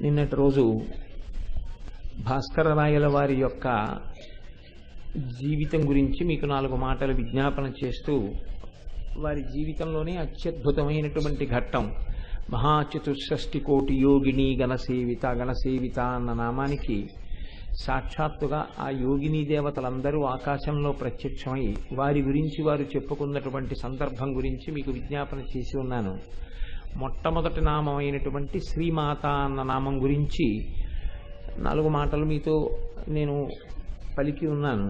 నిన్నటి రోజు భాస్కరరాయల వారి యొక్క జీవితం గురించి మీకు 4 మాటలు విజ్ఞాపన చేస్తూ, వారి జీవితంలోనే అత్యద్భుతమైనటువంటి ఘట్టం మహాచతుషష్టి కోటి యోగిని గణసేవిత అన్న నామానికి సాక్షాత్తుగా ఆ యోగిని దేవతలందరూ ఆకాశంలో ప్రత్యక్షమై వారి గురించి వారు చెప్పుకున్నటువంటి సందర్భం గురించి మీకు విజ్ఞాపన చేసి ఉన్నాను. మొట్టమొదటి నామం అయినటువంటి శ్రీమాత అన్న నామం గురించి 4 మాటలు మీతో నేను పలికి ఉన్నాను.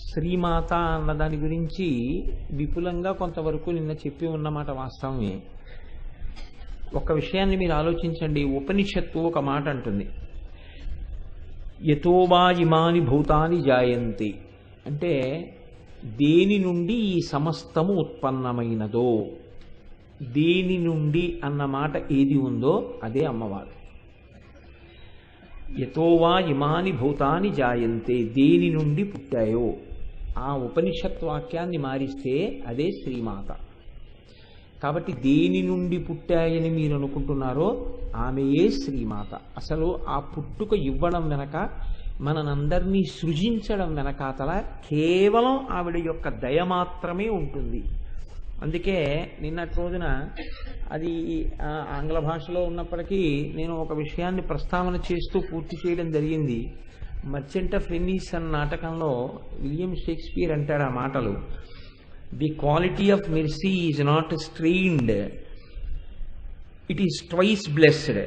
శ్రీమాత అన్న దాని గురించి విపులంగా కొంతవరకు నిన్న చెప్పి ఉన్నమాట వాస్తవమే. ఒక విషయాన్ని మీరు ఆలోచించండి. ఉపనిషత్తు ఒక మాట అంటుంది, యతోవా ఇమాని భూతాని జాయంతి, అంటే దేని నుండి ఈ సమస్తము ఉత్పన్నమైనదో, దేని నుండి అన్న మాట ఏది ఉందో అదే అమ్మవారు. యతోవా ఇమాని భూతాని జాయంతే, దేని నుండి పుట్టాయో ఆ ఉపనిషత్ వాక్యాన్ని మారిస్తే అదే శ్రీమాత. కాబట్టి దేని నుండి పుట్టాయని మీరు అనుకుంటున్నారో ఆమెయే శ్రీమాత. అసలు ఆ పుట్టుక ఇవ్వడం వెనక, మనందరినీ సృజించడం వెనకాతల కేవలం ఆవిడ యొక్క దయ మాత్రమే ఉంటుంది. అందుకే నిన్నటి రోజున అది ఆంగ్ల భాషలో ఉన్నప్పటికీ నేను ఒక విషయాన్ని ప్రస్తావన చేస్తూ పూర్తి చేయడం జరిగింది. మర్చెంట్ ఆఫ్ వెనీస్ అన్న నాటకంలో విలియం షేక్స్పియర్ అంటాడు ఆ మాటలు, the quality of mercy is not strained, it is twice blessed,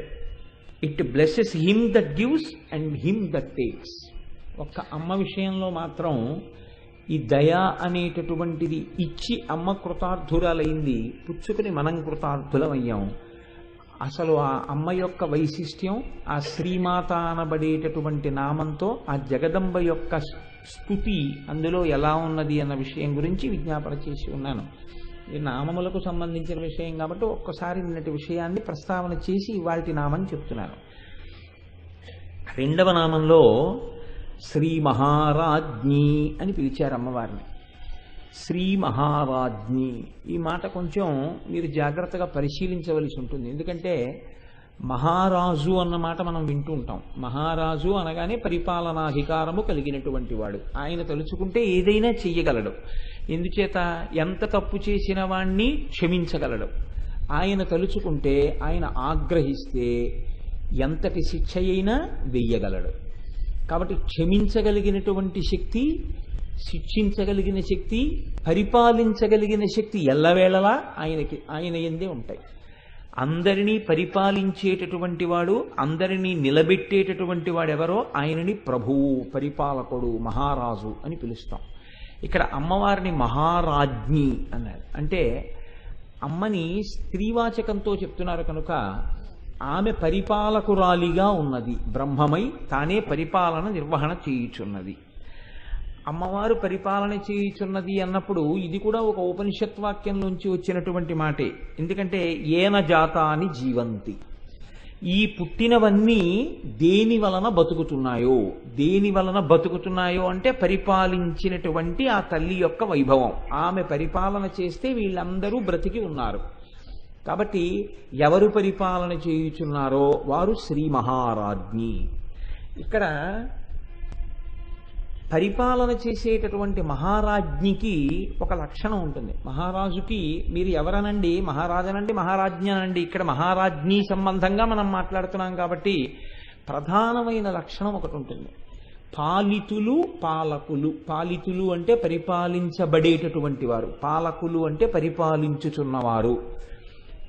it blesses him that gives and him that takes. ఒక్క అమ్మ విషయంలో మాత్రం ఈ దయ అనేటటువంటిది ఇచ్చి అమ్మ కృతార్థురాలైంది, పుచ్చుకుని మనం కృతార్థులమయ్యాం. అసలు ఆ అమ్మ యొక్క వైశిష్ట్యం ఆ శ్రీమాత అనబడేటటువంటి నామంతో ఆ జగదంబ యొక్క స్తుతి అందులో ఎలా ఉన్నది అన్న విషయం గురించి విజ్ఞాపన చేసి ఉన్నాను. ఈ నామములకు సంబంధించిన విషయం కాబట్టి ఒక్కసారి నిన్నటి విషయాన్ని ప్రస్తావన చేసి ఇవాల్టి నామం చెప్తున్నాను. 2వ నామంలో శ్రీ మహారాజ్ఞి అని పిలిచారు అమ్మవారిని. శ్రీ మహారాజ్ఞి, ఈ మాట కొంచెం మీరు జాగ్రత్తగా పరిశీలించవలసి ఉంటుంది. ఎందుకంటే మహారాజు అన్న మాట మనం వింటూ ఉంటాం. మహారాజు అనగానే పరిపాలనాధికారము కలిగినటువంటి వాడు. ఆయన తలుచుకుంటే ఏదైనా చెయ్యగలడు. ఎందుచేత ఎంత తప్పు చేసిన వాణ్ణి క్షమించగలడు. ఆయన తలుచుకుంటే, ఆయన ఆగ్రహిస్తే ఎంతటి శిక్ష అయినా వెయ్యగలడు. కాబట్టి క్షమించగలిగినటువంటి శక్తి, శిక్షించగలిగిన శక్తి, పరిపాలించగలిగిన శక్తి ఎల్లవేళలా ఆయన యందే ఉంటాయి. అందరినీ పరిపాలించేటటువంటి వాడు, అందరినీ నిలబెట్టేటటువంటి వాడెవరో ఆయనని ప్రభువు, పరిపాలకుడు, మహారాజు అని పిలుస్తాం. ఇక్కడ అమ్మవారిని మహారాజ్ఞి అన్నారు. అంటే అమ్మని స్త్రీవాచకంతో చెప్తున్నారు కనుక ఆమె పరిపాలకురాలిగా ఉన్నది. బ్రహ్మమై తానే పరిపాలన నిర్వహణ చేయుచున్నది. అమ్మవారు పరిపాలన చేయుచున్నది అన్నప్పుడు ఇది కూడా ఒక ఉపనిషత్ వాక్యంలోంచి వచ్చినటువంటి మాటే. ఎందుకంటే ఏన జాతాని జీవంతి, ఈ పుట్టినవన్నీ దేని వలన బతుకుతున్నాయో, దేని వలన బతుకుతున్నాయో అంటే పరిపాలించినటువంటి ఆ తల్లి యొక్క వైభవం. ఆమె పరిపాలన చేస్తే వీళ్ళందరూ బ్రతికి ఉన్నారు. కాబట్టి ఎవరు పరిపాలన చేయుచున్నారో వారు శ్రీ మహారాజ్ఞి. ఇక్కడ పరిపాలన చేసేటటువంటి మహారాజ్ఞికి ఒక లక్షణం ఉంటుంది. మహారాజుకి మీరు ఎవరనండి, మహారాజనండి, మహారాజ్ఞి అనండి, ఇక్కడ మహారాజ్ఞి సంబంధంగా మనం మాట్లాడుతున్నాం కాబట్టి ప్రధానమైన లక్షణం ఒకటి ఉంటుంది. పాలితులు, పాలకులు. పాలితులు అంటే పరిపాలించబడేటటువంటి వారు, పాలకులు అంటే పరిపాలించుచున్నవారు.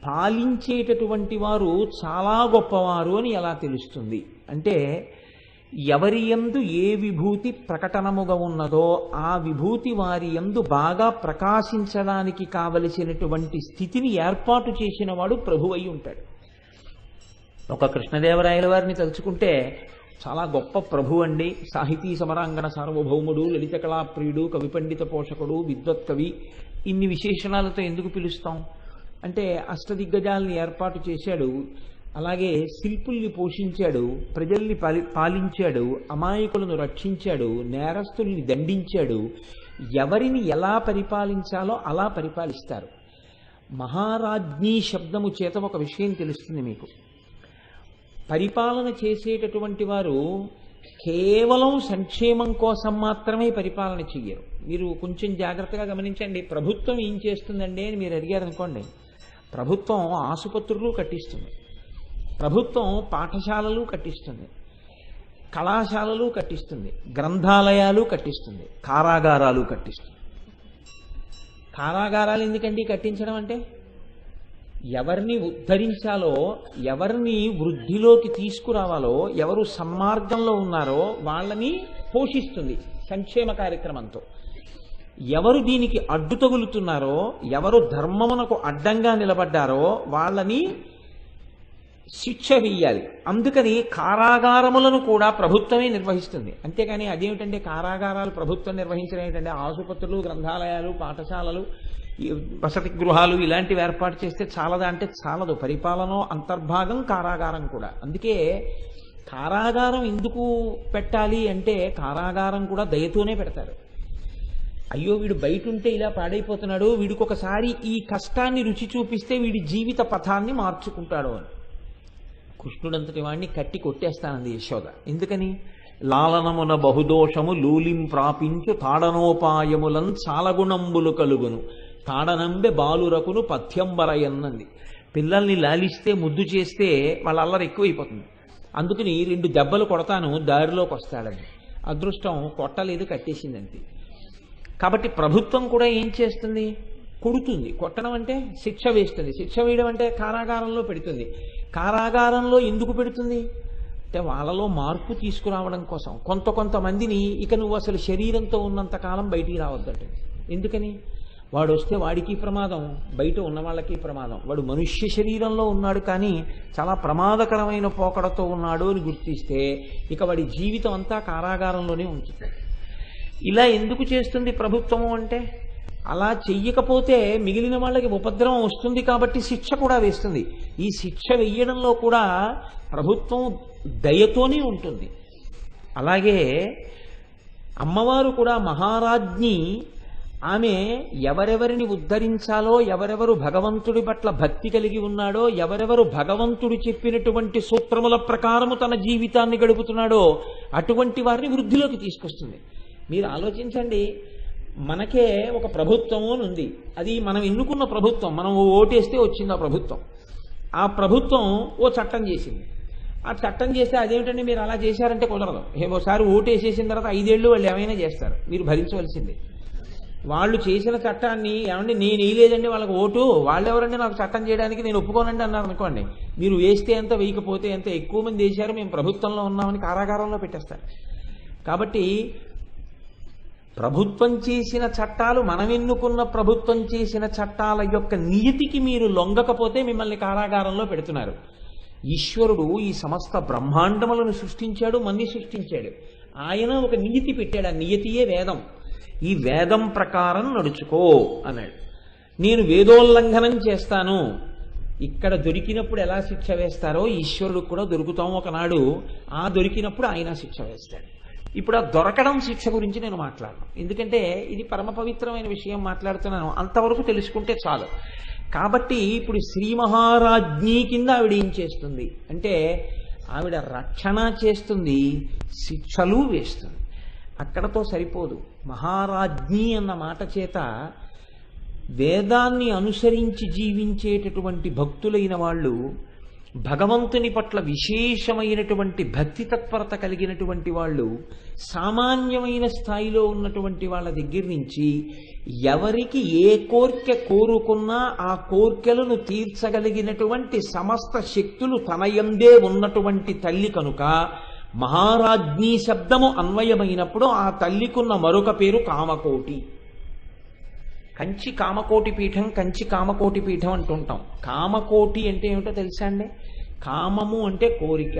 పాలించేటటువంటి వారు చాలా గొప్పవారు అని ఎలా తెలుస్తుంది అంటే, ఎవరి యందు ఏ విభూతి ప్రకటనముగా ఉన్నదో ఆ విభూతి వారి యందు బాగా ప్రకాశించడానికి కావలసినటువంటి స్థితిని ఏర్పాటు చేసిన వాడు ప్రభు అయి ఉంటాడు. ఒక కృష్ణదేవరాయల వారిని తలుచుకుంటే చాలా గొప్ప ప్రభు అండి. సాహితీ సమరాంగణ సార్వభౌముడు, లలిత కళాప్రియుడు, కవి పండిత పోషకుడు, విద్వత్కవి, ఇన్ని విశేషణాలతో ఎందుకు పిలుస్తాం అంటే అష్టదిగ్గజాలని ఏర్పాటు చేశాడు, అలాగే శిల్పుల్ని పోషించాడు, ప్రజల్ని పాలించాడు, అమాయకులను రక్షించాడు, నేరస్తుల్ని దండించాడు. ఎవరిని ఎలా పరిపాలించాలో అలా పరిపాలిస్తారు. మహారాజ్ఞి శబ్దము చేత ఒక విషయం తెలుస్తుంది మీకు. పరిపాలన చేసేటటువంటి వారు కేవలం సంక్షేమం కోసం మాత్రమే పరిపాలన చెయ్యరు. మీరు కొంచెం జాగ్రత్తగా గమనించండి. ప్రభుత్వం ఏం చేస్తుందండి అని మీరు అడిగారనుకోండి, ప్రభుత్వం ఆసుపత్రులు కట్టిస్తుంది, ప్రభుత్వం పాఠశాలలు కట్టిస్తుంది, కళాశాలలు కట్టిస్తుంది, గ్రంథాలయాలు కట్టిస్తుంది, కారాగారాలు కట్టిస్తుంది. కారాగారాలు ఎందుకండి కట్టించడం అంటే? ఎవరిని ఉద్ధరించాలో, ఎవరిని వృద్ధిలోకి తీసుకురావాలో, ఎవరు సన్మార్గంలో ఉన్నారో వాళ్ళని పోషిస్తుంది సంక్షేమ కార్యక్రమంతో. ఎవరు దీనికి అడ్డు తగులుతున్నారో, ఎవరు ధర్మమునకు అడ్డంగా నిలబడ్డారో వాళ్ళని శిక్ష వెయ్యాలి. అందుకని కారాగారములను కూడా ప్రభుత్వమే నిర్వహిస్తుంది. అంతేకాని అదేమిటంటే కారాగారాలు ప్రభుత్వం నిర్వహించడం ఏంటంటే ఆసుపత్రులు, గ్రంథాలయాలు, పాఠశాలలు, వసతి గృహాలు ఇలాంటివి ఏర్పాటు చేస్తే చాలదా అంటే చాలదు. పరిపాలన అంతర్భాగం కారాగారం కూడా. అందుకే కారాగారం ఎందుకు పెట్టాలి అంటే కారాగారం కూడా దయతోనే పెడతారు. అయ్యో వీడు బయట ఉంటే ఇలా పాడైపోతున్నాడు, వీడికి ఒకసారి ఈ కష్టాన్ని రుచి చూపిస్తే వీడి జీవిత పథాన్ని మార్చుకుంటాడు అని కృష్ణుడంతటి వాడిని కట్టి కొట్టేస్తానంది యశోద. ఎందుకని? లాలనమున బహుదోషము లూలిం ప్రాపించు తాడనోపాయములన్ చాలగుణంబులు కలుగును తాడనంబె బాలురకును పథ్యంబరయన్నది. పిల్లల్ని లాలిస్తే, ముద్దు చేస్తే వాళ్ళ అల్లరి ఎక్కువైపోతుంది. అందుకని 2 దెబ్బలు కొడతాను దారిలోకి వస్తాడని. అదృష్టం కొట్టలేదు, కట్టేసిందంతే. కాబట్టి ప్రభుత్వం కూడా ఏం చేస్తుంది? కొడుతుంది. కొట్టడం అంటే శిక్ష వేస్తుంది. శిక్ష వేయడం అంటే కారాగారంలో పెడుతుంది. కారాగారంలో ఎందుకు పెడుతుంది అంటే వాళ్ళలో మార్పు తీసుకురావడం కోసం. కొంతమందిని ఇక నువ్వు అసలు శరీరంతో ఉన్నంత కాలం బయటికి రావద్దంటే. ఎందుకని? వాడు వస్తే వాడికి ప్రమాదం, బయట ఉన్న వాళ్ళకి ప్రమాదం. వాడు మనుష్య శరీరంలో ఉన్నాడు కానీ చాలా ప్రమాదకరమైన పోకడతో ఉన్నాడు అని గుర్తిస్తే ఇక వాడి జీవితం అంతా కారాగారంలోనే ఉంచుతుంది. ఇలా ఎందుకు చేస్తుంది ప్రభుత్వము అంటే, అలా చెయ్యకపోతే మిగిలిన వాళ్ళకి ఉపద్రవం వస్తుంది కాబట్టి శిక్ష కూడా వేస్తుంది. ఈ శిక్ష వెయ్యడంలో కూడా ప్రభుత్వం దయతోనే ఉంటుంది. అలాగే అమ్మవారు కూడా మహారాజ్ఞి. ఆమె ఎవరెవరిని ఉద్ధరించాలో, ఎవరెవరు భగవంతుడి పట్ల భక్తి కలిగి ఉన్నాడో, ఎవరెవరు భగవంతుడు చెప్పినటువంటి సూత్రముల ప్రకారము తన జీవితాన్ని గడుపుతున్నాడో అటువంటి వారిని వృద్ధిలోకి తీసుకొస్తుంది. మీరు ఆలోచించండి, మనకే ఒక ప్రభుత్వం అని ఉంది. అది మనం ఎన్నుకున్న ప్రభుత్వం, మనం ఓటేస్తే వచ్చింది ఆ ప్రభుత్వం. ఆ ప్రభుత్వం ఓ చట్టం చేసింది. ఆ చట్టం చేస్తే అదేమిటండి మీరు అలా చేశారంటే కుదరదు. ఒకసారి ఓటేసేసిన తర్వాత 5 ఏళ్ళు వాళ్ళు ఏమైనా చేస్తారు, మీరు భరించవలసిందే. వాళ్ళు చేసిన చట్టాన్ని ఏమండి నేను వేయలేదండి వాళ్ళకి ఓటు, వాళ్ళు ఎవరండి నాకు చట్టం చేయడానికి, నేను ఒప్పుకోనండి అన్నారు అనుకోండి, మీరు వేస్తే ఎంత వేయకపోతే ఎంత, ఎక్కువ మంది వేశారు మేము ప్రభుత్వంలో ఉన్నామని కారాగారంలో పెట్టేస్తారు. కాబట్టి ప్రభుత్వం చేసిన చట్టాలు, మనం ఎన్నుకున్న ప్రభుత్వం చేసిన చట్టాల యొక్క నియతికి మీరు లొంగకపోతే మిమ్మల్ని కారాగారంలో పెడుతున్నారు. ఈశ్వరుడు ఈ సమస్త బ్రహ్మాండములను సృష్టించాడు, మన్ని సృష్టించాడు. ఆయన ఒక నియతి పెట్టాడు. ఆ నియతియే వేదం. ఈ వేదం ప్రకారం నడుచుకో అన్నాడు. నేను వేదోల్లంఘనం చేస్తాను, ఇక్కడ దొరికినప్పుడు ఎలా శిక్ష వేస్తారో ఈశ్వరుడు కూడా దొరుకుతాం ఒకనాడు. ఆ దొరికినప్పుడు ఆయన శిక్ష వేస్తాడు. ఇప్పుడు ఆ దొరకడం శిక్ష గురించి నేను మాట్లాడను, ఎందుకంటే ఇది పరమ పవిత్రమైన విషయం మాట్లాడుతున్నాను. అంతవరకు తెలుసుకుంటే చాలు. కాబట్టి ఇప్పుడు శ్రీ మహారాజ్ఞి కింద ఆవిడ ఏం చేస్తుంది అంటే, ఆవిడ రక్షణ చేస్తుంది, శిక్షలు వేస్తుంది. అక్కడతో సరిపోదు. మహారాజ్ఞి అన్న మాట చేత వేదాన్ని అనుసరించి జీవించేటటువంటి భక్తులైన వాళ్ళు, భగవంతుని పట్ల విశేషమైనటువంటి భక్తి తత్పరత కలిగినటువంటి వాళ్ళు, సామాన్యమైన స్థాయిలో ఉన్నటువంటి వాళ్ళ దగ్గర నుంచి ఎవరికి ఏ కోర్కె కోరుకున్నా ఆ కోర్కెలను తీర్చగలిగినటువంటి సమస్త శక్తులు తనయందే ఉన్నటువంటి తల్లి కనుక మహారాజ్ఞి శబ్దము అన్వయమైనప్పుడు ఆ తల్లికున్న మరొక పేరు కామకోటి. కంచి కామకోటి పీఠం, కంచి కామకోటి పీఠం అంటుంటాం. కామకోటి అంటే ఏమిటో తెలుసా అండి? కామము అంటే కోరిక.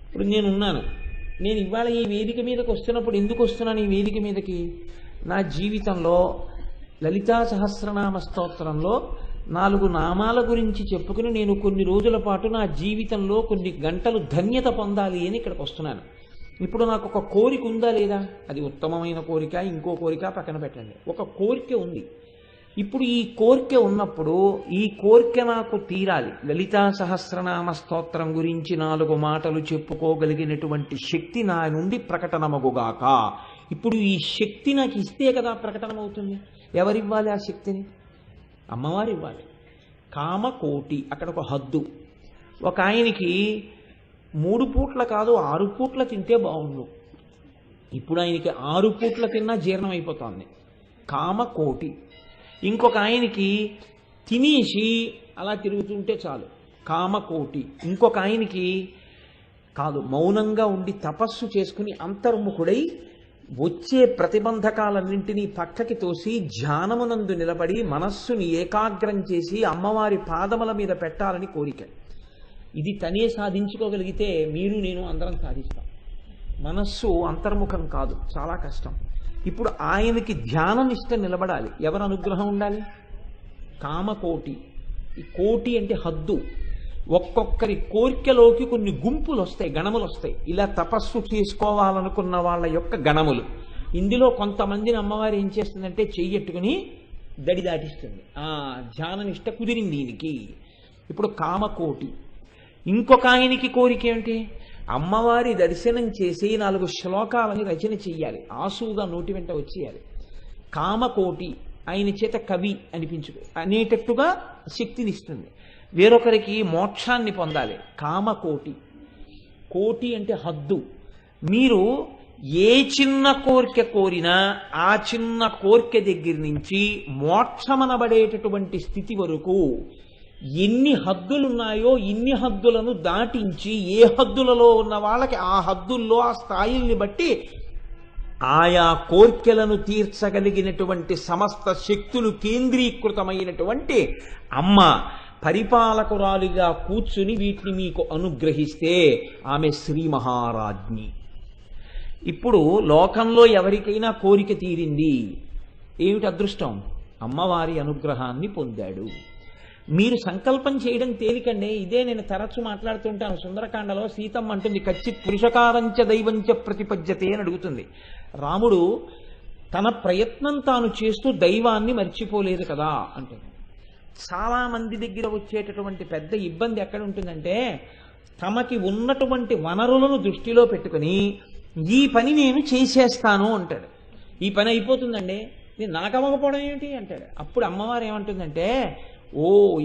ఇప్పుడు నేనున్నాను, నేను ఇవాళ ఈ వేదిక మీదకి వస్తున్నప్పుడు ఎందుకు వస్తున్నాను ఈ వేదిక మీదకి? నా జీవితంలో లలితా సహస్రనామ స్తోత్రంలో 4 నామాల గురించి చెప్పుకుని నేను కొన్ని రోజుల పాటు నా జీవితంలో కొన్ని గంటలు ధన్యత పొందాలి అని ఇక్కడికి వస్తున్నాను. ఇప్పుడు నాకు ఒక కోరిక ఉందా లేదా? అది ఉత్తమమైన కోరిక, ఇంకో కోరిక పక్కన పెట్టండి. ఒక కోరిక ఉంది. ఇప్పుడు ఈ కోరిక ఉన్నప్పుడు ఈ కోరిక నాకు తీరాలి, లలితా సహస్రనామ స్తోత్రం గురించి 4 మాటలు చెప్పుకోగలిగినటువంటి శక్తి నా నుండి ప్రకటనమగుగాక. ఇప్పుడు ఈ శక్తి నాకు ఇస్తే కదా ప్రకటనమవుతుంది. ఎవరివ్వాలి ఆ శక్తిని? అమ్మవారు ఇవ్వాలి. కామకోటి, అక్కడ ఒక హద్దు. ఒక ఆయనకి 3 పూట్ల కాదు 6 పూట్ల తింటే బాగుండు. ఇప్పుడు ఆయనకి 6 పూట్ల తిన్నా జీర్ణం అయిపోతుంది. కామకోటి. ఇంకొక ఆయనకి తినేసి అలా తిరుగుతుంటే చాలు, కామకోటి. ఇంకొక ఆయనకి కాదు, మౌనంగా ఉండి తపస్సు చేసుకుని అంతర్ముఖుడై వచ్చే ప్రతిబంధకాలన్నింటినీ పక్కకి తోసి ధ్యానమునందు నిలబడి మనస్సుని ఏకాగ్రం చేసి అమ్మవారి పాదముల మీద పెట్టాలని కోరిక. ఇది తనే సాధించుకోగలిగితే మీరు నేను అందరం సాధిస్తాం. మనస్సు అంతర్ముఖం కాదు, చాలా కష్టం. ఇప్పుడు ఆయనకి ధ్యానం ఇష్టం నిలబడాలి. ఎవరు అనుగ్రహం ఉండాలి? కామకోటి. ఈ కోటి అంటే హద్దు. ఒక్కొక్కరి కోరికలోకి కొన్ని గుంపులు వస్తాయి, గణములు వస్తాయి. ఇలా తపస్సు చేసుకోవాలనుకున్న వాళ్ళ యొక్క గణములు. ఇందులో కొంతమందిని అమ్మవారు ఏం చేస్తుందంటే చెయ్యట్టుకుని దడి దాటిస్తుంది. ధ్యానం ఇష్ట కుదిరింది దీనికి. ఇప్పుడు కామకోటి. ఇంకొక ఆయనకి కోరిక ఏమిటి? అమ్మవారి దర్శనం చేసి 4 శ్లోకాలని రచన చెయ్యాలి, ఆసువుగా నోటి వెంట వచ్చేయాలి. కామకోటి. ఆయన చేత కవి అనేటట్టుగా శక్తినిస్తుంది. వేరొకరికి మోక్షాన్ని పొందాలి. కామకోటి. కోటి అంటే హద్దు. మీరు ఏ చిన్న కోరిక కోరినా ఆ చిన్న కోరిక దగ్గర నుంచి మోక్షమనబడేటటువంటి స్థితి వరకు ఎన్ని హద్దులున్నాయో ఇన్ని హద్దులను దాటించి ఏ హద్దులలో ఉన్న వాళ్ళకి ఆ హద్దుల్లో ఆ స్థాయిల్ని బట్టి ఆయా కోర్కెలను తీర్చగలిగినటువంటి సమస్త శక్తులు కేంద్రీకృతమైనటువంటి అమ్మ పరిపాలకురాలిగా కూర్చుని వీటిని మీకు అనుగ్రహిస్తే ఆమె శ్రీ మహారాజ్ఞి. ఇప్పుడు లోకంలో ఎవరికైనా కోరిక తీరింది, ఏమిటి అదృష్టం? అమ్మవారి అనుగ్రహాన్ని పొందాడు. మీరు సంకల్పం చేయడం తేలికండి. ఇదే నేను తరచు మాట్లాడుతుంటాను. సుందరకాండలో సీతమ్మ అంటుంది, కచ్చిత్ పురుషకారంచ దైవంచ ప్రతిపద్యతే అని అడుగుతుంది. రాముడు తన ప్రయత్నం తాను చేస్తూ దైవాన్ని మర్చిపోలేదు కదా అంటుంది. చాలా మంది దగ్గర వచ్చేటటువంటి పెద్ద ఇబ్బంది ఎక్కడ ఉంటుందంటే, తమకి ఉన్నటువంటి వనరులను దృష్టిలో పెట్టుకుని ఈ పని నేను చేసేస్తాను అంటాడు. ఈ పని అయిపోతుందండి, నేను నాకు అవ్వకపోవడం ఏమిటి అంటాడు. అప్పుడు అమ్మవారు ఏమంటుందంటే,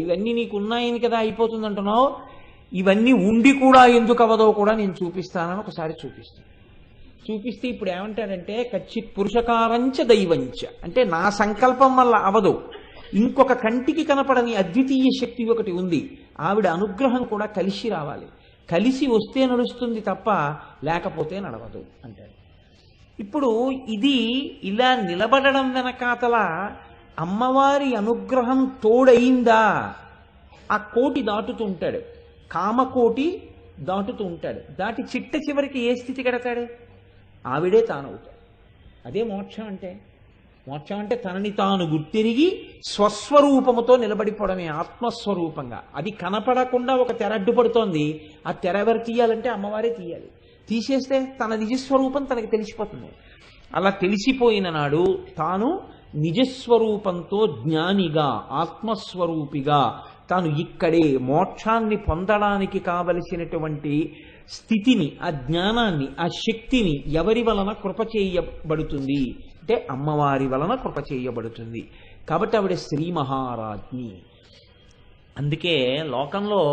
ఇవన్నీ నీకు ఉన్నాయని కదా అయిపోతుంది అంటున్నావు, ఇవన్నీ ఉండి కూడా ఎందుకు అవ్వదో కూడా నేను చూపిస్తానని ఒకసారి చూపిస్తే ఇప్పుడు ఏమంటాడంటే, కచ్చిత్ పురుషకారంచ దైవంచ అంటే నా సంకల్పం వల్ల అవదు, ఇంకొక కంటికి కనపడని అద్వితీయ శక్తి ఒకటి ఉంది, ఆవిడ అనుగ్రహం కూడా కలిసి రావాలి, కలిసి వస్తే నడుస్తుంది తప్ప లేకపోతే నడవదు అంటాడు. ఇప్పుడు ఇది ఇలా నిలబడడం వెనకాతల అమ్మవారి అనుగ్రహం తోడయిందా? ఆ కోటి దాటుతూ ఉంటాడు, కామకోటి దాటుతూ ఉంటాడు. దాటి చిట్ట చివరికి ఏ స్థితి కడతాడు? ఆవిడే తానవుతాడు. అదే మోక్షం అంటే. మోక్షం అంటే తనని తాను గుర్తిరిగి స్వస్వరూపముతో నిలబడిపోవడమే, ఆత్మస్వరూపంగా. అది కనపడకుండా ఒక తెర అడ్డుపడుతోంది, ఆ తెర ఎవరు తీయాలంటే అమ్మవారే తీయాలి. తీసేస్తే తన నిజస్వరూపం తనకి తెలిసిపోతుంది. అలా తెలిసిపోయిన నాడు తాను నిజస్వరూపంతో జ్ఞానిగా ఆత్మస్వరూపిగా తాను ఇక్కడే మోక్షాన్ని పొందడానికి కావలసినటువంటి స్థితిని, ఆ జ్ఞానాన్ని, ఆ శక్తిని ఎవరి వలన కృప చేయబడుతుంది అంటే అమ్మవారి వలన కృప చేయబడుతుంది. కాబట్టి ఆవిడ శ్రీ మహారాజ్ఞి. అందుకే లోకంలో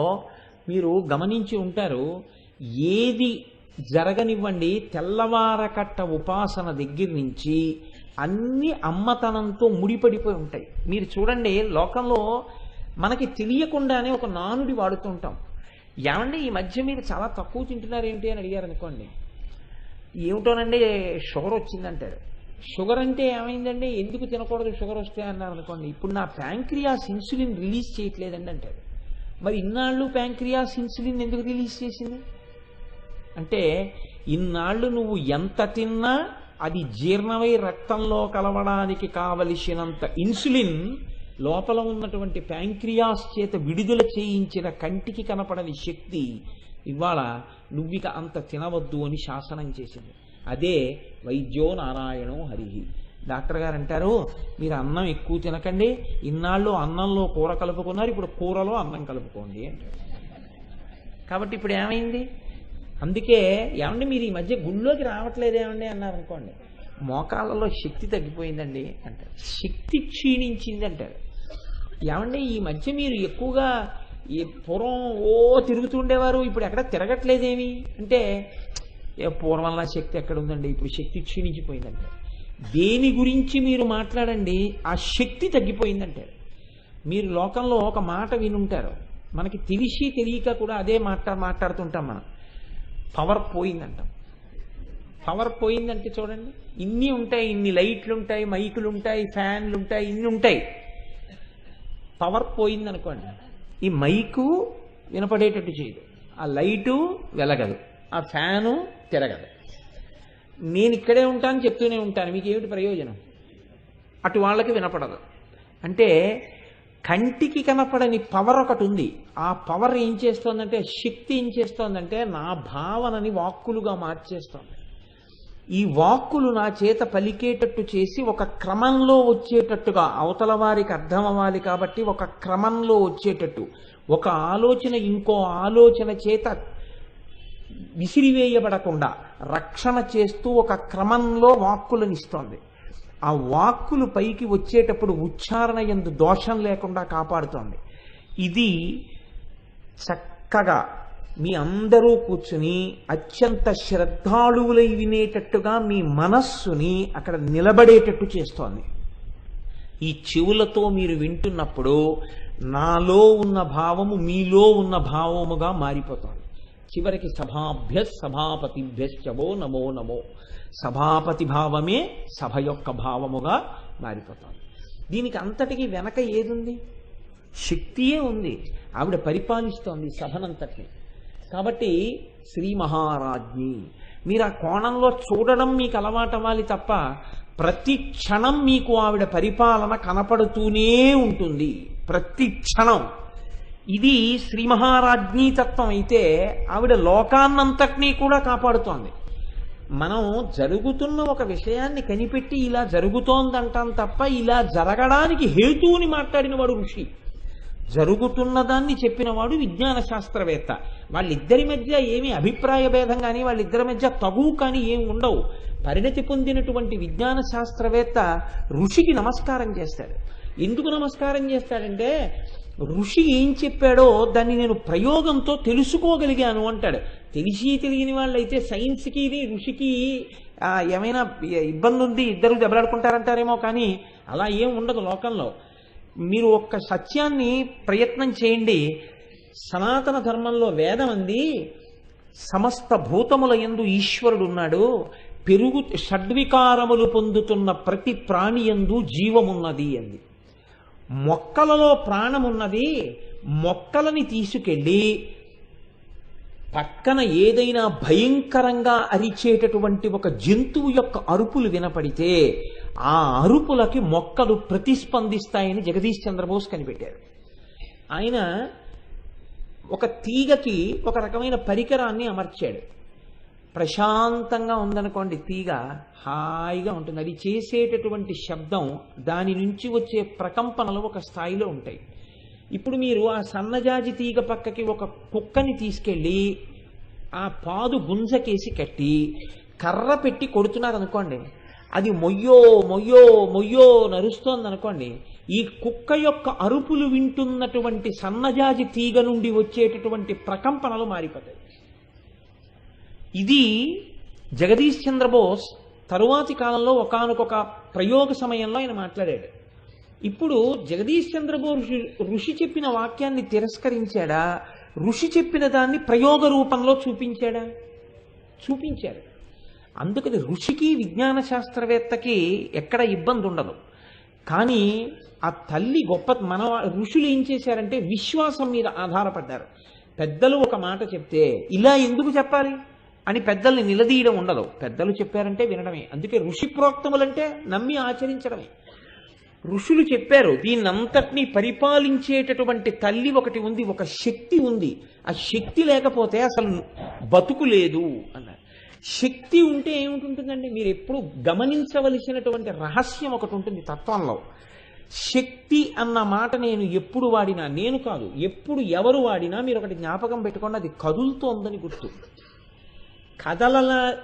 మీరు గమనించి ఉంటారు, ఏది జరగనివ్వండి, తెల్లవారకట్ట ఉపాసన దగ్గర నుంచి అన్ని అమ్మతనంతో ముడిపడిపోయి ఉంటాయి. మీరు చూడండి, లోకంలో మనకి తెలియకుండానే ఒక నానుడి వాడుతూ ఉంటాం. ఏమండి ఈ మధ్య మీరు చాలా తక్కువ తింటున్నారు ఏంటి అని అడిగారు అనుకోండి, ఏమిటోనండి షుగర్ వచ్చిందంటాడు. షుగర్ అంటే ఏమైందండి, ఎందుకు తినకూడదు షుగర్ వస్తే అన్నారు అనుకోండి, ఇప్పుడు నా ప్యాంక్రియాస్ ఇన్సులిన్ రిలీజ్ చేయట్లేదండి అంటాడు. మరి ఇన్నాళ్ళు ప్యాంక్రియాస్ ఇన్సులిన్ ఎందుకు రిలీజ్ చేసింది అంటే, ఇన్నాళ్ళు నువ్వు ఎంత తిన్నా అది జీర్ణమై రక్తంలో కలవడానికి కావలసినంత ఇన్సులిన్ లోపల ఉన్నటువంటి ప్యాంక్రియాస్ చేత విడుదల చేయించిన కంటికి కనపడని శక్తి ఇవాళ నువ్విక అంత తినవద్దు అని శాసనం చేసింది. అదే వైద్యో నారాయణో హరిహి. డాక్టర్ గారు అంటారు, మీరు అన్నం ఎక్కువ తినకండి, ఇన్నాళ్ళు అన్నంలో కూర కలుపుకున్నారు, ఇప్పుడు కూరలో అన్నం కలుపుకోండి అంటారు. కాబట్టి ఇప్పుడు ఏమైంది? అందుకే ఏమండి మీరు ఈ మధ్య గుళ్ళోకి రావట్లేదేమండి అన్నారు అనుకోండి, మోకాళ్ళలో శక్తి తగ్గిపోయిందండి అంటారు, శక్తి క్షీణించింది అంటారు. ఏమండి ఈ మధ్య మీరు ఎక్కువగా ఈ పూర్వం తిరుగుతుండేవారు, ఇప్పుడు ఎక్కడ తిరగట్లేదేమి అంటే, పూర్వంలా శక్తి ఎక్కడ ఉందండి, ఇప్పుడు శక్తి క్షీణించిపోయిందంటారు. దేని గురించి మీరు మాట్లాడండి, ఆ శక్తి తగ్గిపోయిందంటారు. మీరు లోకంలో ఒక మాట వినుంటారు, మనకి తెలిసి తెలియక కూడా అదే మాట్లాడుతుంటాం మనం, పవర్ పోయిందంటాం. పవర్ పోయిందంటే చూడండి, ఇన్ని ఉంటాయి, ఇన్ని లైట్లు ఉంటాయి, మైకులు ఉంటాయి, ఫ్యాన్లు ఉంటాయి, ఇన్ని ఉంటాయి. పవర్ పోయిందనుకోండి, ఈ మైకు వినపడేటట్టు చేయదు, ఆ లైటు వెలగదు, ఆ ఫ్యాను తిరగదు. నేను ఇక్కడే ఉంటాను చెప్తూనే ఉంటాను, మీకు ఏమిటి ప్రయోజనం? అటు వాళ్ళకి వినపడదు. అంటే కంటికి కనపడని పవర్ ఒకటి ఉంది. ఆ పవర్ ఏం చేస్తోందంటే, శక్తి ఏం చేస్తోందంటే నా భావనని వాక్కులుగా మార్చేస్తోంది. ఈ వాక్కులు నా చేత పలికేటట్టు చేసి ఒక క్రమంలో వచ్చేటట్టుగా, అవతల వారికి అర్థం అవ్వాలి కాబట్టి ఒక క్రమంలో వచ్చేటట్టు, ఒక ఆలోచన ఇంకో ఆలోచన చేత విసిరివేయబడకుండా రక్షణ చేస్తూ ఒక క్రమంలో వాక్కులను ఇస్తోంది. ఆ వాక్కులు పైకి వచ్చేటప్పుడు ఉచ్చారణ యందు దోషం లేకుండా కాపాడుతోంది. ఇది చక్కగా మీ అందరూ కూర్చుని అత్యంత శ్రద్ధాళువులై వినేటట్టుగా మీ మనస్సుని అక్కడ నిలబడేటట్టు చేస్తోంది. ఈ చెవులతో మీరు వింటున్నప్పుడు నాలో ఉన్న భావము మీలో ఉన్న భావముగా మారిపోతుంది. చివరికి సభాపతిభ్యశ్చవో నమో నమో, సభాపతి భావమే సభ యొక్క భావముగా మారిపోతుంది. దీనికి అంతటికి వెనక ఏదుంది? శక్తియే ఉంది. ఆవిడ పరిపాలిస్తోంది సభనంతటిని. కాబట్టి శ్రీ మహారాజ్ఞి, మీరు ఆ కోణంలో చూడడం మీకు అలవాటవ్వాలి తప్ప ప్రతి క్షణం మీకు ఆవిడ పరిపాలన కనపడుతూనే ఉంటుంది, ప్రతి క్షణం. ఇది శ్రీ మహారాజ్ఞీ తత్వం అయితే ఆవిడ లోకాన్నంతటినీ కూడా కాపాడుతోంది. మనం జరుగుతున్న ఒక విషయాన్ని కనిపెట్టి ఇలా జరుగుతోందంటాం తప్ప ఇలా జరగడానికి హేతువుని మాట్లాడిన వాడు ఋషి, జరుగుతున్న దాన్ని చెప్పినవాడు విజ్ఞాన శాస్త్రవేత్త. వాళ్ళిద్దరి మధ్య ఏమీ అభిప్రాయ భేదం కానీ వాళ్ళిద్దరి మధ్య తగువు కానీ ఏమి ఉండవు. పరిణతి పొందినటువంటి విజ్ఞాన శాస్త్రవేత్త ఋషికి నమస్కారం చేస్తాడు. ఎందుకు నమస్కారం చేస్తాడంటే, ఋషి ఏం చెప్పాడో దాన్ని నేను ప్రయోగంతో తెలుసుకోగలిగాను అంటాడు. తెలిసి తెలియని వాళ్ళైతే సైన్స్కి ఋషికి ఏమైనా ఇబ్బంది ఉంది, ఇద్దరు దెబ్బలాడుకుంటారంటారేమో, కానీ అలా ఏం ఉండదు లోకంలో. మీరు ఒక్క సత్యాన్ని ప్రయత్నం చేయండి. సనాతన ధర్మంలో వేదం అంది, సమస్త భూతముల యందు ఈశ్వరుడు ఉన్నాడు, షడ్వికారములు పొందుతున్న ప్రతి ప్రాణి యందు జీవమున్నది అంది. మొక్కలలో ప్రాణమున్నది, మొక్కలని తీసుకెళ్ళి పక్కన ఏదైనా భయంకరంగా అరిచేటటువంటి ఒక జంతువు యొక్క అరుపులు వినపడితే ఆ అరుపులకి మొక్కలు ప్రతిస్పందిస్తాయని జగదీష్ చంద్రబోస్ కనిపెట్టారు. ఆయన ఒక తీగకి ఒక రకమైన పరికరాన్ని అమర్చాడు. ప్రశాంతంగా ఉందనుకోండి, తీగ హాయిగా ఉంటుంది. అది చేసేటటువంటి శబ్దం, దాని నుంచి వచ్చే ప్రకంపనలు ఒక స్థాయిలో ఉంటాయి. ఇప్పుడు మీరు ఆ సన్నజాజి తీగ పక్కకి ఒక కుక్కని తీసుకెళ్ళి ఆ పాదు గుంజకేసి కట్టి కర్ర పెట్టి కొడుతున్నారనుకోండి, అది మొయ్యో మొయ్యో మొయ్యో నరుస్తోంది అనుకోండి, ఈ కుక్క యొక్క అరుపులు వింటున్నటువంటి సన్నజాజి తీగ నుండి వచ్చేటటువంటి ప్రకంపనలు మారిపోతాయి. ఇది జగదీష్ చంద్రబోస్ తరువాతి కాలంలో ఒకానొక ప్రయోగ సమయంలో ఆయన మాట్లాడాడు. ఇప్పుడు జగదీష్ చంద్రబోస్ ఋషి చెప్పిన వాక్యాన్ని తిరస్కరించాడా, ఋషి చెప్పిన దాన్ని ప్రయోగ రూపంలో చూపించాడా? చూపించాడు. అందుకని ఋషికి విజ్ఞాన శాస్త్రవేత్తకి ఎక్కడ ఇబ్బంది ఉండదు. కానీ ఆ తల్లి గొప్ప, మన ఋషులు ఏం చేశారంటే విశ్వాసం మీద ఆధారపడ్డారు. పెద్దలు ఒక మాట చెప్తే ఇలా ఎందుకు చెప్పాలి అని పెద్దల్ని నిలదీయడం ఉండదు. పెద్దలు చెప్పారంటే వినడమే. అందుకే ఋషి ప్రోక్తములంటే నమ్మి ఆచరించడమే. ఋషులు చెప్పారు, దీన్నంతటినీ పరిపాలించేటటువంటి తల్లి ఒకటి ఉంది, ఒక శక్తి ఉంది, ఆ శక్తి లేకపోతే అసలు బతుకు లేదు అన్నారు. శక్తి ఉంటే ఏమిటి మీరు ఎప్పుడు గమనించవలసినటువంటి రహస్యం ఒకటి ఉంటుంది తత్వంలో. శక్తి అన్న మాట నేను ఎప్పుడు వాడినా, నేను కాదు ఎప్పుడు ఎవరు వాడినా మీరు ఒకటి జ్ఞాపకం పెట్టుకోండి, అది కదులుతోందని గుర్తు.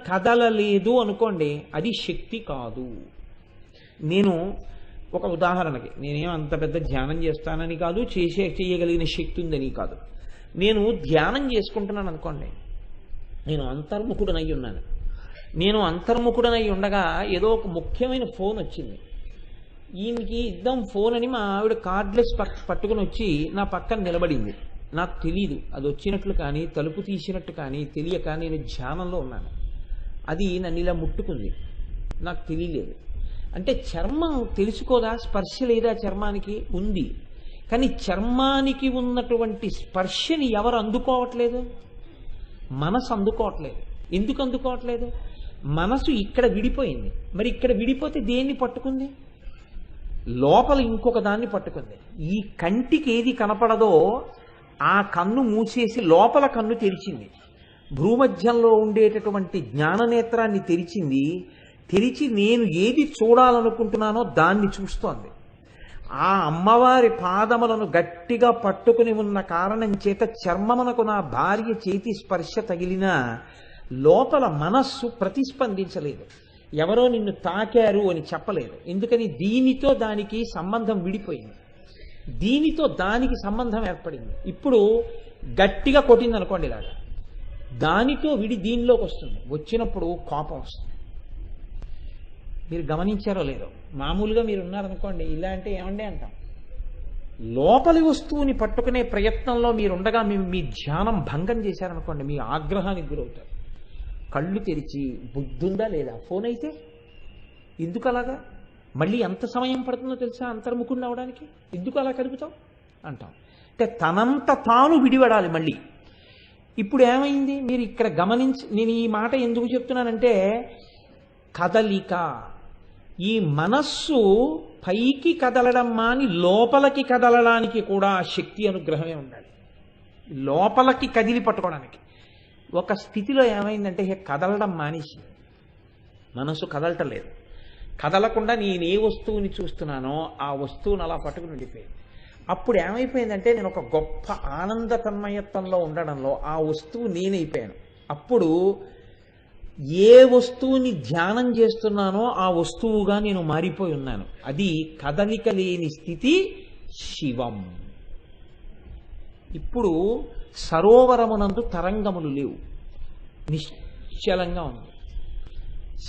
కదలలేదు అనుకోండి, అది శక్తి కాదు. నేను ఒక ఉదాహరణకి, నేనేం అంత పెద్ద ధ్యానం చేస్తానని కాదు, చేయగలిగిన శక్తి ఉందని కాదు. నేను ధ్యానం చేసుకుంటున్నాను అనుకోండి, నేను అంతర్ముఖుడనై ఉన్నాను. నేను అంతర్ముఖుడనై ఉండగా ఏదో ఒక ముఖ్యమైన ఫోన్ వచ్చింది. ఈయనకి ఇద్దాం ఫోన్ అని మా ఆవిడ కార్డ్లెస్ పట్టుకుని వచ్చి నా పక్కన నిలబడింది. నాకు తెలియదు అది వచ్చినట్లు కానీ, తలుపు తీసినట్టు కానీ తెలియక నేను ధ్యానంలో ఉన్నాను. అది నన్ను ఇలా ముట్టుకుంది, నాకు తెలియలేదు. అంటే చర్మం తెలుసుకోదా? స్పర్శ లేదా చర్మానికి? ఉంది. కానీ చర్మానికి ఉన్నటువంటి స్పర్శని ఎవరు అందుకోవట్లేదు? మనసు అందుకోవట్లేదు. ఎందుకు అందుకోవట్లేదు? మనసు ఇక్కడ విడిపోయింది. మరి ఇక్కడ విడిపోతే దేన్ని పట్టుకుంది? లోపల ఇంకొక దాన్ని పట్టుకుంది. ఈ కంటికి ఏది కనపడదో ఆ కన్ను మూసేసి లోపల కన్ను తెరిచింది. భూమధ్యంలో ఉండేటటువంటి జ్ఞాననేత్రాన్ని తెరిచి నేను ఏది చూడాలనుకుంటున్నానో దాన్ని చూస్తోంది. ఆ అమ్మవారి పాదములను గట్టిగా పట్టుకుని ఉన్న కారణం చేత చర్మమునకు నా భార్య చేతి స్పర్శ తగిలినా లోపల మనస్సు ప్రతిస్పందించలేదు. ఎవరో నిన్ను తాకారు అని చెప్పలేదు. ఎందుకని? దీనితో దానికి సంబంధం విడిపోయింది, దీనితో దానికి సంబంధం ఏర్పడింది. ఇప్పుడు గట్టిగా కొట్టింది అనుకోండి, ఇలాగా దానితో దీనిలోకి వస్తుంది. వచ్చినప్పుడు కోపం వస్తుంది. మీరు గమనించారో లేదో? మామూలుగా మీరు ఉన్నారనుకోండి, ఇలా అంటే ఏమండే అంటాం. లోపలి వస్తువుని పట్టుకునే ప్రయత్నంలో మీరుండగా మీ ధ్యానం భంగం చేశారనుకోండి, మీ ఆగ్రహానికి గురవుతారు. కళ్ళు తెరిచి బుద్ధుందా లేదా? ఫోన్ అయితే ఎందుకు అలాగా? మళ్ళీ ఎంత సమయం పడుతుందో తెలుసా అంతర్ముఖుడిని అవడానికి? ఎందుకు అలా కలుపుతాం అంటాం. అంటే తనంత తాను విడిపడాలి మళ్ళీ. ఇప్పుడు ఏమైంది మీరు ఇక్కడ నేను ఈ మాట ఎందుకు చెప్తున్నానంటే, కదలిక, ఈ మనస్సు పైకి కదలడం మాని లోపలికి కదలడానికి కూడా శక్తి అనుగ్రహమే ఉండాలి. లోపలికి కదిలి పట్టుకోవడానికి. ఒక స్థితిలో ఏమైందంటే కదలడం మానేసి మనసు కదలటం లేదు. కదలకుండా నేను ఏ వస్తువుని చూస్తున్నానో ఆ వస్తువుని అలా పట్టుకుని ఉండిపోయింది. అప్పుడు ఏమైపోయిందంటే నేను ఒక గొప్ప ఆనంద తన్మయత్వంలో ఉండడంలో ఆ వస్తువు నేనైపోయాను. అప్పుడు ఏ వస్తువుని ధ్యానం చేస్తున్నానో ఆ వస్తువుగా నేను మారిపోయి ఉన్నాను. అది కదలిక లేని స్థితి శివం. ఇప్పుడు సరోవరమునందు తరంగములు లేవు, నిశ్చలంగా ఉంది.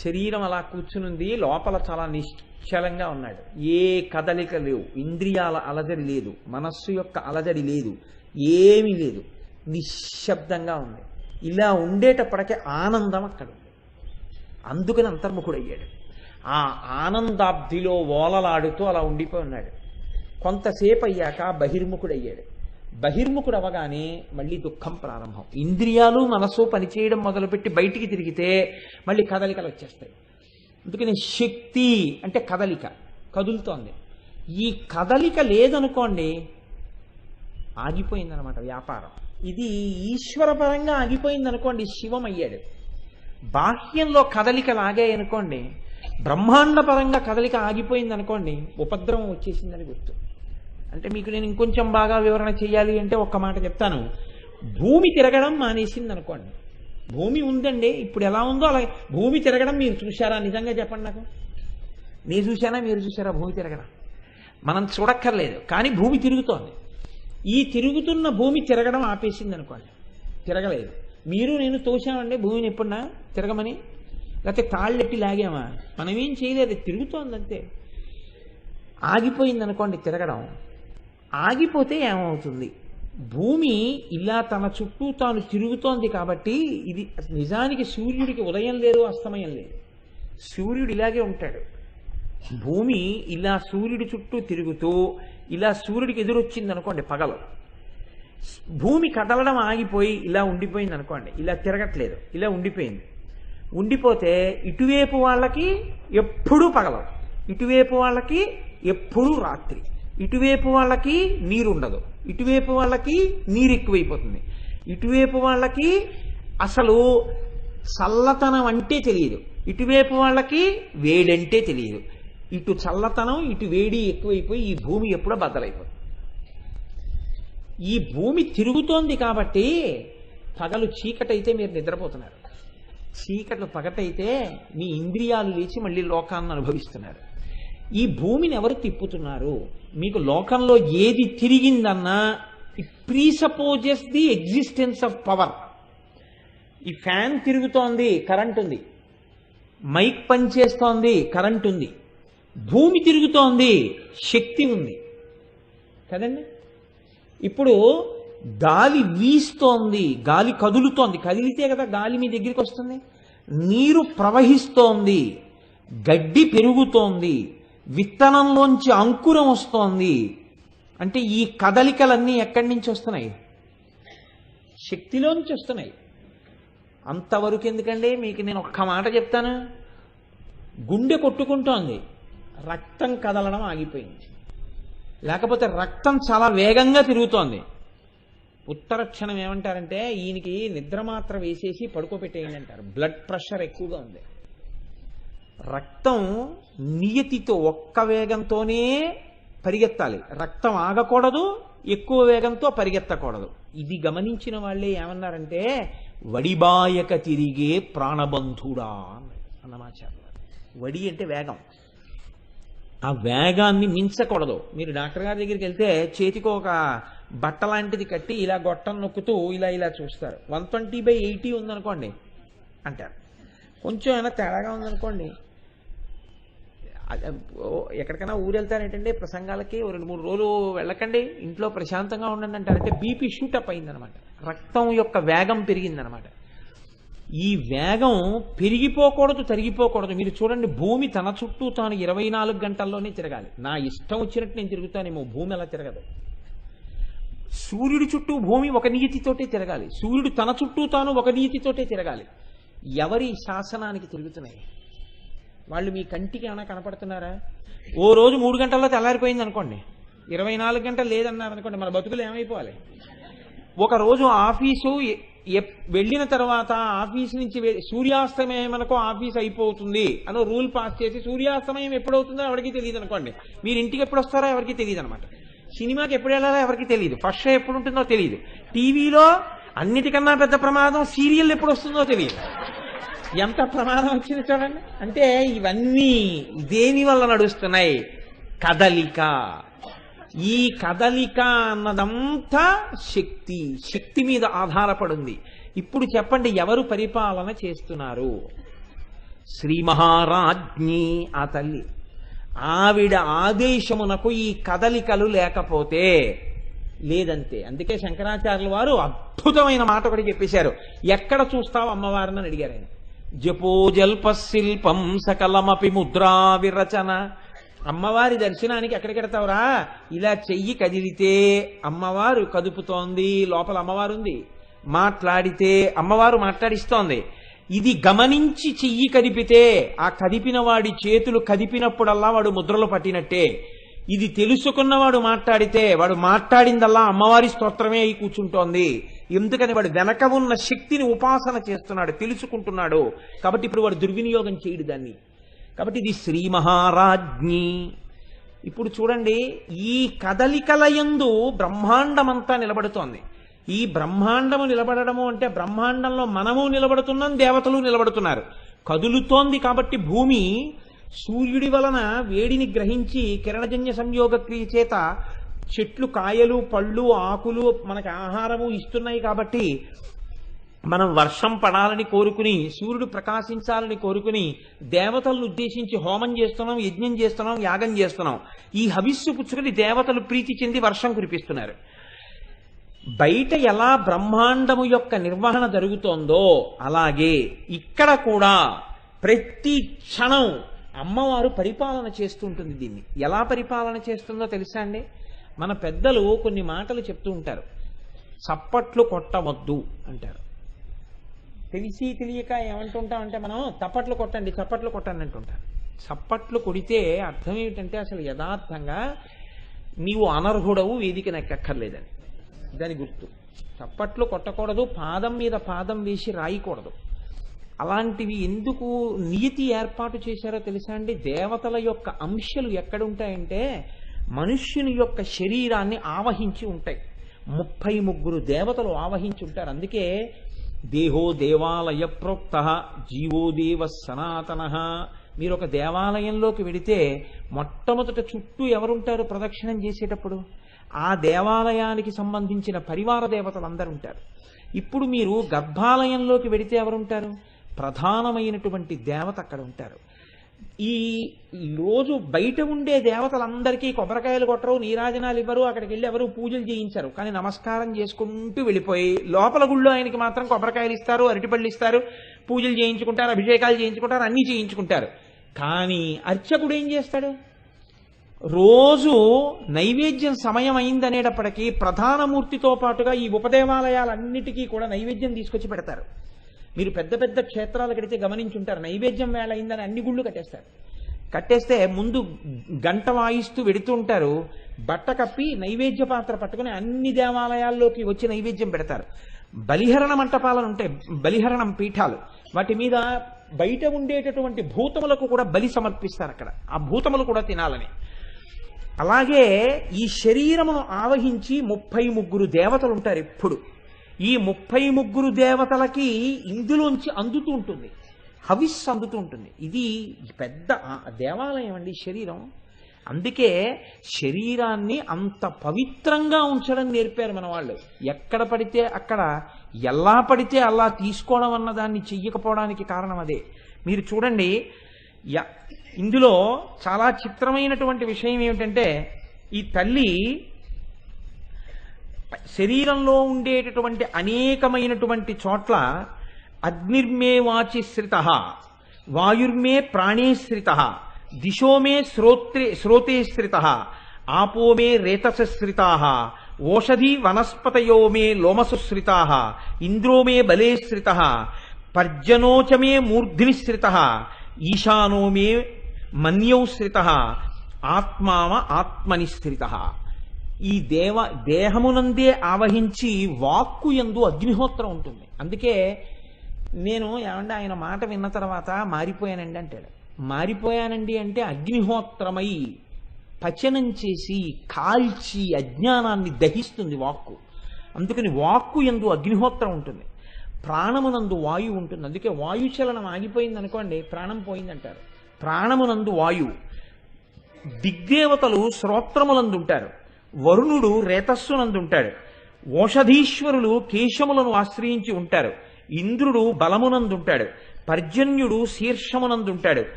శరీరం అలా కూర్చునుంది, లోపల చాలా నిశ్చలంగా ఉన్నాడు. ఏ కదలిక లేవు, ఇంద్రియాల అలజడి లేదు, మనస్సు యొక్క అలజడి లేదు, ఏమీ లేదు, నిశ్శబ్దంగా ఉంది. ఇలా ఉండేటప్పటికే ఆనందం అక్కడ ఉంది. అందుకని అంతర్ముఖుడయ్యాడు. ఆ ఆనందాబ్ధిలో ఓలలాడుతూ అలా ఉండిపోయి ఉన్నాడు. కొంతసేపు అయ్యాక బహిర్ముఖుడయ్యాడు. బహిర్ముఖుడు అవగానే మళ్ళీ దుఃఖం ప్రారంభం. ఇంద్రియాలు మనసు పనిచేయడం మొదలుపెట్టి బయటికి తిరిగితే మళ్ళీ కదలికలు వచ్చేస్తాయి. అందుకని శక్తి అంటే కదలిక, కదులుతోంది. ఈ కదలిక లేదనుకోండి, ఆగిపోయిందనమాట వ్యాపారం. ఇది ఈశ్వరపరంగా ఆగిపోయిందనుకోండి, శివం అయ్యాడు. బాహ్యంలో కదలిక లాగాయనుకోండి, బ్రహ్మాండ పరంగా కదలిక ఆగిపోయిందనుకోండి, ఉపద్రవం వచ్చేసిందని గుర్తు. అంటే మీకు నేను ఇంకొంచెం బాగా వివరణ చేయాలి అంటే ఒక్క మాట చెప్తాను. భూమి తిరగడం మానేసింది అనుకోండి. భూమి ఉందండి, ఇప్పుడు ఎలా ఉందో అలా. భూమి తిరగడం మీరు చూశారా? నిజంగా చెప్పండి నాకు. నేను చూశానా, మీరు చూసారా భూమి తిరగడం? మనం చూడక్కర్లేదు, కానీ భూమి తిరుగుతోంది. ఈ తిరుగుతున్న భూమి తిరగడం ఆపేసింది అనుకోండి, తిరగలేదు. మీరు నేను తోసామండి భూమిని ఎప్పుడన్నా తిరగమని, లేకపోతే తాళ్ళెట్టి లాగామా? మనం ఏం చేయలేదు, తిరుగుతోంది అంతే. ఆగిపోయింది అనుకోండి తిరగడం. ఆగిపోతే ఏమవుతుంది? భూమి ఇలా తన చుట్టూ తాను తిరుగుతోంది కాబట్టి, ఇది నిజానికి సూర్యుడికి ఉదయం లేదు, అస్తమయం లేదు. సూర్యుడు ఇలాగే ఉంటాడు. భూమి ఇలా సూర్యుడి చుట్టూ తిరుగుతూ ఇలా సూర్యుడికి ఎదురొచ్చింది అనుకోండి పగలు, భూమి కదలడం ఆగిపోయి ఇలా ఉండిపోయింది అనుకోండి, ఇలా తిరగట్లేదు, ఇలా ఉండిపోయింది. ఉండిపోతే ఇటువైపు వాళ్ళకి ఎప్పుడూ పగలవు, ఇటువైపు వాళ్ళకి ఎప్పుడూ రాత్రి, ఇటువైపు వాళ్ళకి నీరు ఉండదు, ఇటువైపు వాళ్ళకి నీరు ఎక్కువైపోతుంది, ఇటువైపు వాళ్ళకి అసలు చల్లతనం అంటే తెలియదు, ఇటువైపు వాళ్ళకి వేడంటే తెలియదు. ఇటు చల్లతనం ఇటు వేడి ఎక్కువైపోయి ఈ భూమి ఎప్పుడో బద్దలైపోతుంది. ఈ భూమి తిరుగుతోంది కాబట్టి పగలు చీకటైతే మీరు నిద్రపోతున్నారు, చీకట్లు పగటైతే మీ ఇంద్రియాలు లేచి మళ్ళీ లోకాన్ని అనుభవిస్తున్నారు. ఈ భూమిని ఎవరు తిప్పుతున్నారు? మీకు లోకంలో ఏది తిరిగిందన్నా it presupposes the existence of power. ఈ ఫ్యాన్ తిరుగుతోంది, కరెంట్ ఉంది. మైక్ పనిచేస్తోంది, కరెంట్ ఉంది. భూమి తిరుగుతోంది, శక్తి ఉంది కదండి. ఇప్పుడు గాలి వీస్తోంది, గాలి కదులుతోంది, కదిలితే కదా గాలి మీ దగ్గరికి వస్తుంది. నీరు ప్రవహిస్తోంది, గడ్డి పెరుగుతోంది, విత్తనంలోంచి అంకురం వస్తోంది. అంటే ఈ కదలికలన్నీ ఎక్కడి నుంచి వస్తున్నాయి? శక్తిలోంచి వస్తున్నాయి. అంతవరకు ఎందుకండి, మీకు నేను ఒక్క మాట చెప్తాను. గుండె కొట్టుకుంటోంది, రక్తం కదలడం ఆగిపోయింది. లేకపోతే రక్తం చాలా వేగంగా తిరుగుతోంది. ఉత్తర క్షణం ఏమంటారంటే ఈయనకి నిద్ర మాత్ర వేసేసి పడుకోబెట్టేయండి అంటారు, బ్లడ్ ప్రెషర్ ఎక్కువగా ఉంది. రక్తం నియతితో ఒక్క వేగంతోనే పరిగెత్తాలి, రక్తం ఆగకూడదు, ఎక్కువ వేగంతో పరిగెత్తకూడదు. ఇది గమనించిన వాళ్ళే ఏమన్నారంటే వడిబాయక తిరిగే ప్రాణబంధుడా అన్నమాట. వడి అంటే వేగం, ఆ వేగాన్ని మించకూడదు. మీరు డాక్టర్ గారి దగ్గరికి వెళ్తే చేతికి ఒక బట్ట లాంటిది కట్టి ఇలా గొట్టం నొక్కుతూ ఇలా ఇలా చూస్తారు. 120/80 ఉందనుకోండి అంటారు. కొంచెం ఏమైనా తేడాగా ఉందనుకోండి, ఎక్కడికైనా ఊరు వెళ్తారేంటంటే ప్రసంగాలకి 2-3 రోజులు వెళ్ళకండి, ఇంట్లో ప్రశాంతంగా ఉండండి అంటారంటే బీపీ షూటప్ అయిందనమాట, రక్తం యొక్క వేగం పెరిగిందనమాట. ఈ వేగం పెరిగిపోకూడదు, తరిగిపోకూడదు. మీరు చూడండి, భూమి తన చుట్టూ తాను 24 గంటల్లోనే తిరగాలి. నా ఇష్టం వచ్చినట్టు నేను తిరుగుతానేమో, భూమి అలా తిరగదు. సూర్యుడి చుట్టూ భూమి ఒక నీతితోటే తిరగాలి, సూర్యుడు తన చుట్టూ తాను ఒక నీతితోటే తిరగాలి. ఎవరి శాసనానికి తిరుగుతున్నాయి? వాళ్ళు మీ కంటికి ఏమైనా కనపడుతున్నారా? ఓ రోజు 3 గంటల్లో తెల్లారిపోయింది అనుకోండి, 24 గంటలు లేదన్నారు అనుకోండి, మన బతుకులు ఏమైపోవాలి? ఒక రోజు ఆఫీసు వెళ్ళిన తర్వాత ఆఫీస్ నుంచి సూర్యాస్తమయం మనకు ఆఫీస్ అయిపోతుంది అని రూల్ పాస్ చేసి సూర్యాస్తమయం ఎప్పుడవుతుందో ఎవరికి తెలియదు అనుకోండి, మీరు ఇంటికి ఎప్పుడు వస్తారో ఎవరికి తెలియదు అనమాట. సినిమాకి ఎప్పుడు వెళ్ళాలో ఎవరికి తెలియదు, ఫస్ట్ షో ఎప్పుడు ఉంటుందో తెలియదు, టీవీలో అన్నిటికన్నా పెద్ద ప్రమాదం సీరియల్ ఎప్పుడు వస్తుందో తెలియదు. ఎంత ప్రమాదం వచ్చింది చూడండి. అంటే ఇవన్నీ దేని వల్ల నడుస్తున్నాయి? కదలిక. ఈ కదలిక అన్నదంతా శక్తి, శక్తి మీద ఆధారపడింది. ఇప్పుడు చెప్పండి, ఎవరు పరిపాలన చేస్తున్నారు? శ్రీ మహారాజ్ఞి ఆ తల్లి. ఆవిడ ఆదేశమునకు ఈ కదలికలు లేకపోతే లేదంతే. అందుకే శంకరాచార్యుల వారు అద్భుతమైన మాట ఒకటి చెప్పేశారు. ఎక్కడ చూస్తావు అమ్మవారిని అని అడిగారు ఆయన. జపోజల్ప శిల్పం సకలమపి ముద్రా విరచన. అమ్మవారి దర్శనానికి ఎక్కడికెడతావురా? ఇలా చెయ్యి కదిలితే అమ్మవారు కదుపుతోంది, లోపల అమ్మవారు ఉంది. మాట్లాడితే అమ్మవారు మాట్లాడిస్తోంది. ఇది గమనించి చెయ్యి కదిపితే ఆ కదిపిన వాడి చేతులు కదిపినప్పుడల్లా వాడు ముద్రలు పట్టినట్టే. ఇది తెలుసుకున్నవాడు మాట్లాడితే వాడు మాట్లాడిందల్లా అమ్మవారి స్తోత్రమే అయి కూర్చుంటోంది. ఎందుకని వాడు వెనక ఉన్న శక్తిని ఉపాసన చేస్తున్నాడు, తెలుసుకుంటున్నాడు. కాబట్టి ఇప్పుడు వాడు దుర్వినియోగం చేయడు దాన్ని. కాబట్టి ఇది శ్రీ మహారాజ్ఞి. ఇప్పుడు చూడండి, ఈ కదలికలయందు బ్రహ్మాండమంతా నిలబడుతోంది. ఈ బ్రహ్మాండము నిలబడము అంటే బ్రహ్మాండంలో మనము నిలబడుతున్నాం, దేవతలు నిలబడుతున్నారు. కదులుతోంది కాబట్టి భూమి సూర్యుడి వలన వేడిని గ్రహించి కిరణజన్య సంయోగ క్రియ చేత చెట్లు కాయలు పళ్ళు ఆకులు మనకు ఆహారము ఇస్తున్నాయి. కాబట్టి మనం వర్షం పడాలని కోరుకుని, సూర్యుడు ప్రకాశించాలని కోరుకుని దేవతలను ఉద్దేశించి హోమం చేస్తున్నాం, యజ్ఞం చేస్తున్నాం, యాగం చేస్తున్నాం. ఈ హవిస్సు పుచ్చుకుని దేవతలు ప్రీతి చెంది వర్షం కురిపిస్తున్నారు. బయట ఎలా బ్రహ్మాండము యొక్క నిర్వహణ జరుగుతోందో అలాగే ఇక్కడ కూడా ప్రతి క్షణం అమ్మవారు పరిపాలన చేస్తుంటుంది. దీన్ని ఎలా పరిపాలన చేస్తుందో తెలుసా అండి? మన పెద్దలు కొన్ని మాటలు చెప్తూ ఉంటారు. చప్పట్లు కొట్టవద్దు అంటారు. తెలిసి తెలియక ఏమంటుంటామంటే మనం చప్పట్లు కొట్టండి, చప్పట్లు కొట్టండి అంటుంటారు. చప్పట్లు కొడితే అర్థం ఏమిటంటే అసలు యథార్థంగా నీవు అనర్హుడవు, వేదికను ఎక్కక్కర్లేదని దాని గుర్తు. చప్పట్లు కొట్టకూడదు, పాదం మీద పాదం వేసి రాయకూడదు. అలాంటివి ఎందుకు నియతి ఏర్పాటు చేశారో తెలుసా అండి? దేవతల యొక్క అంశాలు ఎక్కడుంటాయంటే మనుష్యుని యొక్క శరీరాన్ని ఆవహించి ఉంటాయి. 33 దేవతలు ఆవహించి ఉంటారు. అందుకే దేహో దేవాలయ ప్రోక్త జీవో దేవ సనాతన. మీరు ఒక దేవాలయంలోకి వెడితే మొట్టమొదట చుట్టూ ఎవరుంటారు ప్రదక్షిణం చేసేటప్పుడు? ఆ దేవాలయానికి సంబంధించిన పరివార దేవతలు అందరూ ఉంటారు. ఇప్పుడు మీరు గర్భాలయంలోకి వెడితే ఎవరుంటారు? ప్రధానమైనటువంటి దేవత అక్కడ ఉంటారు. ఈ రోజు బయట ఉండే దేవతలందరికీ కొబ్బరికాయలు కొట్టరు, నీరాజనాలు ఇవ్వరు, అక్కడికి వెళ్ళి ఎవరు పూజలు చేయించరు. కానీ నమస్కారం చేసుకుంటూ వెళ్ళిపోయి లోపల గుళ్ళో ఆయనకి మాత్రం కొబ్బరికాయలు ఇస్తారు, అరటిపళ్ళు ఇస్తారు, పూజలు చేయించుకుంటారు, అభిషేకాలు చేయించుకుంటారు, అన్నీ చేయించుకుంటారు. కానీ అర్చకుడు ఏం చేస్తాడు? రోజు నైవేద్యం సమయం అయిందనేటప్పటికీ ప్రధానమూర్తితో పాటుగా ఈ ఉపదేవాలయాలన్నిటికీ కూడా నైవేద్యం తీసుకొచ్చి పెడతారు. మీరు పెద్ద పెద్ద క్షేత్రాలకు వెడితే గమనించుంటారు, నైవేద్యం వేళ అయిందని అన్ని గుళ్ళు కట్టేస్తారు. కట్టేస్తే ముందు గంట వాయిస్తూ వెడుతూ ఉంటారు, బట్ట కప్పి నైవేద్య పాత్ర పట్టుకుని అన్ని దేవాలయాల్లోకి వచ్చి నైవేద్యం పెడతారు. బలిహరణ మంటపాలను ఉంటాయి, బలిహరణం పీఠాలు, వాటి మీద బయట ఉండేటటువంటి భూతములకు కూడా బలి సమర్పిస్తారు. అక్కడ ఆ భూతములు కూడా తినాలని. అలాగే ఈ శరీరమును ఆవహించి 33 దేవతలు ఉంటారు. ఎప్పుడు ఈ 33 దేవతలకి ఇందులోంచి అందుతూ ఉంటుంది, హవిస్సు అందుతూ ఉంటుంది. ఇది పెద్ద దేవాలయం అండి శరీరం. అందుకే శరీరాన్ని అంత పవిత్రంగా ఉంచడం నేర్పారు మన వాళ్ళు. ఎక్కడ పడితే అక్కడ, ఎలా పడితే అలా తీసుకోవడం అన్న దాన్ని చెయ్యకపోవడానికి కారణం అదే. మీరు చూడండి, ఇందులో చాలా చిత్రమైనటువంటి విషయం ఏమిటంటే, ఈ తల్లి శరీరంలో ఉండేటటువంటి అనేకమైనటువంటి చోట్ల అగ్నిర్మే వాచి శ్రిత, వాయుర్మే ప్రాణే శ్రిత, దిశో మే శ్రోతే శ్రిత, ఆపో మే రేతస శ్రితా, ఓషధి వనస్పతయో మే లోమసు శ్రితా, ఇంద్రో మే బలే శ్రిత, పర్జనోచ మే మూర్ధ్ని శ్రిత, ఈశానో మే మన్యౌ శ్రిత, ఆత్మావ ఆత్మని శ్రిత. ఈ దేహమునందే ఆవహించి వాక్కు యందు అగ్నిహోత్రం ఉంటుంది. అందుకే నేను ఏమంటే ఆయన మాట విన్న తర్వాత మారిపోయానండి అంటాడు. మారిపోయానండి అంటే అగ్నిహోత్రమై పచనం చేసి కాల్చి అజ్ఞానాన్ని దహిస్తుంది వాక్కు. అందుకని వాక్కు యందు అగ్నిహోత్రం ఉంటుంది, ప్రాణమునందు వాయువు ఉంటుంది. అందుకే వాయుచలనం ఆగిపోయింది అనుకోండి, ప్రాణం పోయిందంటారు. ప్రాణమునందు వాయువు. దిగ్దేవతలు శ్రోత్రములందు ఉంటారు, వరుణుడు రేతస్సునందుంటాడు, ఓషధీశ్వరులు కేశములను ఆశ్రయించి ఉంటారు, ఇంద్రుడు బలమునందుంటాడు, పర్జన్యుడు శీర్షమునందుంటాడు,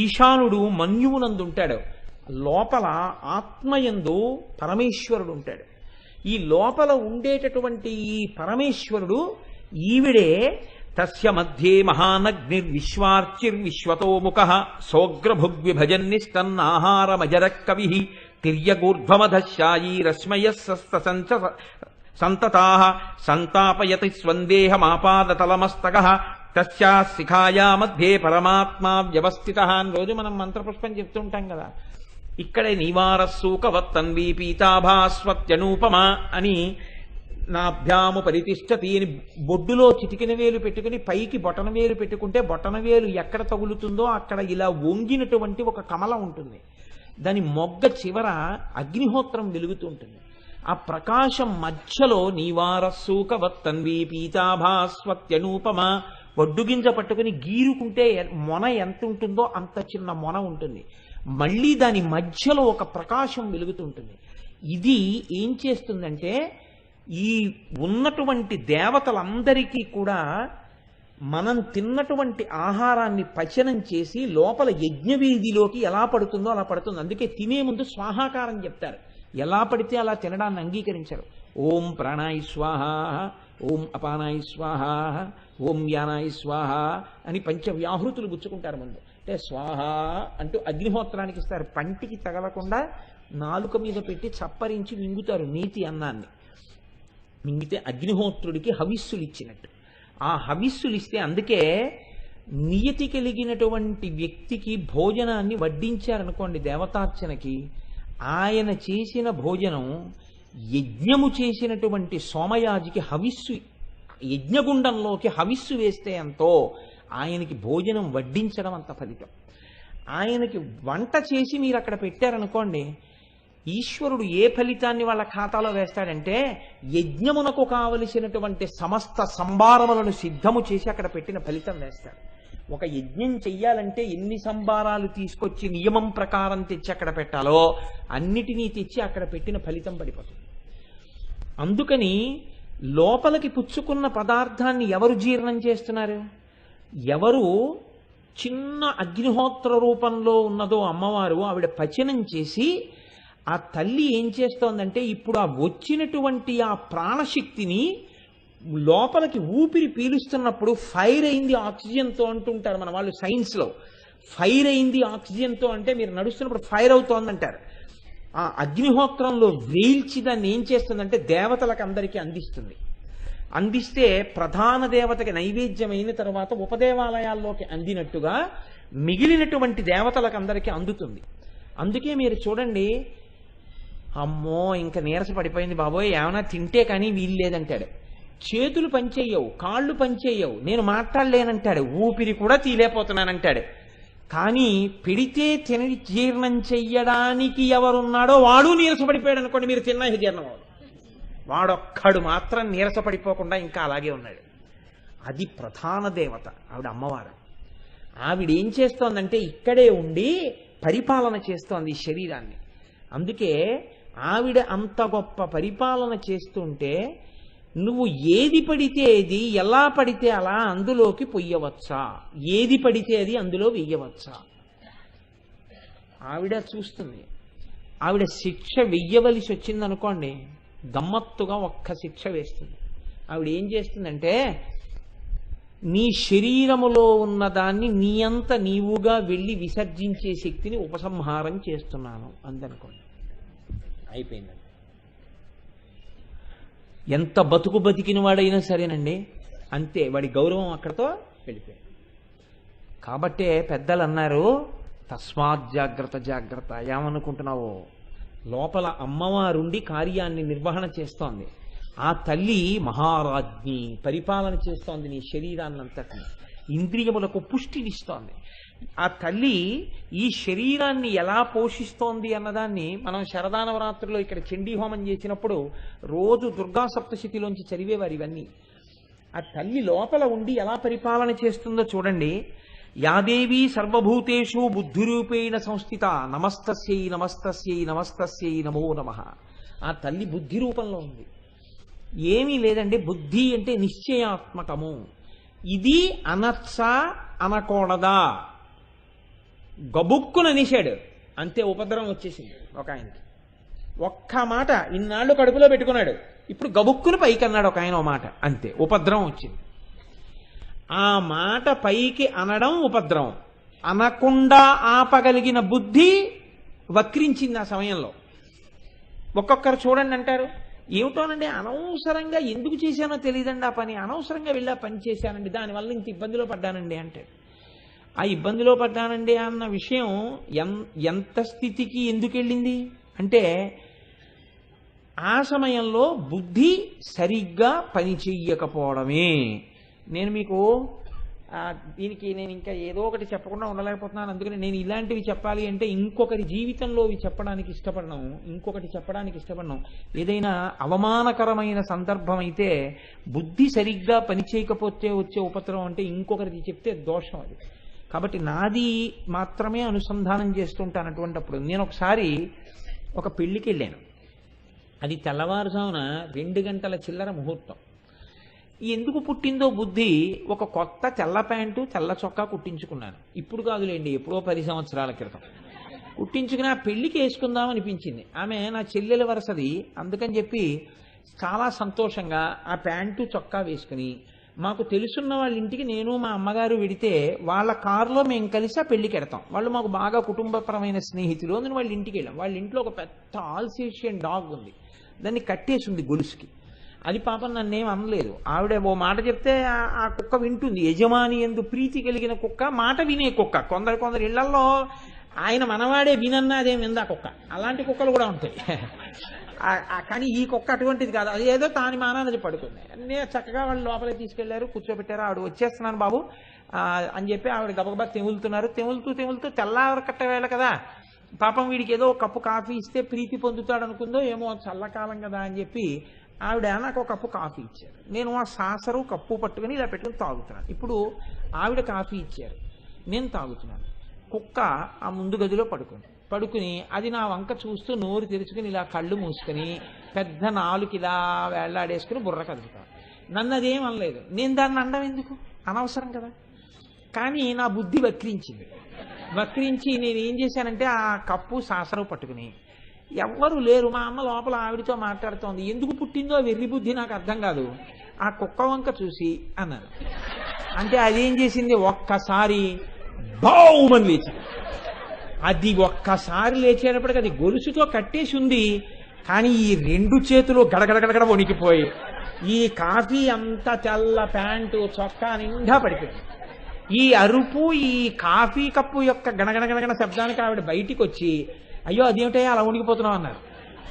ఈశానుడు మన్యువునందుంటాడు. లోపల ఆత్మయందు పరమేశ్వరుడు ఉంటాడు. ఈ లోపల ఉండేటటువంటి ఈ పరమేశ్వరుడు ఈవిడే. తస్య మధ్యే మహానగ్నిర్విశ్వార్చిర్విశ్వతోముఖ సోగ్రభుగ్విభజన్నిస్తన్నాహారమజర కవి తిర్యగూర్ధ్వమధశాయీ రశ్మయస్సస్త సంతతా సంతాపయతి స్వందేహమాపాదతలమస్తక తస్యా శిఖాయా మధ్యే పరమాత్మా వ్యవస్థిత అని రోజు మనం మంత్రపుష్పం చెప్తుంటాం కదా. ఇక్కడే నివారస్సూకవత్తన్వీ పీతాభాస్వత్యనూపమ అని నాభ్యాము పరితిష్టతి అని బొడ్డులో చిటికిన వేలు పెట్టుకుని పైకి బొటన వేలు పెట్టుకుంటే బొటన వేలు ఎక్కడ తగులుతుందో అక్కడ ఇలా వంగినటువంటి ఒక కమల ఉంటుంది. దాని మొగ్గ చివర అగ్నిహోత్రం వెలుగుతూ ఉంటుంది. ఆ ప్రకాశం మధ్యలో నీవారస్సూకవత్తన్వీ పీతాభాస్వత్యనూపమ, బొడ్డుగింజ పట్టుకుని గీరుకుంటే మొన ఎంత ఉంటుందో అంత చిన్న మొన ఉంటుంది. మళ్ళీ దాని మధ్యలో ఒక ప్రకాశం వెలుగుతుంటుంది. ఇది ఏం చేస్తుందంటే ఈ ఉన్నటువంటి దేవతలందరికీ కూడా మనం తిన్నటువంటి ఆహారాన్ని పచనం చేసి లోపల యజ్ఞవేదిలోకి ఎలా పడుతుందో అలా పడుతుంది. అందుకే తినే ముందు స్వాహాకారం చెప్తారు, ఎలా పడితే అలా తినడాన్ని అంగీకరించరు. ఓం ప్రాణాయ స్వాహ, ఓం అపానాయ స్వాహ, ఓం యానాయ స్వాహ అని పంచవ్యాహృతులు గుచ్చుకుంటారు ముందు. అంటే స్వాహ అంటూ అగ్నిహోత్రానికి ఇస్తారు. పంటికి తగలకుండా నాలుక మీద పెట్టి చప్పరించి మింగుతారు నీతి అన్నాన్ని. మింగితే అగ్నిహోత్రుడికి హవిస్సులు ఇచ్చినట్టు. ఆ హవిస్సులు ఇస్తే, అందుకే నియతి కలిగినటువంటి వ్యక్తికి భోజనాన్ని వడ్డించారనుకోండి దేవతార్చనకి, ఆయన చేసిన భోజనం యజ్ఞము చేసినటువంటి సోమయాజికి హవిస్సు, యజ్ఞగుండంలోకి హవిస్సు వేస్తే ఎంతో ఆయనకి భోజనం వడ్డించడం అంత ఫలితం. ఆయనకి వంట చేసి మీరు అక్కడ పెట్టారనుకోండి, ఈశ్వరుడు ఏ ఫలితాన్ని వాళ్ళ ఖాతాలో వేస్తాడంటే యజ్ఞమునకు కావలసినటువంటి సమస్త సంభారములను సిద్ధము చేసి అక్కడ పెట్టిన ఫలితం వేస్తాడు. ఒక యజ్ఞం చెయ్యాలంటే ఎన్ని సంభారాలు తీసుకొచ్చి నియమం ప్రకారం తెచ్చి అక్కడ పెట్టాలో అన్నిటినీ తెచ్చి అక్కడ పెట్టిన ఫలితం పడిపోతుంది. అందుకని లోపలికి పుచ్చుకున్న పదార్థాన్ని ఎవరు జీర్ణం చేస్తున్నారు? ఎవరు చిన్న అగ్నిహోత్ర రూపంలో ఉన్నదో అమ్మవారు, ఆవిడ పచనం చేసి ఆ తల్లి ఏం చేస్తోందంటే ఇప్పుడు ఆ వచ్చినటువంటి ఆ ప్రాణశక్తిని లోపలికి ఊపిరి పీలుస్తున్నప్పుడు ఫైర్ అయింది ఆక్సిజన్తో అంటుంటారు మన వాళ్ళు సైన్స్లో. ఫైర్ అయింది ఆక్సిజన్తో అంటే మీరు నడుస్తున్నప్పుడు ఫైర్ అవుతోందంటారు. ఆ అగ్నిహోత్రంలో వేల్చి దాన్ని ఏం చేస్తుందంటే దేవతలకు అందరికీ అందిస్తుంది. అందిస్తే ప్రధాన దేవతకి నైవేద్యం అయిన తర్వాత ఉపదేవాలయాల్లోకి అందినట్టుగా మిగిలినటువంటి దేవతలకు అందరికీ అందుతుంది. అందుకే మీరు చూడండి, అమ్మో ఇంకా నీరస పడిపోయింది బాబోయ్, ఏమైనా తింటే కానీ వీలు లేదంటాడు. చేతులు పనిచేయవు, కాళ్ళు పనిచేయవు, నేను మాట్లాడలేనంటాడు, ఊపిరి కూడా తీలేకపోతున్నానంటాడు. కానీ పెడితే తిని జీర్ణం చెయ్యడానికి ఎవరున్నాడో వాడు నీరసపడిపోయాడు అనుకోండి, మీరు తిన్నా జీర్ణం అవ్వదు. వాడొక్కడు మాత్రం నీరసపడిపోకుండా ఇంకా అలాగే ఉన్నాడు. అది ప్రధాన దేవత, ఆవిడ అమ్మవారు. ఆవిడ ఏం చేస్తోందంటే ఇక్కడే ఉండి పరిపాలన చేస్తోంది ఈ శరీరాన్ని. అందుకే ఆవిడ అంత గొప్ప పరిపాలన చేస్తుంటే నువ్వు ఏది పడితే ఏది, ఎలా పడితే అలా అందులోకి పొయ్యవచ్చా, ఏది పడితే అది అందులో వెయ్యవచ్చా ఆవిడ చూస్తుంది. ఆవిడ శిక్ష వెయ్యవలసి వచ్చిందనుకోండి, గమ్మత్తుగా ఒక్క శిక్ష వేస్తుంది. ఆవిడ ఏం చేస్తుందంటే నీ శరీరములో ఉన్నదాన్ని నీ అంత నీవుగా వెళ్ళి విసర్జించే శక్తిని ఉపసంహారం చేస్తున్నాను అందనుకోండి, అయిపోయిందండి. ఎంత బతుకు బతికిన వాడైనా సరేనండి, అంతే, వాడి గౌరవం అక్కడితో వెళ్ళిపోయింది. కాబట్టే పెద్దలు అన్నారు, తస్మాత్ జాగ్రత్త జాగ్రత్త. ఏమనుకుంటున్నావో, లోపల అమ్మవారుండి కార్యాన్ని నిర్వహణ చేస్తోంది. ఆ తల్లి మహారాజ్ఞి, పరిపాలన చేస్తోంది నీ శరీరాన్నంతటిని, ఇంద్రియములకు పుష్టినిస్తోంది. ఆ తల్లి ఈ శరీరాన్ని ఎలా పోషిస్తోంది అన్నదాన్ని మనం శరదానవరాత్రిలో ఇక్కడ చండీ హోమం చేసినప్పుడు రోజు దుర్గా సప్తశతిలోంచి చదివేవారు ఇవన్నీ. ఆ తల్లి లోపల ఉండి ఎలా పరిపాలన చేస్తుందో చూడండి. యాదేవి సర్వభూతేషు బుద్ధిరూపేణ సంస్థిత నమస్తస్యై నమస్తస్యై నమస్తస్యై నమో నమః. ఆ తల్లి బుద్ధి రూపంలో ఉంది. ఏమీ లేదండి, బుద్ధి అంటే నిశ్చయాత్మకము. ఇది అనచ్చా అనకూడదా, గబుక్కున నిషాడు అంతే, ఉపద్రవం వచ్చేసింది ఒక ఆయనకి. ఒక్క మాట ఇన్నాళ్ళు కడుపులో పెట్టుకున్నాడు, ఇప్పుడు గబుక్కున పైకి అన్నాడు ఒక ఆయన, ఓ మాట అంతే, ఉపద్రవం వచ్చింది. ఆ మాట పైకి అనడం ఉపద్రవం, అనకుండా ఆపగలిగిన బుద్ధి వక్రించింది ఆ సమయంలో. ఒక్కొక్కరు చూడండి అంటారు, ఏమిటోనండి అనవసరంగా ఎందుకు చేశానో తెలియదండి ఆ పని, అనవసరంగా వెళ్ళి ఆ పని చేశానండి, దానివల్ల ఇంత ఇబ్బందిలో పడ్డానండి అంటే. ఆ ఇబ్బందిలో పడ్డానండి అన్న విషయం ఎంత స్థితికి ఎందుకు వెళ్ళింది అంటే ఆ సమయంలో బుద్ధి సరిగ్గా పని చెయ్యకపోవడమే. నేను మీకు దీనికి నేను ఇంకా ఏదో ఒకటి చెప్పకుండా ఉండలేకపోతున్నాను. అందుకని నేను ఇలాంటివి చెప్పాలి అంటే ఇంకొకరి జీవితంలో ఇవి చెప్పడానికి ఇష్టపడను, ఇంకొకటి చెప్పడానికి ఇష్టపడను. ఏదైనా అవమానకరమైన సందర్భం అయితే బుద్ధి సరిగ్గా పని చేయకపోతే వచ్చే ఉపద్రవం అంటే ఇంకొకరికి చెప్తే దోషం అది. కాబట్టి నాది మాత్రమే అనుసంధానం చేస్తుంటాను. అటువంటిప్పుడు నేను ఒకసారి ఒక పెళ్లికి వెళ్ళాను. అది తెల్లవారుజామున 2 గంటల చిల్లర ముహూర్తం. ఎందుకు పుట్టిందో బుద్ధి, ఒక కొత్త తెల్ల ప్యాంటు తెల్ల చొక్కా కుట్టించుకున్నాను. ఇప్పుడు కాదులేండి, ఎప్పుడో 10 సంవత్సరాల క్రితం కుట్టించుకుని ఆ పెళ్లికి వేసుకుందాం అనిపించింది. ఆమె నా చెల్లెల వరసది, అందుకని చెప్పి చాలా సంతోషంగా ఆ ప్యాంటు చొక్కా వేసుకుని మాకు తెలుసున్న వాళ్ళ ఇంటికి నేను మా అమ్మగారు వెడితే వాళ్ళ కారులో మేము కలిసి ఆ పెళ్లికి వెడతాం. వాళ్ళు మాకు బాగా కుటుంబపరమైన స్నేహితులు. నేను వాళ్ళ ఇంటికి వెళ్ళాం. వాళ్ళ ఇంట్లో ఒక పెద్ద ఆల్సేషియన్ డాగ్ ఉంది, దాన్ని కట్టేసి ఉంది గొలుసుకి. అది పాపం నన్నేం అనలేదు. ఆవిడ ఓ మాట చెప్తే ఆ కుక్క వింటుంది. యజమాని యందు ప్రీతి కలిగిన కుక్క, మాట వినే కుక్క. కొందరు ఇళ్లలో ఆయన మనవాడే వినన్నా అదేం విందా కుక్క. అలాంటి కుక్కలు కూడా ఉంటాయి. కానీ ఈ కుక్క అటువంటిది కాదు, అది ఏదో తాని మానాన్ని పడుకుంది. నేను చక్కగా వాళ్ళు లోపలికి తీసుకెళ్లారు, కూర్చోబెట్టారు. ఆవిడ వచ్చేస్తున్నాను బాబు అని చెప్పి ఆవిడ గబగబా తెములుతున్నారు. తెములుతూ తెల్లారు కట్ట వేళ కదా, పాపం వీడికి ఏదో కప్పు కాఫీ ఇస్తే ప్రీతి పొందుతాడు అనుకుందో ఏమో, చల్లకాలం కదా అని చెప్పి ఆవిడ నాకు ఒక కప్పు కాఫీ ఇచ్చారు. నేను ఆ సాసరు కప్పు పట్టుకుని ఇలా పెట్టుకుని తాగుతున్నాను. ఇప్పుడు ఆవిడ కాఫీ ఇచ్చారు, నేను తాగుతున్నాను. కుక్క ఆ ముందు గదిలో పడుకుని అది నా వంక చూస్తూ నోరు తెరుచుకుని ఇలా కళ్ళు మూసుకొని పెద్ద నాలుగు ఇలా వేళ్లాడేసుకుని బుర్ర కదులుతాను. నన్ను అదేం అనలేదు. నేను దాన్ని అనడం ఎందుకు, అనవసరం కదా. కానీ నా బుద్ధి వక్రించి నేను ఏం చేశానంటే ఆ కప్పు సాసరు పట్టుకుని, ఎవ్వరు లేరు, మా అమ్మ లోపల ఆవిడతో మాట్లాడుతోంది, ఎందుకు పుట్టిందో వెర్రి బుద్ధి నాకు అర్థం కాదు, ఆ కుక్క వంక చూసి అన్నాను. అంటే అదేం చేసింది, ఒక్కసారి బావుమని లేచింది. అది ఒక్కసారి లేచేటప్పటికి అది గొలుసుతో కట్టేసి ఉంది, కానీ ఈ రెండు చేతులు గడగడగడగడ వణికిపోయి ఈ కాఫీ అంతా తెల్ల ప్యాంటు చొక్కా నిండా పడిపోయింది. ఈ అరుపు, ఈ కాఫీ కప్పు యొక్క గణగణగణగణ శబ్దానికి ఆవిడ బయటికి వచ్చి, అయ్యో అదేమిటో అలా ఉనికిపోతున్నావు అన్నారు.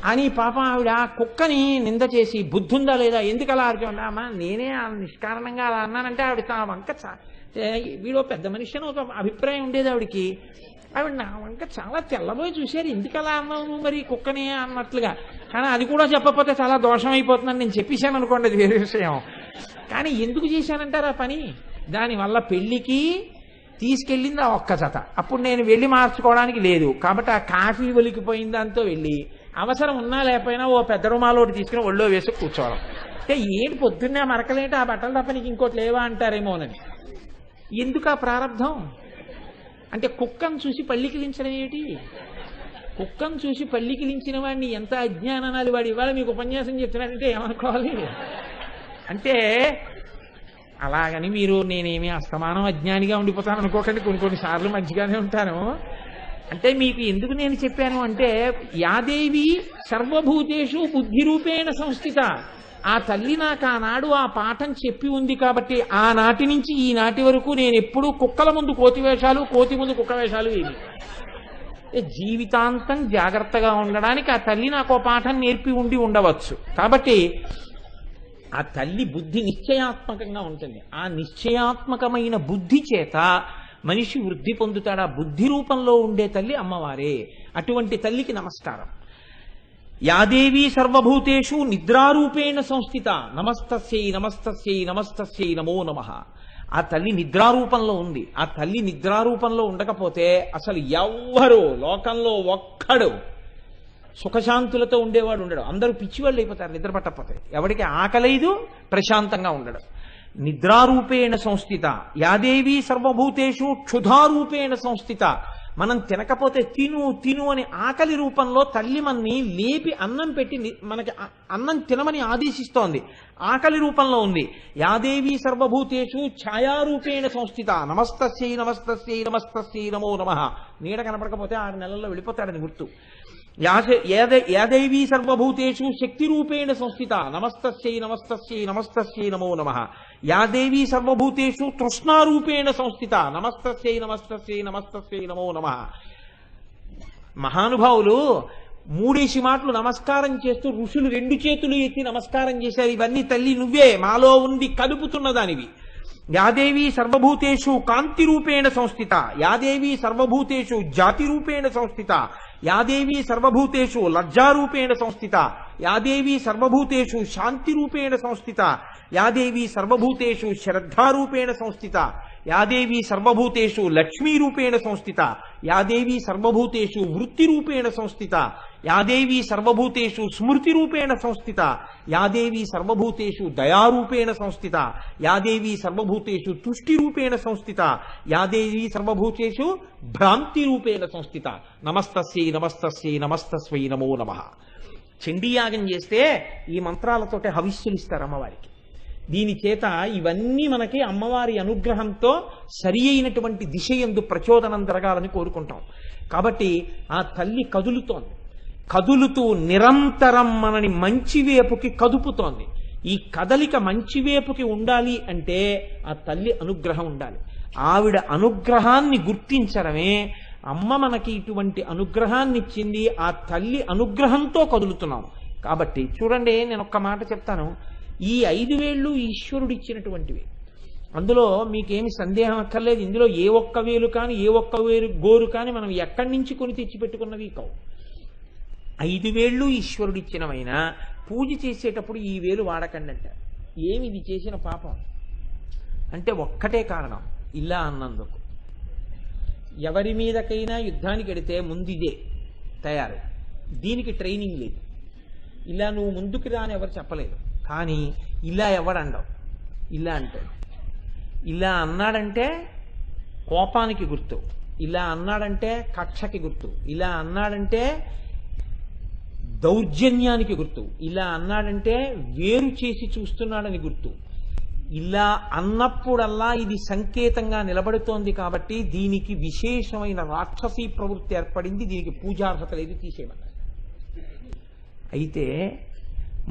అని పాపం ఆవిడ కుక్కని నింద చేసి, బుద్ధుందా లేదా, ఎందుకు అలా అరిచావు అమ్మా, నేనే నిష్కారణంగా అలా అన్నానంటే ఆవిడ నా వంక వీడో పెద్ద మనిషి అని ఒక అభిప్రాయం ఉండేది ఆవిడికి. ఆవిడ నా వంక చాలా తెల్లబోయి చూశారు, ఎందుకు అలా అన్నావు మరి కుక్కని అన్నట్లుగా. కానీ అది కూడా చెప్పకపోతే చాలా దోషం అయిపోతుందని నేను చెప్పేశాను అనుకోండి, అది వేరే విషయం. కానీ ఎందుకు చేశానంటారు ఆ పని, దానివల్ల పెళ్లికి తీసుకెళ్ళింది ఆ ఒక్క జత. అప్పుడు నేను వెళ్ళి మార్చుకోవడానికి లేదు కాబట్టి ఆ కాఫీ ఒలికిపోయిన దాంతో వెళ్ళి అవసరం ఉన్నా లేకపోయినా ఓ పెద్ద రుమాలోటి తీసుకుని ఒళ్ళో వేసి కూర్చోవడం. అంటే ఏంటి పొద్దున్నే మరకలేంటి, ఆ బట్టలు తప్ప నీకు ఇంకోటి లేవా అంటారేమోనని. ఎందుకు ఆ ప్రారంధం అంటే, కుక్కను చూసి పళ్ళికిలించడం ఏమిటి, కుక్కను చూసి పళ్ళికిలించిన వాడిని ఎంత అజ్ఞానాలు వాడి ఇవాళ మీకు ఉపన్యాసం చెప్తున్నాడంటే ఏమనుకోవాలి. అంటే అలాగని మీరు నేనేమి అస్తమానం అజ్ఞానిగా ఉండిపోతాను అనుకోకండి, కొన్నిసార్లు మంచిగానే ఉంటాను. అంటే మీకు ఎందుకు నేను చెప్పాను అంటే, యాదేవి సర్వభూతేషు బుద్ధి రూపేణ సంస్థిత, ఆ తల్లి నాకు ఆనాడు ఆ పాఠం చెప్పి ఉంది కాబట్టి ఆనాటి నుంచి ఈనాటి వరకు నేను ఎప్పుడూ కుక్కల ముందు కోతి వేషాలు, కోతి ముందు కుక్క వేషాలు ఏమి, జీవితాంతం జాగ్రత్తగా ఉండడానికి ఆ తల్లి నాకు పాఠం నేర్పి ఉండవచ్చు. కాబట్టి ఆ తల్లి బుద్ధి నిశ్చయాత్మకంగా ఉంటుంది. ఆ నిశ్చయాత్మకమైన బుద్ధి చేత మనిషి వృద్ధి పొందుతాడు. ఆ బుద్ధి రూపంలో ఉండే తల్లి అమ్మవారే. అటువంటి తల్లికి నమస్కారం. యాదేవి సర్వభూతేషు నిద్రారూపేణ సంస్థిత, నమస్తస్యై నమస్తస్యై నమస్తస్యై నమో నమః. ఆ తల్లి నిద్రారూపంలో ఉంది. ఆ తల్లి నిద్రారూపంలో ఉండకపోతే అసలు ఎవ్వరూ లోకంలో ఒక్కడు సుఖశాంతులతో ఉండేవాడు ఉండడు. అందరూ పిచ్చివాళ్ళు అయిపోతారు నిద్ర పట్టకపోతే. ఎవరికి ఆకలేదు, ప్రశాంతంగా ఉండడు. నిద్రారూపేణ సంస్థిత యాదేవి సర్వభూతేషు క్షుధారూపేణ సంస్థిత. మనం తినకపోతే తిను అని ఆకలి రూపంలో తల్లి మనని లేపి అన్నం పెట్టి మనకి అన్నం తినమని ఆదేశిస్తోంది. ఆకలి రూపంలో ఉంది. యాదేవి సర్వభూతేషు ఛాయారూపేణ సంస్థిత, నమస్తస్యై నమస్తస్యై నమస్తస్యై నమో నమః. నీడ కనపడకపోతే 6 నెలల్లో వెళ్ళిపోతాడని గుర్తు. యాదేవి సర్వభూతేషు శక్తి రూపేణ సంస్థిత, నమస్తస్యై నమస్తస్యై నమస్తస్యై నమో నమః. యాదేవి సర్వభూతేషు తృష్ణారూపేణ సంస్థిత, నమస్తస్యై నమస్తస్యై నమస్తస్యై నమో నమః. మహానుభావులు 3 మాటలు నమస్కారం చేస్తూ ఋషులు 2 చేతులు ఎత్తి నమస్కారం చేశారు. ఇవన్నీ తల్లి నువ్వే మాలో ఉండి కలుపుతున్నదానివి. యాదేవి సర్వభూతేషు కాంతి రూపేణ సంస్థిత, యాదేవి సర్వభూతేషు జాతి రూపేణ సంస్థిత, యాదేవి సర్వభూతేషు లజ్జారూపేణ సంస్థిత, యాదేవి సర్వభూతేషు శాంతి రూపేణ సంస్థిత, యాదేవి సర్వభూతేషు శ్రద్ధారూపేణ సంస్థిత, యాదేవి సర్వభూతేషు లక్ష్మీరూపేణ సంస్థిత, యాదేవి సర్వభూతేషు వృత్తిరూపేణ సంస్థిత, యాదేవి సర్వభూతేషు స్మృతిరూపేణ సంస్థిత, యాదేవి సర్వభూతేషు దయారూపేణ సంస్థిత, యాదేవి సర్వభూతేషు తుష్టిరూపేణ సంస్థిత, యాదేవి సర్వభూతేషు భ్రాంతిరూపేణ సంస్థిత. నమస్తస్యై నమస్తస్యై నమస్తస్వై నమో నమః. చండీయాగం చేస్తే ఈ మంత్రాలతోటే హవిష్యులు ఇస్తారు అమ్మవారికి. దీని చేత ఇవన్నీ మనకి అమ్మవారి అనుగ్రహంతో సరి అయినటువంటి దిశయందు ప్రచోదనం జరగాలని కోరుకుంటాం. కాబట్టి ఆ తల్లి కదులుతూ నిరంతరం మనని మంచివేపుకి కదుపుతోంది. ఈ కదలిక మంచివేపుకి ఉండాలి అంటే ఆ తల్లి అనుగ్రహం ఉండాలి. ఆవిడ అనుగ్రహాన్ని గుర్తించడమే, అమ్మ మనకి ఇటువంటి అనుగ్రహాన్ని ఇచ్చింది, ఆ తల్లి అనుగ్రహంతో కదులుతున్నాం. కాబట్టి చూడండి, నేను ఒక్క మాట చెప్తాను. ఈ 5 వేళ్ళు ఈశ్వరుడు ఇచ్చినటువంటివి. అందులో మీకేమి సందేహం అక్కర్లేదు. ఇందులో ఏ ఒక్క వేలు కానీ ఏ ఒక్క వేలు గోరు కానీ మనం ఎక్కడి నుంచి కొని తెచ్చిపెట్టుకున్నవి కావు. 5 వేళ్ళు ఈశ్వరుడు ఇచ్చినవైనా పూజ చేసేటప్పుడు ఈ వేలు వాడకండి అంటారు. ఏమి ఇది చేసిన పాపం అంటే ఒక్కటే కారణం, ఇలా అన్నందుకు. ఎవరి మీదకైనా యుద్ధానికి వెడితే ముందు ఇదే తయారు, దీనికి ట్రైనింగ్ లేదు. ఇలా నువ్వు ముందుకు రాని ఎవరు చెప్పలేదు. కానీ ఇలా ఎవడండవు, ఇలా అంటాడు. ఇలా అన్నాడంటే కోపానికి గుర్తు, ఇలా అన్నాడంటే కక్షకి గుర్తు, ఇలా అన్నాడంటే దౌర్జన్యానికి గుర్తు, ఇలా అన్నాడంటే వేరు చేసి చూస్తున్నాడని గుర్తు. ఇలా అన్నప్పుడల్లా ఇది సంకేతంగా నిలబడుతోంది కాబట్టి దీనికి విశేషమైన రాక్షసీ ప్రవృత్తి ఏర్పడింది, దీనికి పూజార్హత లేదు, తీసేయమన్నారు. అయితే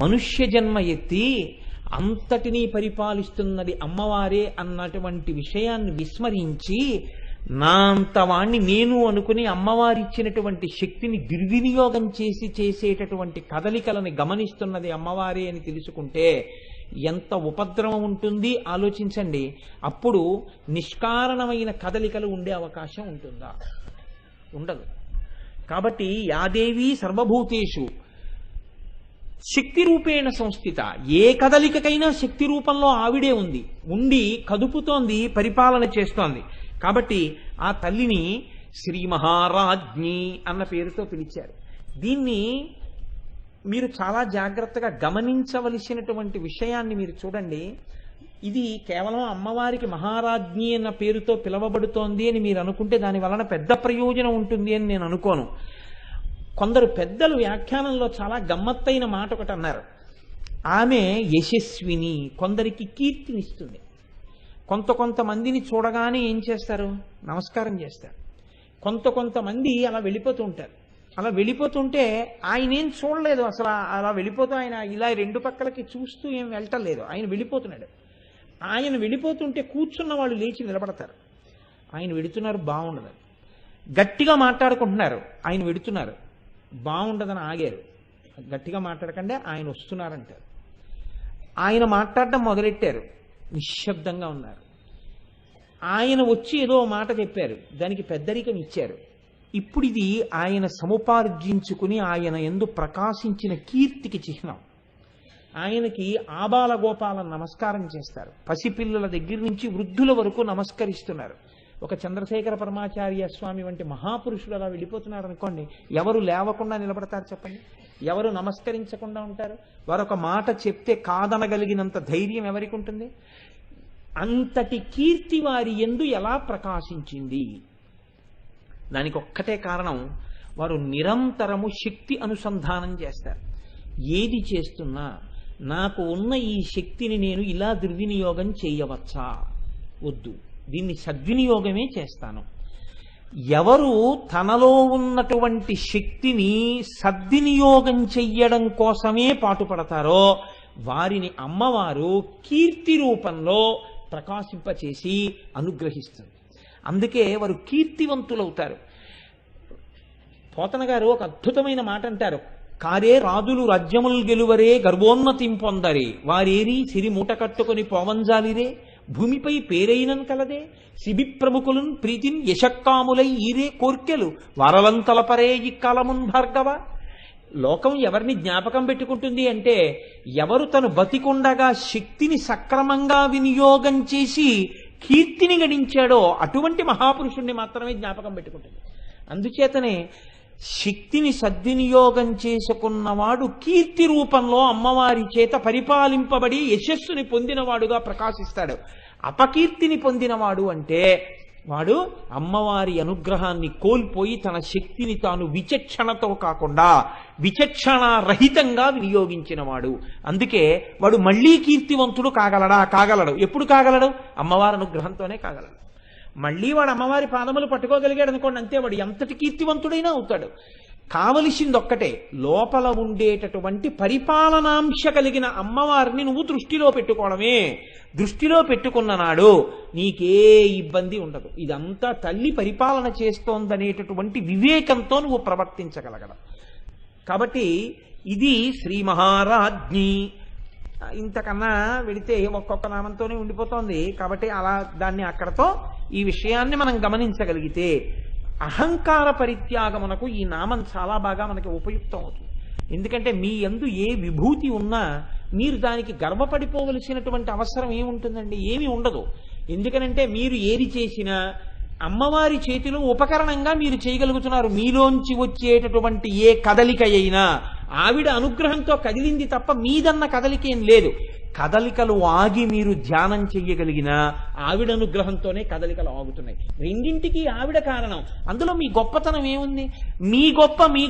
మనుష్య జన్మ ఎత్తి అంతటినీ పరిపాలిస్తున్నది అమ్మవారే అన్నటువంటి విషయాన్ని విస్మరించి నా అంతవాణ్ణి నేను అనుకుని అమ్మవారిచ్చినటువంటి శక్తిని దుర్వినియోగం చేసి చేసేటటువంటి కదలికలను గమనిస్తున్నది అమ్మవారే అని తెలుసుకుంటే ఎంత ఉపద్రవం ఉంటుంది ఆలోచించండి. అప్పుడు నిష్కారణమైన కదలికలు ఉండే అవకాశం ఉంటుందా? ఉండదు. కాబట్టి యాదేవి సర్వభూతేషు శక్తి రూపేణ సంస్థిత. ఏ కదలికకైనా శక్తి రూపంలో ఆవిడే ఉండి కదుపుతోంది, పరిపాలన చేస్తోంది. కాబట్టి ఆ తల్లిని శ్రీ మహారాజ్ఞి అన్న పేరుతో పిలిచారు. దీన్ని మీరు చాలా జాగ్రత్తగా గమనించవలసినటువంటి విషయాన్ని మీరు చూడండి. ఇది కేవలం అమ్మవారికి మహారాజ్ఞి అన్న పేరుతో పిలవబడుతోంది అని మీరు అనుకుంటే దాని వలన పెద్ద ప్రయోజనం ఉంటుంది అని నేను అనుకోను. కొందరు పెద్దలు వ్యాఖ్యానంలో చాలా గమ్మత్తైన మాట ఒకటి అన్నారు. ఆమె యశస్విని, కొందరికి కీర్తినిస్తుంది. కొంతమందిని చూడగానే ఏం చేస్తారు? నమస్కారం చేస్తారు. కొంతమంది అలా వెళ్ళిపోతూ ఉంటారు. అలా వెళ్ళిపోతుంటే ఆయన ఏం చూడలేదు అసలు. అలా వెళ్ళిపోతూ ఆయన ఇలా 2 పక్కలకి చూస్తూ ఏం వెళ్ళటలేదు, ఆయన వెళ్ళిపోతున్నాడు. ఆయన వెళ్ళిపోతుంటే కూర్చున్న వాళ్ళు లేచి నిలబడతారు. ఆయన వెడుతున్నారు, బాగుండదు. గట్టిగా మాట్లాడుకుంటున్నారు, ఆయన వెడుతున్నారు, బాగుండదని ఆగారు. గట్టిగా మాట్లాడకండి, ఆయన వస్తున్నారంటారు. ఆయన మాట్లాడడం మొదలెట్టారు, నిశ్శబ్దంగా ఉన్నారు. ఆయన వచ్చి ఏదో మాట చెప్పారు, దానికి పెద్దరికం ఇచ్చారు. ఇప్పుడు ఇది ఆయన సముపార్జించుకుని ఆయన యందు ప్రకాశించిన కీర్తికి చిహ్నం. ఆయనకి ఆబాల గోపాలను నమస్కారం చేస్తారు. పసిపిల్లల దగ్గర నుంచి వృద్ధుల వరకు నమస్కరిస్తున్నారు. ఒక చంద్రశేఖర పరమాచార్య స్వామి వంటి మహాపురుషుడు అలా వెళ్ళిపోతున్నారు అనుకోండి, ఎవరు లేవకుండా నిలబడతారు చెప్పండి? ఎవరు నమస్కరించకుండా ఉంటారు? వారొక మాట చెప్తే కాదనగలిగినంత ధైర్యం ఎవరికి ఉంటుంది? అంతటి కీర్తి వారి యందు ఎలా ప్రకాశించింది? దానికి ఒక్కటే కారణం, వారు నిరంతరము శక్తి అనుసంధానం చేస్తారు. ఏది చేస్తున్నా నాకు ఉన్న ఈ శక్తిని నేను ఇలా దుర్వినియోగం చేయవచ్చా? వద్దు, దీన్ని సద్వినియోగమే చేస్తాను. ఎవరు తనలో ఉన్నటువంటి శక్తిని సద్వినియోగం చెయ్యడం కోసమే పాటుపడతారో వారిని అమ్మవారు కీర్తి రూపంలో ప్రకాశింపచేసి అనుగ్రహిస్తుంది. అందుకే వారు కీర్తివంతులవుతారు. పోతన గారు ఒక అద్భుతమైన మాట అంటారు, కారే రాజులు రాజ్యములు గెలువరే గర్వోన్నతిం పొందరే, వారేరి సిరి మూట కట్టుకొని పోవంజాలిరే, భూమిపై పేరైనం కలదే, శిబి ప్రముఖులున్ ప్రీతిన్ యశక్కాములై ఈరే కోర్కెలు వరలంతలపరే ఇక్కలమున్ భార్గవ. లోకం ఎవరిని జ్ఞాపకం పెట్టుకుంటుంది అంటే ఎవరు తను బతికుండగా శక్తిని సక్రమంగా వినియోగం చేసి కీర్తిని గడించాడో అటువంటి మహాపురుషుణ్ణి మాత్రమే జ్ఞాపకం పెట్టుకుంటుంది. అందుచేతనే శక్తిని సద్వినియోగం చేసుకున్నవాడు కీర్తి రూపంలో అమ్మవారి చేత పరిపాలింపబడి యశస్సుని పొందినవాడుగా ప్రకాశిస్తాడు. అపకీర్తిని పొందినవాడు అంటే వాడు అమ్మవారి అనుగ్రహాన్ని కోల్పోయి తన శక్తిని తాను విచక్షణతో కాకుండా విచక్షణారహితంగా వినియోగించినవాడు. అందుకే వాడు మళ్ళీ కీర్తివంతుడు కాగలడా? కాగలడు. ఎప్పుడు కాగలడు? అమ్మవారి అనుగ్రహంతోనే కాగలడు. మళ్ళీ వాడు అమ్మవారి పాదములు పట్టుకోగలిగాడు అనుకోండి, అంతే, వాడు ఎంతటి కీర్తివంతుడైనా అవుతాడు. కావలసింది ఒక్కటే, లోపల ఉండేటటువంటి పరిపాలనాంశ కలిగిన అమ్మవారిని నువ్వు దృష్టిలో పెట్టుకోవడమే. దృష్టిలో పెట్టుకున్న నాడు నీకే ఇబ్బంది ఉండదు. ఇదంతా తల్లి పరిపాలన చేస్తోందనేటటువంటి వివేకంతో నువ్వు ప్రవర్తించగలగడం. కాబట్టి ఇది శ్రీ మహారాజ్ఞి. ఇంతకన్నా వెడితే ఒక్కొక్క నామంతోనే ఉండిపోతోంది. కాబట్టి అలా దాన్ని అక్కడతో ఈ విషయాన్ని మనం గమనించగలిగితే అహంకార పరిత్యాగమునకు ఈ నామం చాలా బాగా మనకి ఉపయుక్తం అవుతుంది. ఎందుకంటే మీ యందు ఏ విభూతి ఉన్నా మీరు దానికి గర్వపడిపోవలసినటువంటి అవసరం ఏముంటుందండి? ఏమీ ఉండదు. ఎందుకనంటే మీరు ఏది చేసినా అమ్మవారి చేతిలో ఉపకరణంగా మీరు చేయగలుగుతున్నారు. మీలోంచి వచ్చేటటువంటి ఏ కదలిక అయినా ఆవిడ అనుగ్రహంతో కదిలింది తప్ప మీదన్న కదలిక ఏం లేదు. కదలికలు ఆగి మీరు ధ్యానం చెయ్యగలిగిన ఆవిడ అనుగ్రహంతోనే కదలికలు ఆగుతున్నాయి. రెండింటికి ఆవిడ కారణం. అందులో మీ గొప్పతనం ఏముంది? మీ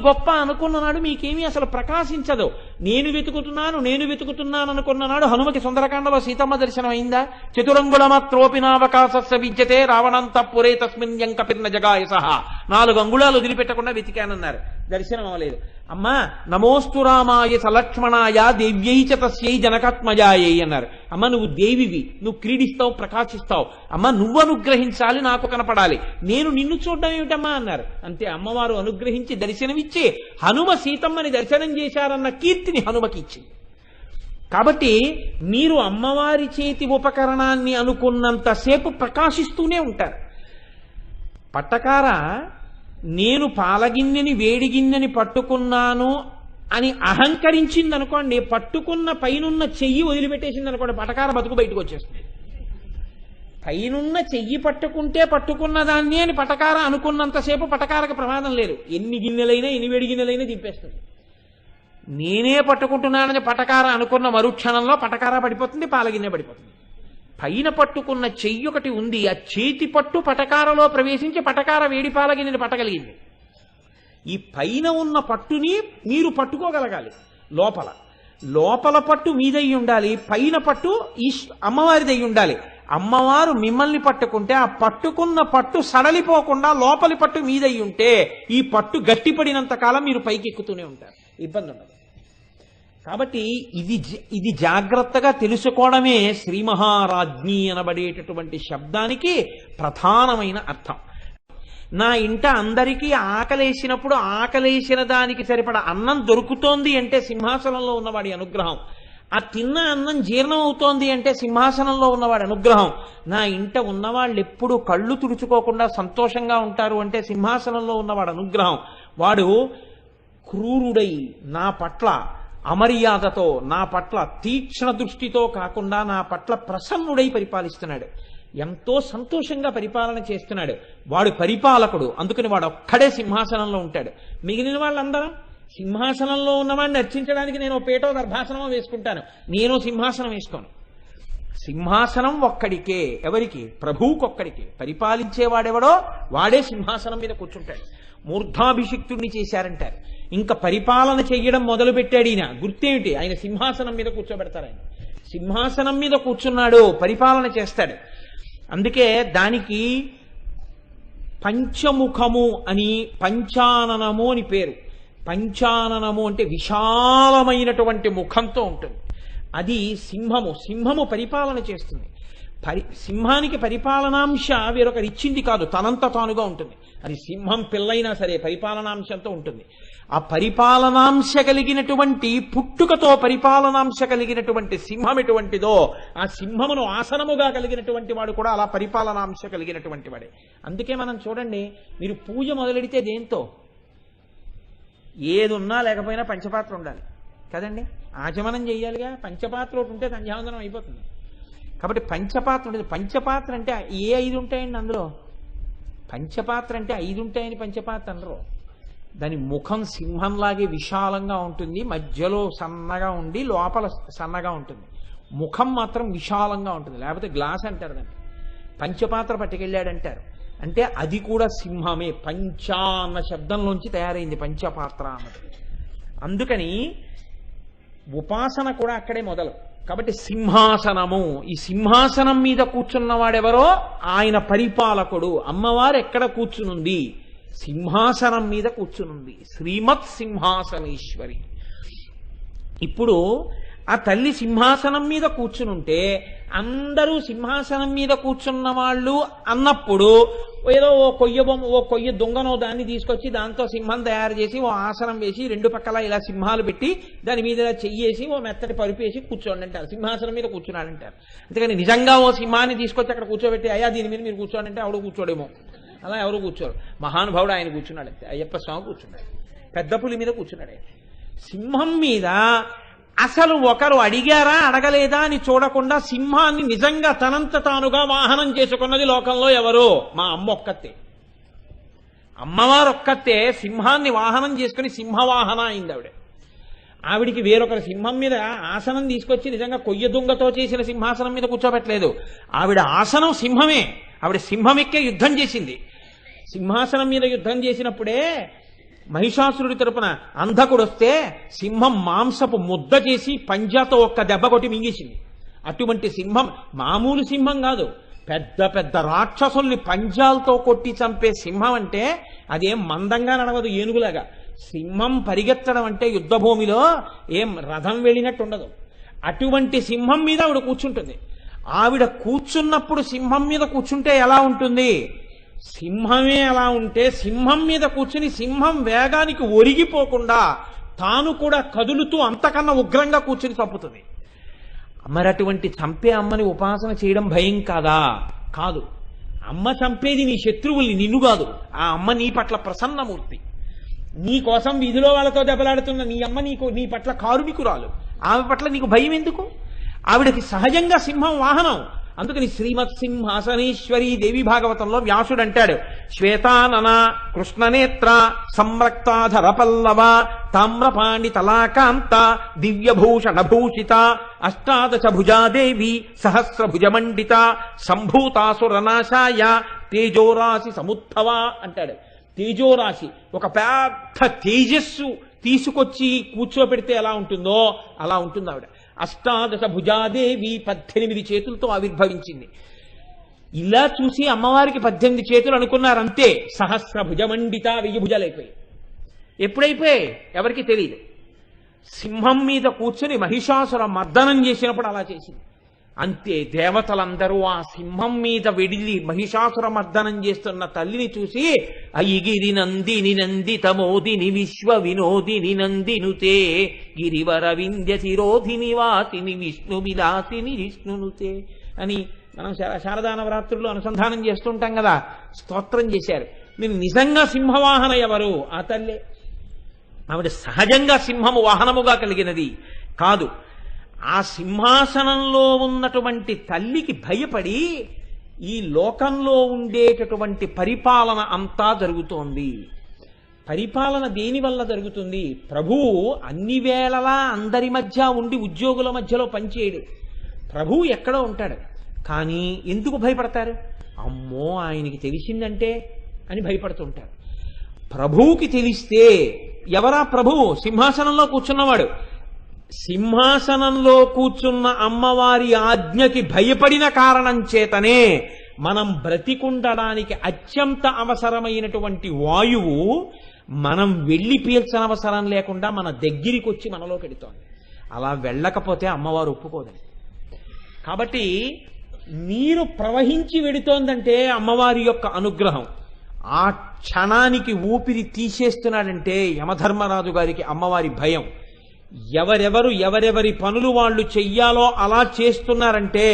గొప్ప అనుకున్ననాడు మీకేమీ అసలు ప్రకాశించదు. నేను వెతుకుతున్నాను అనుకున్ననాడు హనుమకి సుందరకాండలో సీతమ్మ దర్శనం అయిందా? చతురంగుళమాత్రోపినావకాశస్య విద్యతే రావణంతఃపురే తస్మిన్ యంకపిర్న జగాయ సహా. 4 అంగుళాలు వదిలిపెట్టకుండా వెతికానన్నారు. దర్శనం అవ్వలేదు. అమ్మా నమోస్తు రామాయ సలక్ష్మణాయ దేవ్యై చ తస్యై జనకాత్మజాయై అన్నారు. అమ్మ నువ్వు దేవివి, నువ్వు క్రీడిస్తావు, ప్రకాశిస్తావు. అమ్మ నువ్వు అనుగ్రహించాలి, నాకు కనపడాలి. నేను నిన్ను చూడడం ఏమిటమ్మా అన్నారు. అంతే, అమ్మవారు అనుగ్రహించి దర్శనమిచ్చి హనుమ సీతమ్మని దర్శనం చేశారన్న కీర్తిని హనుమకి ఇచ్చింది. కాబట్టి మీరు అమ్మవారి చేతి ఉపకరణాన్ని అనుకున్నంతసేపు ప్రకాశిస్తూనే ఉంటారు. పట్టకార నేను పాలగిన్నెని వేడిగిన్నెని పట్టుకున్నాను అని అహంకరించింది అనుకోండి, పట్టుకున్న పైనున్న చెయ్యి వదిలిపెట్టేసింది అనుకోండి, పటకార బతుకు బయటకు వచ్చేస్తుంది. పైనున్న చెయ్యి పట్టుకుంటే పట్టుకున్న దాన్ని అని పటకార అనుకున్నంతసేపు పటకారకు ప్రమాదం లేదు. ఎన్ని గిన్నెలైనా ఎన్ని వేడి గిన్నెలైనా దింపేస్తుంది. నేనే పట్టుకుంటున్నానని పటకార అనుకున్న మరుక్షణంలో పటకార పడిపోతుంది, పాలగిన్నె పడిపోతుంది. పైన పట్టుకున్న చెయ్యి ఒకటి ఉంది, ఆ చేతి పట్టు పటకారలో ప్రవేశించి పటకార వేడి పాలగిన్నెని పట్టగలిగింది. ఈ పైన ఉన్న పట్టుని మీరు పట్టుకోగలగాలి. లోపల పట్టు మీదై ఉండాలి, పైన పట్టు అమ్మవారిదై ఉండాలి. అమ్మవారు మిమ్మల్ని పట్టుకుంటే ఆ పట్టుకున్న పట్టు సడలిపోకుండా లోపలి పట్టు మీదై ఉంటే ఈ పట్టు గట్టిపడినంత కాలం మీరు పైకి ఎక్కుతూనే ఉంటారు, ఇబ్బంది ఉండదు. కాబట్టి ఇది జాగ్రత్తగా తెలుసుకోవడమే శ్రీ మహారాజ్ఞి అనబడేటటువంటి శబ్దానికి ప్రధానమైన అర్థం. నా ఇంట అందరికీ ఆకలేసినప్పుడు ఆకలేసిన దానికి సరిపడ అన్నం దొరుకుతోంది అంటే సింహాసనంలో ఉన్నవాడి అనుగ్రహం. ఆ తిన్న అన్నం జీర్ణం అవుతోంది అంటే సింహాసనంలో ఉన్నవాడి అనుగ్రహం. నా ఇంట ఉన్నవాళ్ళు ఎప్పుడూ కళ్ళు తుడుచుకోకుండా సంతోషంగా ఉంటారు అంటే సింహాసనంలో ఉన్నవాడు అనుగ్రహం. వాడు క్రూరుడై నా పట్ల అమర్యాదతో, నా పట్ల తీక్ష్ణ దృష్టితో కాకుండా నా పట్ల ప్రసన్నుడై పరిపాలిస్తున్నాడు. ఎంతో సంతోషంగా పరిపాలన చేస్తున్నాడు. వాడు పరిపాలకుడు, అందుకని వాడు ఒక్కడే సింహాసనంలో ఉంటాడు. మిగిలిన వాళ్ళందరం సింహాసనంలో ఉన్నవాడిని అర్చించడానికి నేను పేటో గర్భాసనమో వేసుకుంటాను, నేను సింహాసనం వేసుకోను. సింహాసనం ఒక్కడికే. ఎవరికి? ప్రభువుకొక్కడికే. పరిపాలించేవాడెవడో వాడే సింహాసనం మీద కూర్చుంటాడు. మూర్ధాభిషిక్తుడిని చేశారంటారు. ఇంకా పరిపాలన చెయ్యడం మొదలు పెట్టాడు ఈయన. గుర్తేమిటి? ఆయన సింహాసనం మీద కూర్చోబెడతారు. ఆయన సింహాసనం మీద కూర్చున్నాడు, పరిపాలన చేస్తాడు. అందుకే దానికి పంచముఖము అని, పంచాననము అని పేరు. పంచాననము అంటే విశాలమైనటువంటి ముఖంతో ఉంటుంది. అది సింహము పరిపాలన చేస్తుంది. సింహానికి పరిపాలనాంశ వేరొకరు ఇచ్చింది కాదు, తనంత తానుగా ఉంటుంది. అది సింహం పిల్లైనా సరే పరిపాలనాంశంతో ఉంటుంది. ఆ పరిపాలనాంశ కలిగినటువంటి, పుట్టుకతో పరిపాలనాంశ కలిగినటువంటి సింహం ఎటువంటిదో ఆ సింహమును ఆసనముగా కలిగినటువంటి వాడు కూడా అలా పరిపాలనాంశ కలిగినటువంటి వాడే. అందుకే మనం చూడండి, మీరు పూజ మొదలెడితే దేంతో? ఏది ఉన్నా లేకపోయినా పంచపాత్ర ఉండాలి కదండి. ఆచమనం చెయ్యాలిగా. పంచపాత్ర ఒకటి ఉంటే సంధ్యావందనం అయిపోతుంది. కాబట్టి పంచపాత్ర ఉంటుంది. పంచపాత్ర అంటే ఏ 5 ఉంటాయండి అందులో? పంచపాత్ర అంటే 5 ఉంటాయని పంచపాత్ర అనరు. దాని ముఖం సింహంలాగే విశాలంగా ఉంటుంది, మధ్యలో సన్నగా ఉండి లోపల సన్నగా ఉంటుంది. ముఖం మాత్రం విశాలంగా ఉంటుంది, లేకపోతే గ్లాస్ అంటారు దాన్ని. పంచపాత్ర పట్టుకెళ్ళాడంటారు. అంటే అది కూడా సింహమే. పంచ అన్న శబ్దంలోంచి తయారైంది పంచపాత్ర అన్నది. అందుకని ఉపాసన కూడా అక్కడే మొదలు. కాబట్టి సింహాసనము, ఈ సింహాసనం మీద కూర్చున్నవాడెవరో ఆయన పరిపాలకుడు. అమ్మవారు ఎక్కడ కూర్చునుంది? సింహాసనం మీద కూర్చునుంది. శ్రీమత్ సింహాసనేశ్వరి. ఇప్పుడు ఆ తల్లి సింహాసనం మీద కూర్చునుంటే అందరూ సింహాసనం మీద కూర్చున్న వాళ్ళు అన్నప్పుడు ఏదో ఓ కొయ్య దొంగనో దాన్ని తీసుకొచ్చి దాంతో సింహం తయారు చేసి ఓ ఆసనం వేసి రెండు పక్కల ఇలా సింహాలు పెట్టి దాని మీద ఇలా చెయ్యేసి ఓ మెత్తటి పరుపు వేసి కూర్చోండి అంటారు, సింహాసనం మీద కూర్చున్నాడంటారు. అంతేగాని నిజంగా ఓ సింహాన్ని తీసుకొచ్చి అక్కడ కూర్చోబెట్టి అయ్యా దీని మీద మీరు కూర్చోండి అంటే ఆవిడ కూర్చోడేమో. అలా ఎవరు కూర్చోరు. మహానుభావుడు ఆయన కూర్చున్నాడు అంతే. అయ్యప్ప స్వామి కూర్చున్నాడు, పెద్ద పులి మీద కూర్చున్నాడు. సింహం మీద అసలు ఒకరు అడిగారా అడగలేదా అని చూడకుండా సింహాన్ని నిజంగా తనంత తానుగా వాహనం చేసుకున్నది లోకంలో ఎవరు? మా అమ్మ ఒక్కతే. అమ్మవారు ఒక్కతే సింహాన్ని వాహనం చేసుకుని సింహవాహన అయింది ఆవిడ. ఆవిడికి వేరొకరు సింహం మీద ఆసనం తీసుకొచ్చి నిజంగా కొయ్య దుంగతో చేసిన సింహాసనం మీద కూర్చోబెట్టలేదు. ఆవిడ ఆసనం సింహమే. ఆవిడ సింహం ఎక్కే యుద్ధం చేసింది. సింహాసనం మీద యుద్ధం చేసినప్పుడే మహిషాసురుడి తరపున అంధకుడు వస్తే సింహం మాంసపు ముద్ద చేసి పంజాతో ఒక్క దెబ్బ కొట్టి మింగేసింది. అటువంటి సింహం మామూలు సింహం కాదు, పెద్ద పెద్ద రాక్షసుల్ని పంజాలతో కొట్టి చంపే సింహం అంటే అదేం మందంగా నడవదు ఏనుగులాగా. సింహం పరిగెత్తడం అంటే యుద్ధభూమిలో ఏం రథం వెళ్ళినట్టు ఉండదు. అటువంటి సింహం మీద ఆవిడ కూర్చుంటుంది. ఆవిడ కూర్చున్నప్పుడు సింహం మీద కూర్చుంటే ఎలా ఉంటుంది? సింహమే అలా ఉంటే సింహం మీద కూర్చుని సింహం వేగానికి ఒరిగిపోకుండా తాను కూడా కదులుతూ అంతకన్నా ఉగ్రంగా కూర్చుని చంపుతుంది. మరి అటువంటి చంపే అమ్మని ఉపాసన చేయడం భయం కాదా? కాదు. అమ్మ చంపేది నీ శత్రువుల్ని, నిన్ను కాదు. ఆ అమ్మ నీ పట్ల ప్రసన్నమూర్తి. నీ కోసం వీధిలో వాళ్ళతో దెబ్బలాడుతున్న నీ అమ్మ నీ పట్ల కారుణికురాలు. ఆమె పట్ల నీకు భయం ఎందుకు? ఆవిడకి సహజంగా సింహం వాహనం. అందుకని శ్రీమత్ సింహాసనేశ్వరి దేవి భాగవతంలో వ్యాసుడు అంటాడు, శ్వేతానన కృష్ణనేత్ర సంరక్తాధర పల్లవ తామ్రపాణి తలాకాంత దివ్యభూషణభూషిత అష్టాదశ భుజాదేవి సహస్రభుజమండిత సంభూతాసురనాశాయ తేజోరాశి సముద్భవ అంటాడు. తేజోరాశి, ఒక పెద్ద తేజస్సు తీసుకొచ్చి కూర్చోబెడితే ఎలా ఉంటుందో అలా ఉంటుంది ఆవిడ. అష్టాదశ భుజాదేవి 18 చేతులతో ఆవిర్భవించింది. ఇలా చూసి అమ్మవారికి 18 చేతులు అనుకున్నారంతే. సహస్ర భుజమండిత 1000 భుజాలైపోయాయి. ఎప్పుడైపోయాయి ఎవరికి తెలియదు. సింహం మీద కూర్చొని మహిషాసుర మర్దనం చేసినప్పుడు అలా చేసింది అంతే. దేవతలందరూ ఆ సింహం మీద వెడిలి మహిషాసుర మర్దనం చేస్తున్న తల్లిని చూసి అయిగిరి నందిని నందితమోదిని విశ్వ వినోదిని నందినుతే గిరివర వింధ్య శిరోధిని వాసిని విష్ణు విలాసిని విష్ణునుతే అని మనం శారదా నవరాత్రుల్లో అనుసంధానం చేస్తుంటాం కదా. స్తోత్రం చేశారు. మీరు నిజంగా సింహవాహన ఎవరు? ఆ తల్లే. ఆవిడ సహజంగా సింహము వాహనముగా కలిగినది కాదు. ఆ సింహాసనంలో ఉన్నటువంటి తల్లికి భయపడి ఈ లోకంలో ఉండేటటువంటి పరిపాలన అంతా జరుగుతోంది. పరిపాలన దేని వల్ల జరుగుతుంది? ప్రభువు అన్ని వేళలా అందరి మధ్య ఉండి ఉద్యోగుల మధ్యలో పనిచేయడు. ప్రభువు ఎక్కడో ఉంటాడు. కానీ ఎందుకు భయపడతారు? అమ్మో ఆయనకి తెలిసిందంటే అని భయపడుతుంటారు. ప్రభువుకి తెలిస్తే, ఎవరా ప్రభువు? సింహాసనంలో కూర్చున్నవాడు. సింహాసనంలో కూర్చున్న అమ్మవారి ఆజ్ఞకి భయపడిన కారణం చేతనే మనం బ్రతికుండడానికి అత్యంత అవసరమైనటువంటి వాయువు మనం వెళ్ళి పీల్చనవసరం లేకుండా మన దగ్గరికి వచ్చి మనలో పెడుతోంది. అలా వెళ్ళకపోతే అమ్మవారు ఒప్పుకోదండి. కాబట్టి నీరు ప్రవహించి వెడుతోందంటే అమ్మవారి యొక్క అనుగ్రహం. ఆ క్షణానికి ఊపిరి తీసేస్తున్నాడంటే యమధర్మరాజు గారికి అమ్మవారి భయం. ఎవరెవరి పనులు వాళ్ళు చెయ్యాలో అలా చేస్తున్నారంటే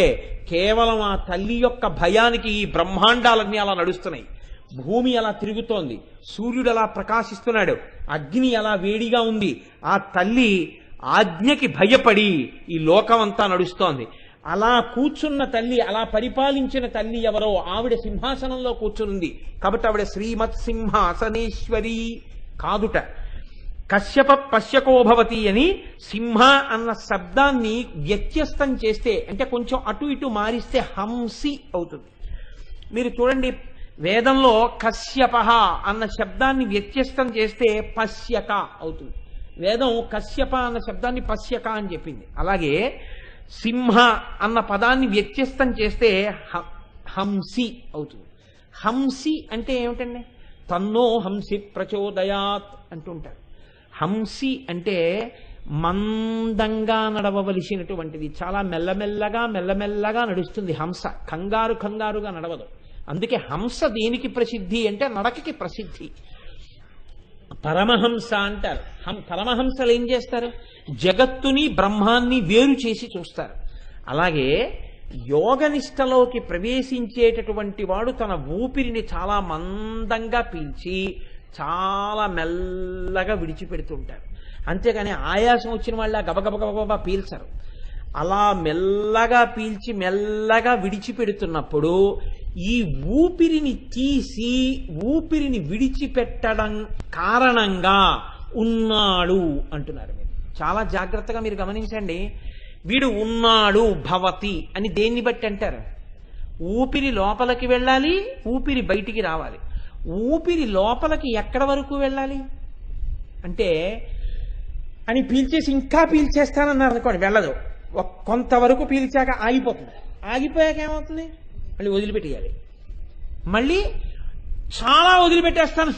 కేవలం ఆ తల్లి యొక్క భయానికి ఈ బ్రహ్మాండాలన్నీ అలా నడుస్తున్నాయి. భూమి అలా తిరుగుతోంది, సూర్యుడు అలా ప్రకాశిస్తున్నాడు, అగ్ని అలా వేడిగా ఉంది. ఆ తల్లి ఆజ్ఞకి భయపడి ఈ లోకమంతా నడుస్తోంది. అలా కూర్చున్న తల్లి, అలా పరిపాలించిన తల్లి ఎవరో ఆవిడ సింహాసనంలో కూర్చుంది. కాబట్టి ఆవిడ శ్రీమత్ సింహాసనేశ్వరి కాదుట. కశ్యప పశ్యకోభవతి అని సింహ అన్న శబ్దాన్ని వ్యత్యస్తం చేస్తే, అంటే కొంచెం అటు ఇటు మారిస్తే హంసి అవుతుంది. మీరు చూడండి, వేదంలో కశ్యప అన్న శబ్దాన్ని వ్యత్యస్తం చేస్తే పశ్యక అవుతుంది. వేదం కశ్యప అన్న శబ్దాన్ని పశ్యక అని చెప్పింది. అలాగే సింహ అన్న పదాన్ని వ్యత్యస్తం చేస్తే హంసి అవుతుంది. హంసి అంటే ఏమిటండి? తన్నో హంసి ప్రచోదయాత్ అంటుంటారు. హంసి అంటే మందంగా నడవవలసినటువంటిది. చాలా మెల్లమెల్లగా మెల్లమెల్లగా నడుస్తుంది హంస, కంగారుగా నడవదు. అందుకే హంస దేనికి ప్రసిద్ధి అంటే నడకకి ప్రసిద్ధి. పరమహంస అంటారు. పరమహంసలు ఏం చేస్తారు? జగత్తుని బ్రహ్మాన్ని వేరు చేసి చూస్తారు. అలాగే యోగనిష్టలోకి ప్రవేశించేటటువంటి వాడు తన ఊపిరిని చాలా మందంగా పీల్చి చాలా మెల్లగా విడిచిపెడుతుంటారు. అంతేగాని ఆయాసం వచ్చిన వాళ్ళ గబగబగబా పీల్చరు. అలా మెల్లగా పీల్చి మెల్లగా విడిచిపెడుతున్నప్పుడు ఈ ఊపిరిని తీసి ఊపిరిని విడిచిపెట్టడం కారణంగా ఉన్నాడు అంటున్నారు. మీరు చాలా జాగ్రత్తగా మీరు గమనించండి. వీడు ఉన్నాడు భవతి అని దేన్ని బట్టి అంటారు? ఊపిరి లోపలికి వెళ్ళాలి, ఊపిరి బయటికి రావాలి. ఊపిరి లోపలికి ఎక్కడ వరకు వెళ్ళాలి అంటే అని పీల్చేసి ఇంకా పీల్చేస్తానన్నారు అనుకోండి, వెళ్ళదు. కొంతవరకు పీల్చాక ఆగిపోతుంది. ఆగిపోయాక ఏమవుతుంది? మళ్ళీ వదిలిపెట్టేయాలి. మళ్ళీ చాలా వదిలిపెట్టేస్తాను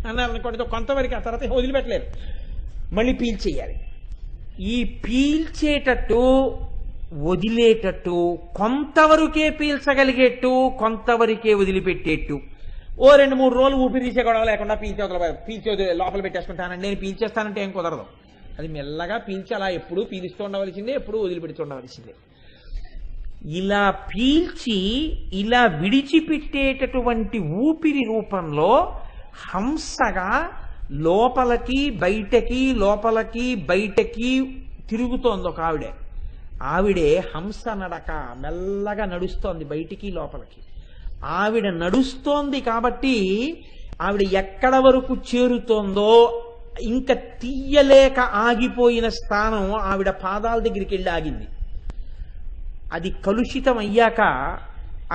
అన్నారు అనుకోండి, కొంతవరకు, ఆ తర్వాత వదిలిపెట్టలేరు, మళ్ళీ పీల్చేయాలి. ఈ పీల్చేటట్టు వదిలేటట్టు, కొంతవరకే పీల్చగలిగేట్టు కొంతవరకే వదిలిపెట్టేట్టు, ఓ 2-3 రోజులు ఊపిరి తీసే గొడవ లేకుండా పీల్చి లోపల పెట్టేసుకుంటానండి, నేను పీల్చేస్తానంటే ఏం కుదరదు. అది మెల్లగా పీల్చి అలా ఎప్పుడు పీలుస్తూ ఉండవలసిందే, ఎప్పుడు వదిలిపెడుతుండవలసిందే. ఇలా పీల్చి ఇలా విడిచిపెట్టేటటువంటి ఊపిరి రూపంలో హంసగా లోపలికి బయటకి లోపలికి బయటకి తిరుగుతోంది ఒక ఆవిడే హంస నడక, మెల్లగా నడుస్తోంది బయటికి లోపలికి. ఆవిడ నడుస్తోంది కాబట్టి ఆవిడ ఎక్కడ వరకు చేరుతోందో ఇంకా తీయలేక ఆగిపోయిన స్థానం ఆవిడ పాదాల దగ్గరికి వెళ్ళి ఆగింది. అది కలుషితం అయ్యాక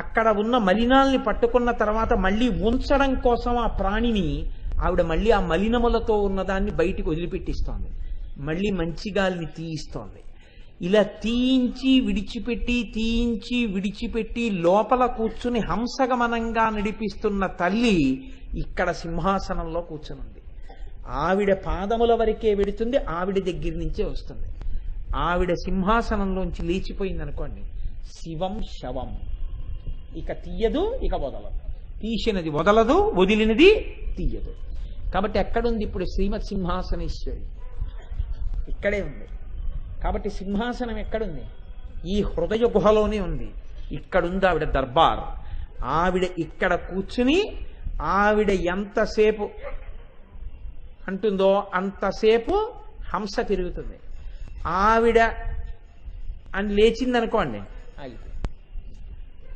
అక్కడ ఉన్న మలినాల్ని పట్టుకున్న తర్వాత మళ్ళీ ఉంచడం కోసం ఆ ప్రాణిని ఆవిడ మళ్ళీ ఆ మలినములతో ఉన్నదాన్ని బయటికి వదిలిపెట్టిస్తోంది, మళ్ళీ మంచి గాలిని తీయిస్తోంది. ఇలా తీయించి విడిచిపెట్టి లోపల కూర్చుని హంసగమనంగా నడిపిస్తున్న తల్లి ఇక్కడ సింహాసనంలో కూర్చునుంది. ఆవిడ పాదముల వరకే వెడుతుంది, ఆవిడ దగ్గర నుంచే వస్తుంది. ఆవిడ సింహాసనంలోంచి లేచిపోయింది అనుకోండి, శివం శవం. ఇక తీయదు, ఇక వదలదు. తీసినది వదలదు, వదిలినది తీయదు. కాబట్టి ఎక్కడుంది ఇప్పుడు శ్రీమత్ సింహాసనేశ్వరి? ఇక్కడే ఉంది. కాబట్టి సింహాసనం ఎక్కడుంది? ఈ హృదయ గుహలోనే ఉంది. ఇక్కడుంది ఆవిడ దర్బార్. ఆవిడ ఇక్కడ కూర్చుని ఆవిడ ఎంతసేపు అంటుందో అంతసేపు హంస తిరుగుతుంది. ఆవిడ అని లేచిందనుకోండి ఆగిపోయింది.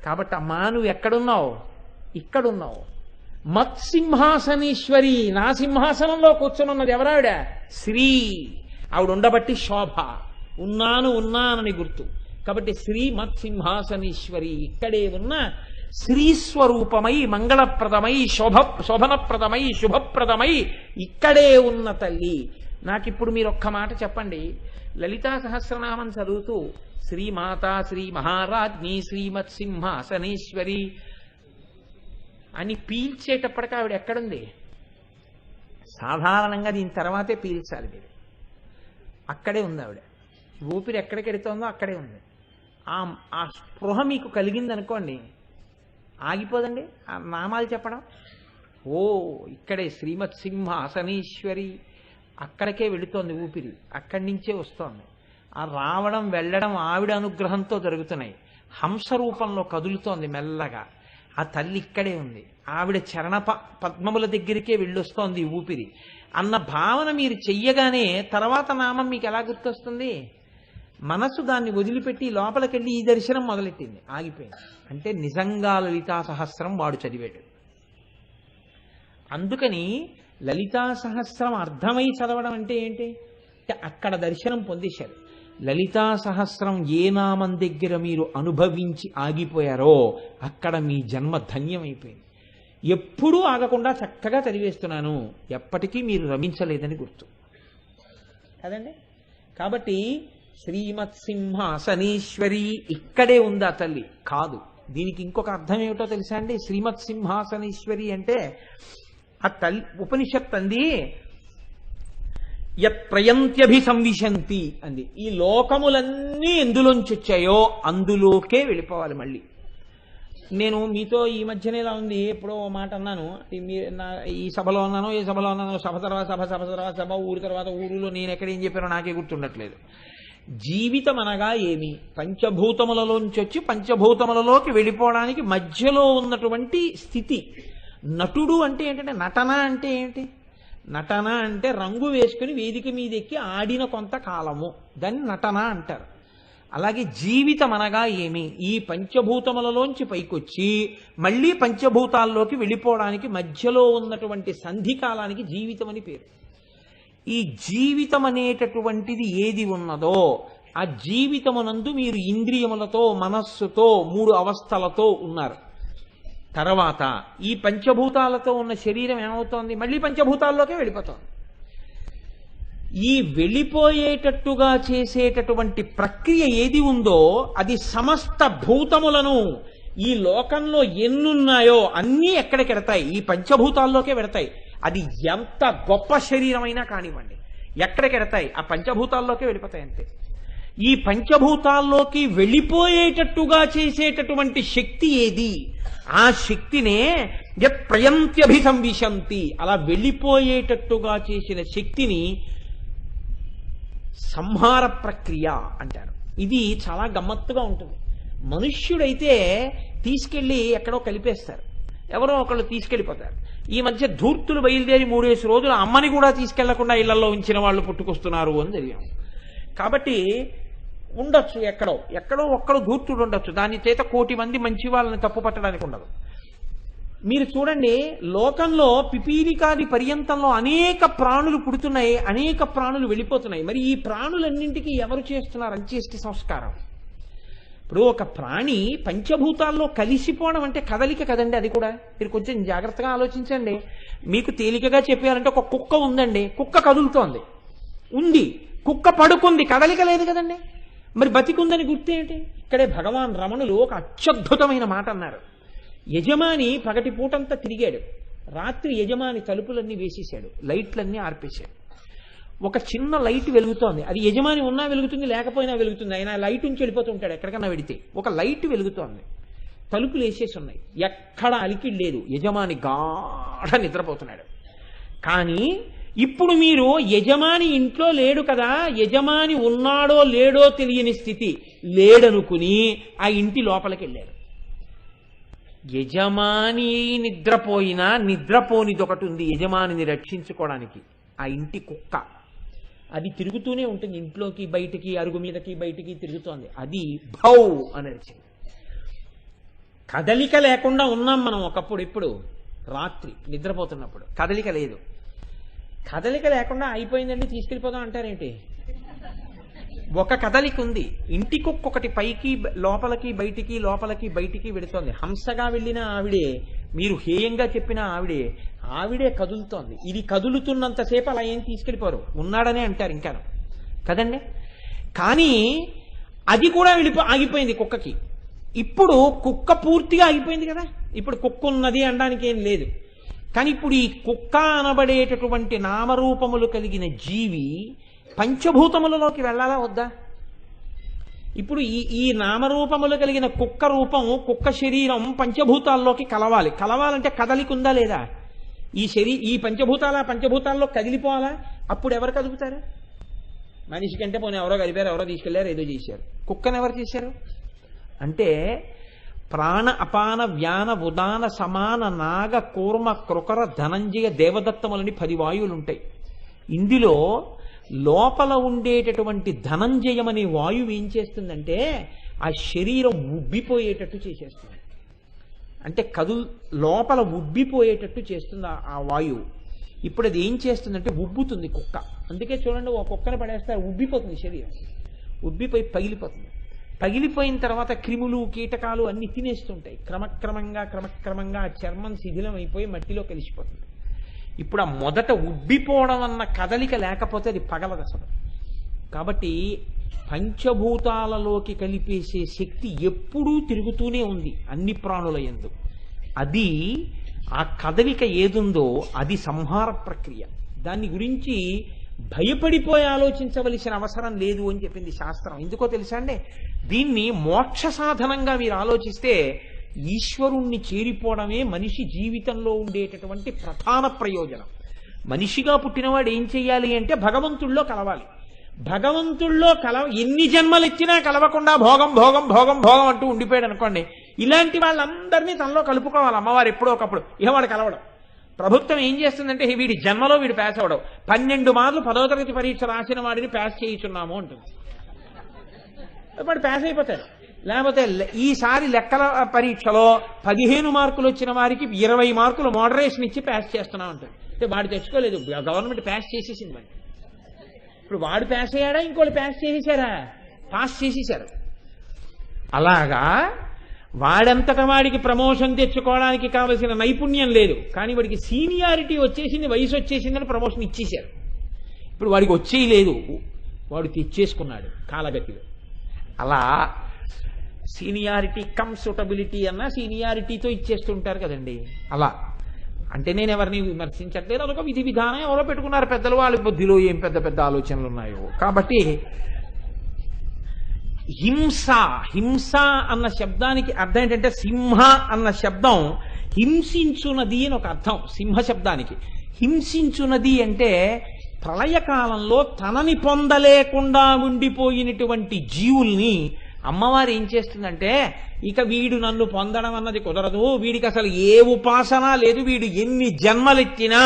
కాబట్టి అమ్మా నువ్వు ఎక్కడున్నావు? ఇక్కడున్నావు. మత్సింహాసనేశ్వరి, నా సింహాసనంలో కూర్చున్నది ఎవరావిడ? శ్రీ. ఆవిడ ఉండబట్టి శోభ, ఉన్నానని గుర్తు. కాబట్టి శ్రీ మత్సింహాసనేశ్వరి, ఇక్కడే ఉన్న శ్రీస్వరూపమై మంగళప్రదమై శోభనప్రదమై శుభప్రదమై ఇక్కడే ఉన్న తల్లి. నాకిప్పుడు మీరు ఒక్క మాట చెప్పండి. లలితా సహస్రనామం చదువుతూ శ్రీమాత శ్రీ మహారాజ్ఞి శ్రీమత్సింహాసనేశ్వరి అని పీల్చేటప్పటికి ఆవిడ ఎక్కడుంది? సాధారణంగా దీని తర్వాతే పీల్చాలి మీరు. అక్కడే ఉంది ఆవిడ. ఊపిరి ఎక్కడికి వెడుతోందో అక్కడే ఉంది. ఆ స్పృహ మీకు కలిగిందనుకోండి, ఆగిపోదండి ఆ నామాలు చెప్పడం. ఓ ఇక్కడే శ్రీమత్సింహాసనేశ్వరి, అక్కడికే వెళుతోంది ఊపిరి, అక్కడి నుంచే వస్తోంది. ఆ రావడం వెళ్ళడం ఆవిడ అనుగ్రహంతో జరుగుతున్నాయి. హంస రూపంలో కదులుతోంది మెల్లగా. ఆ తల్లి ఇక్కడే ఉంది. ఆవిడ చరణ పద్మముల దగ్గరికే వెళ్ళొస్తోంది ఊపిరి అన్న భావన మీరు చెయ్యగానే తర్వాత నామం మీకు ఎలా గుర్తొస్తుంది? మనసు దాన్ని వదిలిపెట్టి లోపలికెళ్ళి ఈ దర్శనం మొదలెట్టింది, ఆగిపోయింది. అంటే నిజంగా లలితా సహస్రం వాడు చదివాడు. అందుకని లలితా సహస్రం అర్థమై చదవడం అంటే ఏంటి అంటే అక్కడ దర్శనం పొందేశారు. లలితా సహస్రం ఏ నామం దగ్గర మీరు అనుభవించి ఆగిపోయారో అక్కడ మీ జన్మ ధన్యమైపోయింది. ఎప్పుడూ ఆగకుండా చక్కగా చదివేస్తున్నాను, ఎప్పటికీ మీరు రమించలేదని గుర్తు కదండి. కాబట్టి శ్రీమత్సింహాసనేశ్వరి ఇక్కడే ఉందా తల్లి? కాదు. దీనికి ఇంకొక అర్థం ఏమిటో తెలుసా అండి? శ్రీమత్సింహాసనేశ్వరి అంటే ఆ తల్లి ఉపనిషత్ అంది యత్ ప్రయంత్యభిసంవిశంతి అంది. ఈ లోకములన్నీ ఎందులోంచి వచ్చాయో అందులోకే వెళ్ళిపోవాలి. మళ్ళీ నేను మీతో ఈ మధ్యనే ఇలా ఉంది, ఎప్పుడో ఓ మాట అన్నాను, ఈ సభలో ఉన్నాను, ఏ సభలో ఉన్నాను, సభ తర్వాత సభ, సభ తర్వాత సభ, ఊరి తర్వాత ఊరులో నేను ఎక్కడేం చెప్పానో నాకే గుర్తుండట్లేదు. జీవితం అనగా ఏమి? పంచభూతములలోంచి వచ్చి పంచభూతములలోకి వెళ్ళిపోవడానికి మధ్యలో ఉన్నటువంటి స్థితి. నటుడు అంటే ఏంటంటే, నటన అంటే ఏంటి? నటన అంటే రంగు వేసుకుని వేదిక మీద ఎక్కి ఆడిన కొంతకాలము, దాన్ని నటన అంటారు. అలాగే జీవితం అనగా ఏమి? ఈ పంచభూతములలోంచి పైకొచ్చి మళ్ళీ పంచభూతాల్లోకి వెళ్ళిపోవడానికి మధ్యలో ఉన్నటువంటి సంధికాలానికి జీవితం అని పేరు. ఈ జీవితం అనేటటువంటిది ఏది ఉన్నదో ఆ జీవితమునందు మీరు ఇంద్రియములతో, మనస్సుతో, 3 అవస్థలతో ఉన్నారు. తర్వాత ఈ పంచభూతాలతో ఉన్న శరీరం ఏమవుతోంది? మళ్ళీ పంచభూతాల్లోకే వెళ్ళిపోతోంది. ఈ వెళ్ళిపోయేటట్టుగా చేసేటటువంటి ప్రక్రియ ఏది ఉందో అది సమస్త భూతములను, ఈ లోకంలో ఎన్నున్నాయో అన్నీ ఎక్కడికి వెడతాయి? ఈ పంచభూతాల్లోకే వెడతాయి. అది ఎంత గొప్ప శరీరమైనా కానివ్వండి, ఎక్కడికి వెడతాయి? ఆ పంచభూతాల్లోకే వెళ్ళిపోతాయి అంతే. ఈ పంచభూతాల్లోకి వెళ్ళిపోయేటట్టుగా చేసేటటువంటి శక్తి ఏది? ఆ శక్తినే యత్ ప్రయంత్యభిసంవిశంతి, అలా వెళ్ళిపోయేటట్టుగా చేసిన శక్తిని సంహార ప్రక్రియ అంటారు. ఇది చాలా గమ్మత్తుగా ఉంటుంది. మనుష్యుడైతే తీసుకెళ్ళి ఎక్కడో కలిపేస్తారు, ఎవరో ఒకళ్ళు తీసుకెళ్ళిపోతారు. ఈ మధ్య ధూర్తులు బయలుదేరి 3 రోజులు అమ్మని కూడా తీసుకెళ్లకుండా ఇళ్లలో ఉంచిన వాళ్ళు పుట్టుకొస్తున్నారు అని తెలియాము. కాబట్టి ఉండొచ్చు, ఎక్కడో ఒక్కడో ధూర్తుడు ఉండొచ్చు, దాని చేత 1,000,000 మంది మంచి వాళ్ళని తప్పు పట్టడానికి ఉండదు. మీరు చూడండి, లోకంలో పిపీలికాది పర్యంతంలో అనేక ప్రాణులు పుడుతున్నాయి, అనేక ప్రాణులు వెళ్ళిపోతున్నాయి. మరి ఈ ప్రాణులన్నింటికీ ఎవరు చేస్తున్నారు అంత్యేష్టి సంస్కారం? ఇప్పుడు ఒక ప్రాణి పంచభూతాల్లో కలిసిపోవడం అంటే కదలిక కదండి. అది కూడా మీరు కొంచెం జాగ్రత్తగా ఆలోచించండి. మీకు తేలికగా చెప్పారంటే ఒక కుక్క ఉందండి, కుక్క కదులుతోంది, ఉంది, కుక్క పడుకుంది, కదలిక లేదు కదండి. మరి బతికుందని గుర్తేంటి? ఇక్కడే భగవాన్ రమణులు ఒక అత్యద్భుతమైన మాట అన్నారు. యజమాని పగటి పూటంతా తిరిగాడు, రాత్రి యజమాని తలుపులన్నీ వేసేశాడు, లైట్లన్నీ ఆర్పేశాడు. ఒక చిన్న లైట్ వెలుగుతోంది, అది యజమాని ఉన్నా వెలుగుతుంది, లేకపోయినా వెలుగుతుంది, ఆయన లైట్ నుంచి వెళ్ళిపోతుంటాడు ఎక్కడికన్నా వెడితే. ఒక లైట్ వెలుగుతోంది, తలుపులు వేసేసి ఉన్నాయి, ఎక్కడ అలికిడి లేదు, యజమాని గాఢ నిద్రపోతున్నాడు. కానీ ఇప్పుడు మీరు యజమాని ఇంట్లో లేడు కదా, యజమాని ఉన్నాడో లేడో తెలియని స్థితి, లేడనుకుని ఆ ఇంటి లోపలికి వెళ్ళారు. యజమాని నిద్రపోయినా నిద్రపోనిది ఒకటి ఉంది యజమానిని రక్షించుకోవడానికి, ఆ ఇంటి కుక్క. అది తిరుగుతూనే ఉంటుంది, ఇంట్లోకి బయటికి, అరుగు మీదకి బయటికి తిరుగుతోంది. అది భౌ అని అరిచింది. కదలిక లేకుండా ఉన్నాం మనం ఒకప్పుడు. ఇప్పుడు రాత్రి నిద్రపోతున్నప్పుడు కదలిక లేదు. కదలిక లేకుండా అయిపోయిందండి తీసుకెళ్ళిపోదాం అంటారేంటి? ఒక కదలిక ఉంది. ఇంటి కుక్క ఒకటి పైకి లోపలికి బయటికి, లోపలికి బయటికి వెడుతోంది. హంసగా వెళ్ళిన ఆవిడే, మీరు హేయంగా చెప్పిన ఆవిడే కదులుతోంది. ఇది కదులుతున్నంతసేపు అలా ఏం తీసుకెళ్ళిపోరు, ఉన్నాడనే అంటారు ఇంకా కదండి. కానీ అది కూడా ఆగిపోయింది కుక్కకి. ఇప్పుడు కుక్క పూర్తిగా ఆగిపోయింది కదా, ఇప్పుడు కుక్క ఉన్నది అనడానికి ఏం లేదు. కానీ ఇప్పుడు ఈ కుక్క అనబడేటటువంటి నామరూపములు కలిగిన జీవి పంచభూతములలోకి వెళ్ళాలా వద్దా? ఇప్పుడు ఈ నామరూపములు కలిగిన కుక్క రూపం, కుక్క శరీరం పంచభూతాల్లోకి కలవాలంటే కదలిక ఉందా లేదా? ఈ పంచభూతాల్లో కదిలిపోవాలా? అప్పుడు ఎవరు కదుపుతారు? మనిషి కంటే పోనీ ఎవరో కలిపారు, ఎవరో తీసుకెళ్లారు, ఏదో చేశారు. కుక్కను ఎవరు చేశారు? అంటే ప్రాణ అపాన వ్యాన ఉదాన సమాన నాగ కూర్మ కృకర ధనంజయ దేవదత్తములని 10 వాయువులు ఉంటాయి. ఇందులో లోపల ఉండేటటువంటి ధనంజయం అనే వాయువు ఏం చేస్తుందంటే ఆ శరీరం ఉబ్బిపోయేటట్టు చేసేస్తుంది. అంటే లోపల ఉబ్బిపోయేటట్టు చేస్తుంది ఆ వాయువు. ఇప్పుడు అది ఏం చేస్తుందంటే ఉబ్బుతుంది కుక్క. అందుకే చూడండి, ఒక కుక్కను పడేస్తే ఉబ్బిపోతుంది శరీరం, ఉబ్బిపోయి పగిలిపోతుంది. పగిలిపోయిన తర్వాత క్రిములు కీటకాలు అన్ని తినేస్తుంటాయి. క్రమక్రమంగా ఆ చర్మం శిథిలం అయిపోయి మట్టిలో కలిసిపోతుంది. ఇప్పుడు ఆ మొదట ఉబ్బిపోవడం అన్న కదలిక లేకపోతే అది పగలదు అసలు. కాబట్టి పంచభూతాలలోకి కలిపేసే శక్తి ఎప్పుడూ తిరుగుతూనే ఉంది అన్ని ప్రాణుల యందు. అది ఆ కదలిక ఏదుందో అది సంహార ప్రక్రియ. దాని గురించి భయపడిపోయి ఆలోచించవలసిన అవసరం లేదు అని చెప్పింది శాస్త్రం. ఎందుకో తెలుసా అండి, దీన్ని మోక్ష సాధనంగా మీరు ఆలోచిస్తే ఈశ్వరుణ్ణి చేరిపోవడమే మనిషి జీవితంలో ఉండేటటువంటి ప్రధాన ప్రయోజనం. మనిషిగా పుట్టినవాడు ఏం చెయ్యాలి అంటే భగవంతుల్లో కలవాలి. భగవంతుల్లో ఎన్ని జన్మలు ఇచ్చినా కలవకుండా భోగం భోగం భోగం భోగం అంటూ ఉండిపోయాడు అనుకోండి, ఇలాంటి వాళ్ళందరినీ తనలో కలుపుకోవాలి అమ్మవారు ఎప్పుడో ఒకప్పుడు. ఇక వాడు కలవడం. ప్రభుత్వం ఏం చేస్తుందంటే వీడి జన్మలో వీడు పాస్ అవడం, 12 మార్లు 10వ తరగతి పరీక్ష రాసిన వాడిని పాస్ చేయించున్నాము అంటుంది. వాడు పాస్ అయిపోతాడు. లేకపోతే ఈసారి లెక్కల పరీక్షలో 15 మార్కులు వచ్చిన వారికి 20 మార్కులు మోడరేషన్ ఇచ్చి పాస్ చేస్తున్నాం అంటుంది. అంటే వాడు తెచ్చుకోలేదు, గవర్నమెంట్ పాస్ చేసేసింది. వాడిని ఇప్పుడు వాడు పాస్ అయ్యాడా, ఇంకోళ్ళు పాస్ చేసేసారా? పాస్ చేసేశారు. అలాగా వాడంతట వాడికి ప్రమోషన్ తెచ్చుకోవడానికి కావలసిన నైపుణ్యం లేదు, కానీ వాడికి సీనియారిటీ వచ్చేసింది, వయసు వచ్చేసిందని ప్రమోషన్ ఇచ్చేశారు. ఇప్పుడు వాడికి వచ్చేయి లేదు, వాడు తెచ్చేసుకున్నాడు కాలగతిలో. అలా సీనియారిటీ కమ్ సూటబిలిటీ అన్న సీనియారిటీతో ఇచ్చేస్తుంటారు కదండి. అలా అంటే నేను ఎవరిని విమర్శించట్లేదు, అదొక విధి విధానం ఎవరో పెట్టుకున్నారు పెద్దలు, వాళ్ళ బుద్ధిలో ఏం పెద్ద పెద్ద ఆలోచనలు ఉన్నాయో. కాబట్టి హింస, హింస అన్న శబ్దానికి అర్థం ఏంటంటే సింహ అన్న శబ్దం హింసించునది అని ఒక అర్థం. సింహ శబ్దానికి హింసించునది అంటే ప్రళయకాలంలో తనని పొందలేకుండా ఉండిపోయినటువంటి జీవుల్ని అమ్మవారు ఏం చేస్తుందంటే, ఇక వీడు నన్ను పొందడం అన్నది కుదరదు, వీడికి అసలు ఏ ఉపాసన లేదు, వీడు ఎన్ని జన్మలెత్తినా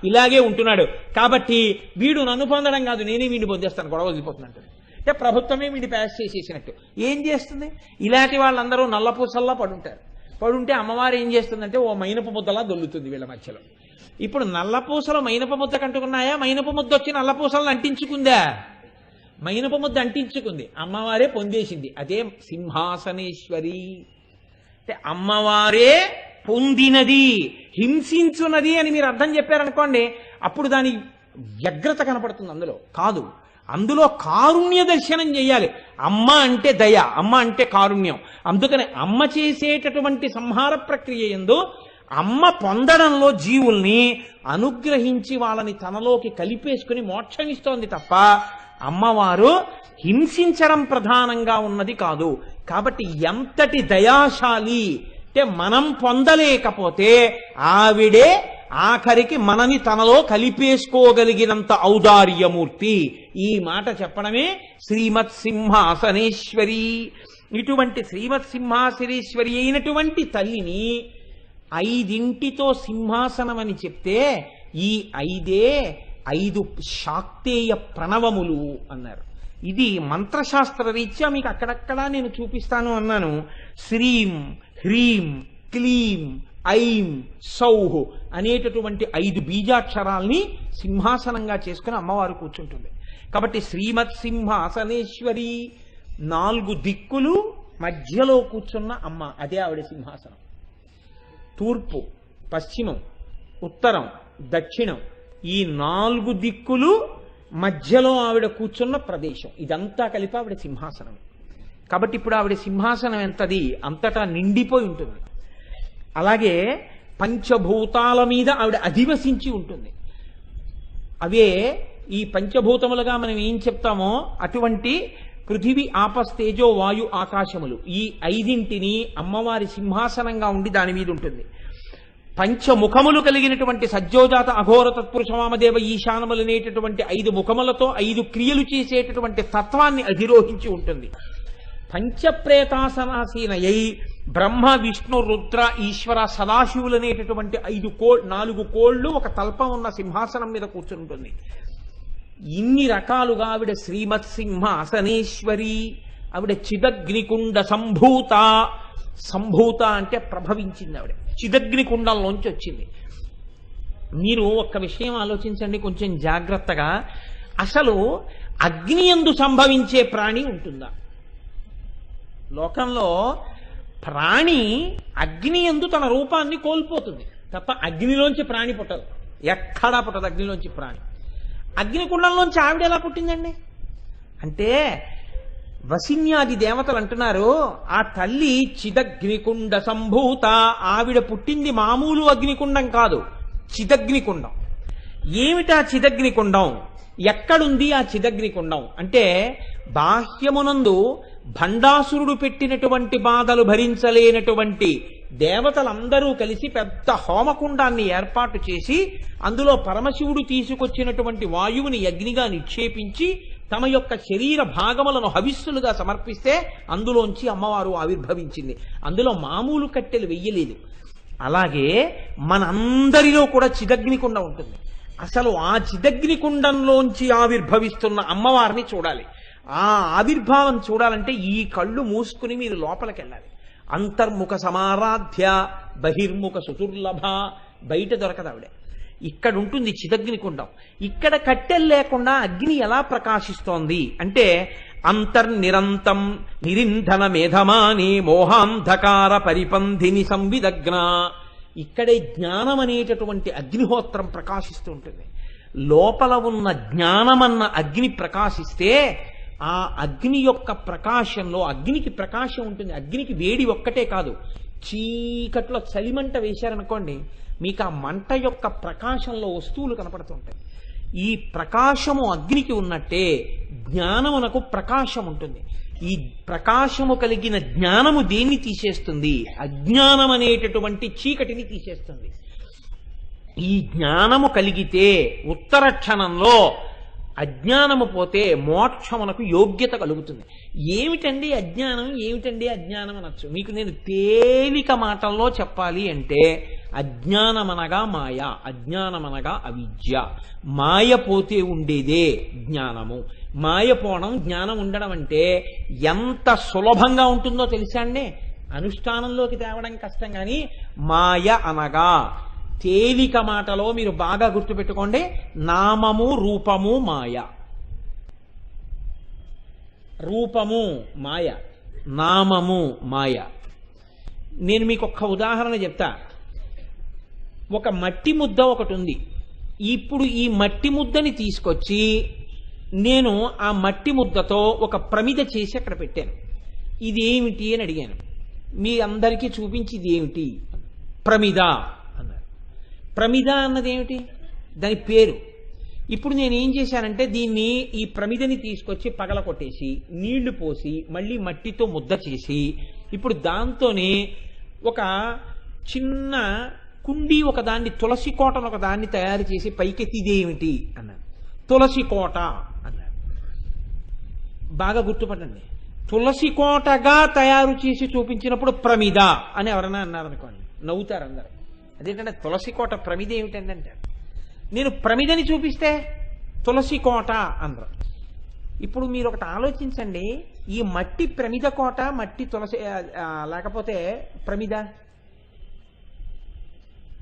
ఇలాగే ఉంటున్నాడు, కాబట్టి వీడు నన్ను పొందడం కాదు, నేనే వీడిని పొందేస్తాను, గొడవ వదిలిపోతున్నట్టు. అంటే ప్రభుత్వమే వీడి పాస్ చేసేసినట్టు. ఏం చేస్తుంది? ఇలాంటి వాళ్ళందరూ నల్లపూసల్లా పడుంటే అమ్మవారు ఏం చేస్తుందంటే ఓ మైనపు ముద్దలా దొల్లుతుంది వీళ్ళ మధ్యలో. ఇప్పుడు నల్లపూసలు మైనపు ముద్ద కంటుకున్నాయా, మైనపు ముద్ద వచ్చి నల్లపూసలను అంటించుకుందా? మైనపు ముద్ద అంటించుకుంది, అమ్మవారే పొందేసింది. అదే సింహాసనేశ్వరి అంటే అమ్మవారే పొందినది, హింసించున్నది అని మీరు అర్థం చెప్పారనుకోండి, అప్పుడు దాని వ్యగ్రత కనపడుతుంది. అందులో కాదు, అందులో కారుణ్య దర్శనం చేయాలి. అమ్మ అంటే దయ, అమ్మ అంటే కారుణ్యం. అందుకని అమ్మ చేసేటటువంటి సంహార ప్రక్రియ యందు అమ్మ పొందడంలో జీవుల్ని అనుగ్రహించి వాళ్ళని తనలోకి కలిపేసుకుని మోక్షమిస్తోంది తప్ప అమ్మవారు హింసించడం ప్రధానంగా ఉన్నది కాదు. కాబట్టి ఎంతటి దయాశాలి అంటే మనం పొందలేకపోతే ఆవిడే ఆఖరికి మనని తనలో కలిపేసుకోగలిగినంత ఔదార్యమూర్తి. ఈ మాట చెప్పడమే శ్రీమత్ సింహాసనేశ్వరి. ఇటువంటి శ్రీమత్ సింహాసనేశ్వరి అయినటువంటి తల్లిని 5 సింహాసనం అని చెప్తే ఈ 5 శాక్తేయ ప్రణవములు అన్నారు. ఇది మంత్రశాస్త్ర రీత్యా మీకు అక్కడక్కడా నేను చూపిస్తాను అన్నాను. శ్రీం హ్రీం క్లీం ఐం సౌహ్ అనేటటువంటి 5 బీజాక్షరాల్ని సింహాసనంగా చేసుకుని అమ్మవారు కూర్చుంటుంది. కాబట్టి శ్రీమత్ సింహాసనేశ్వరి, 4 దిక్కులు మధ్యలో కూర్చున్న అమ్మ, అదే ఆవిడ సింహాసనం. తూర్పు, పశ్చిమం, ఉత్తరం, దక్షిణం, ఈ 4 దిక్కులు మధ్యలో ఆవిడ కూర్చున్న ప్రదేశం, ఇదంతా కలిపి ఆవిడ సింహాసనం. కాబట్టి ఇప్పుడు ఆవిడ సింహాసనం ఎంతది, అంతటా నిండిపోయి ఉంటుంది. అలాగే పంచభూతాల మీద ఆవిడ అధివసించి ఉంటుంది. అవే ఈ పంచభూతములుగా మనం ఏం చెప్తామో అటువంటి పృథివీ ఆపస్తేజో వాయు ఆకాశములు, ఈ 5 అమ్మవారి సింహాసనంగా ఉండి దాని మీద ఉంటుంది. పంచముఖములు కలిగినటువంటి సజ్జోజాత అఘోర తత్పురుష వామదేవ ఈశానములు అనేటటువంటి 5 ముఖములతో 5 క్రియలు చేసేటటువంటి తత్వాన్ని అధిరోహించి ఉంటుంది. పంచప్రేతాసనాసీనయై బ్రహ్మ విష్ణు రుద్ర ఈశ్వర సదాశివులు అనేటటువంటి 4 కోళ్లు ఒక తల్పం ఉన్న సింహాసనం మీద కూర్చుంటుంది. ఇన్ని రకాలుగా ఆవిడ శ్రీమత్ సింహాసనేశ్వరి. ఆవిడ చిదగ్నికుండ సంభూత. సంభూత అంటే ప్రభవించింది. ఆవిడ చిదగ్నికుండంలోంచి వచ్చింది. మీరు ఒక్క విషయం ఆలోచించండి కొంచెం జాగ్రత్తగా. అసలు అగ్నియందు సంభవించే ప్రాణి ఉంటుందా? లోకంలో ప్రాణి అగ్నియందు తన రూపాన్ని కోల్పోతుంది తప్ప అగ్నిలోంచి ప్రాణి పుట్టదు. ఎక్కడా పుట్టదు అగ్నిలోంచి ప్రాణి. అగ్నికుండంలోంచి ఆవిడ ఎలా పుట్టిందండి అంటే వసిన్యాది దేవతలు అంటున్నారు, ఆ తల్లి చిదగ్నికుండ సంభూత. ఆవిడ పుట్టింది మామూలు అగ్నికుండం కాదు, చిదగ్నికుండం. ఏమిటా చిదగ్నికుండం? ఎక్కడుంది ఆ చిదగ్నికుండం అంటే, బాహ్యమునందు భండాసురుడు పెట్టినటువంటి బాధలు భరించలేనటువంటి దేవతలందరూ కలిసి పెద్ద హోమకుండాన్ని ఏర్పాటు చేసి అందులో పరమశివుడు తీసుకొచ్చినటువంటి వాయువుని అగ్నిగా నిక్షేపించి తమ యొక్క శరీర భాగములను హవిస్సులుగా సమర్పిస్తే అందులోంచి అమ్మవారు ఆవిర్భవించింది. అందులో మామూలు కట్టెలు వెయ్యలేదు. అలాగే మనందరిలో కూడా చిదగ్నికుండ ఉంటుంది. అసలు ఆ చిదగ్నికుండంలోంచి ఆవిర్భవిస్తున్న అమ్మవారిని చూడాలి. ఆ ఆవిర్భావం చూడాలంటే ఈ కళ్ళు మూసుకుని మీరు లోపలికి వెళ్ళాలి. అంతర్ముఖ సమారాధ్య బహిర్ముఖ సుతుర్లభ. బయట దొరకదు ఆవిడ. ఇక్కడ ఉంటుంది చిదగ్నికుండం. ఇక్కడ కట్టెలు లేకుండా అగ్ని ఎలా ప్రకాశిస్తోంది అంటే, అంతర్నిరంతం నిరింధన మేధమాని మోహాంధకార పరిపంధిని సంవిదగ్న. ఇక్కడే జ్ఞానం అనేటటువంటి అగ్నిహోత్రం ప్రకాశిస్తూ ఉంటుంది. లోపల ఉన్న జ్ఞానమన్న అగ్ని ప్రకాశిస్తే ఆ అగ్ని యొక్క ప్రకాశంలో, అగ్నికి ప్రకాశం ఉంటుంది. అగ్నికి వేడి ఒక్కటే కాదు, చీకట్లో చలిమంట వేశారనుకోండి, మీకు ఆ మంట యొక్క ప్రకాశంలో వస్తువులు కనపడుతుంటాయి. ఈ ప్రకాశము అగ్నికి ఉన్నట్టే జ్ఞానమునకు ప్రకాశం ఉంటుంది. ఈ ప్రకాశము కలిగిన జ్ఞానము దేన్ని తీసేస్తుంది? అజ్ఞానం అనేటటువంటి చీకటిని తీసేస్తుంది. ఈ జ్ఞానము కలిగితే ఉత్తర క్షణంలో అజ్ఞానము పోతే మోక్షమునకు యోగ్యత కలుగుతుంది. ఏమిటండి అజ్ఞానం, ఏమిటండి అజ్ఞానం అనొచ్చు. మీకు నేను తేలిక మాటల్లో చెప్పాలి అంటే, అజ్ఞానమనగా మాయ, అజ్ఞానమనగా అవిద్య. మాయ పోతే ఉండేదే జ్ఞానము. మాయ పోవడం, జ్ఞానం ఉండడం అంటే ఎంత సులభంగా ఉంటుందో తెలుసా అండి? అనుష్ఠానంలోకి తేవడం కష్టం. కానీ మాయ అనగా, తేలిక మాటలో మీరు బాగా గుర్తుపెట్టుకోండి, నామము రూపము మాయ. రూపము మాయ, నామము మాయ. నేను మీకు ఒక్క ఉదాహరణ చెప్తా. ఒక మట్టి ముద్ద ఒకటి ఉంది. ఇప్పుడు ఈ మట్టి ముద్దని తీసుకొచ్చి నేను ఆ మట్టి ముద్దతో ఒక ప్రమిద చేసి అక్కడ పెట్టాను. ఇది ఏమిటి అని అడిగాను. మీ అందరికీ చూపించి ఇది ఏమిటి? ప్రమిద అన్నారు. ప్రమిద అన్నది ఏమిటి? దాని పేరు. ఇప్పుడు నేను ఏం చేశానంటే, దీన్ని, ఈ ప్రమిదని తీసుకొచ్చి పగల కొట్టేసి నీళ్లు పోసి మళ్ళీ మట్టితో ముద్ద చేసి, ఇప్పుడు దాంతోనే ఒక చిన్న కుండి ఒకదాన్ని, తులసి కోటను ఒకదాన్ని తయారు చేసి పైకెత్తి ఇదేమిటి అన్నాను. తులసి కోట అన్నారు. బాగా గుర్తుపట్టండి. తులసి కోటగా తయారు చేసి చూపించినప్పుడు ప్రమిద అని ఎవరైనా అన్నారనుకోండి, నవ్వుతారు అందరూ. అదేంటంటే తులసి కోట ప్రమిద ఏమిటండి అంటారు. నేను ప్రమిదని చూపిస్తే తులసి కోట అన్నారు. ఇప్పుడు మీరు ఒకటి ఆలోచించండి, ఈ మట్టి ప్రమిద కోట, మట్టి తులసి, లేకపోతే ప్రమిద.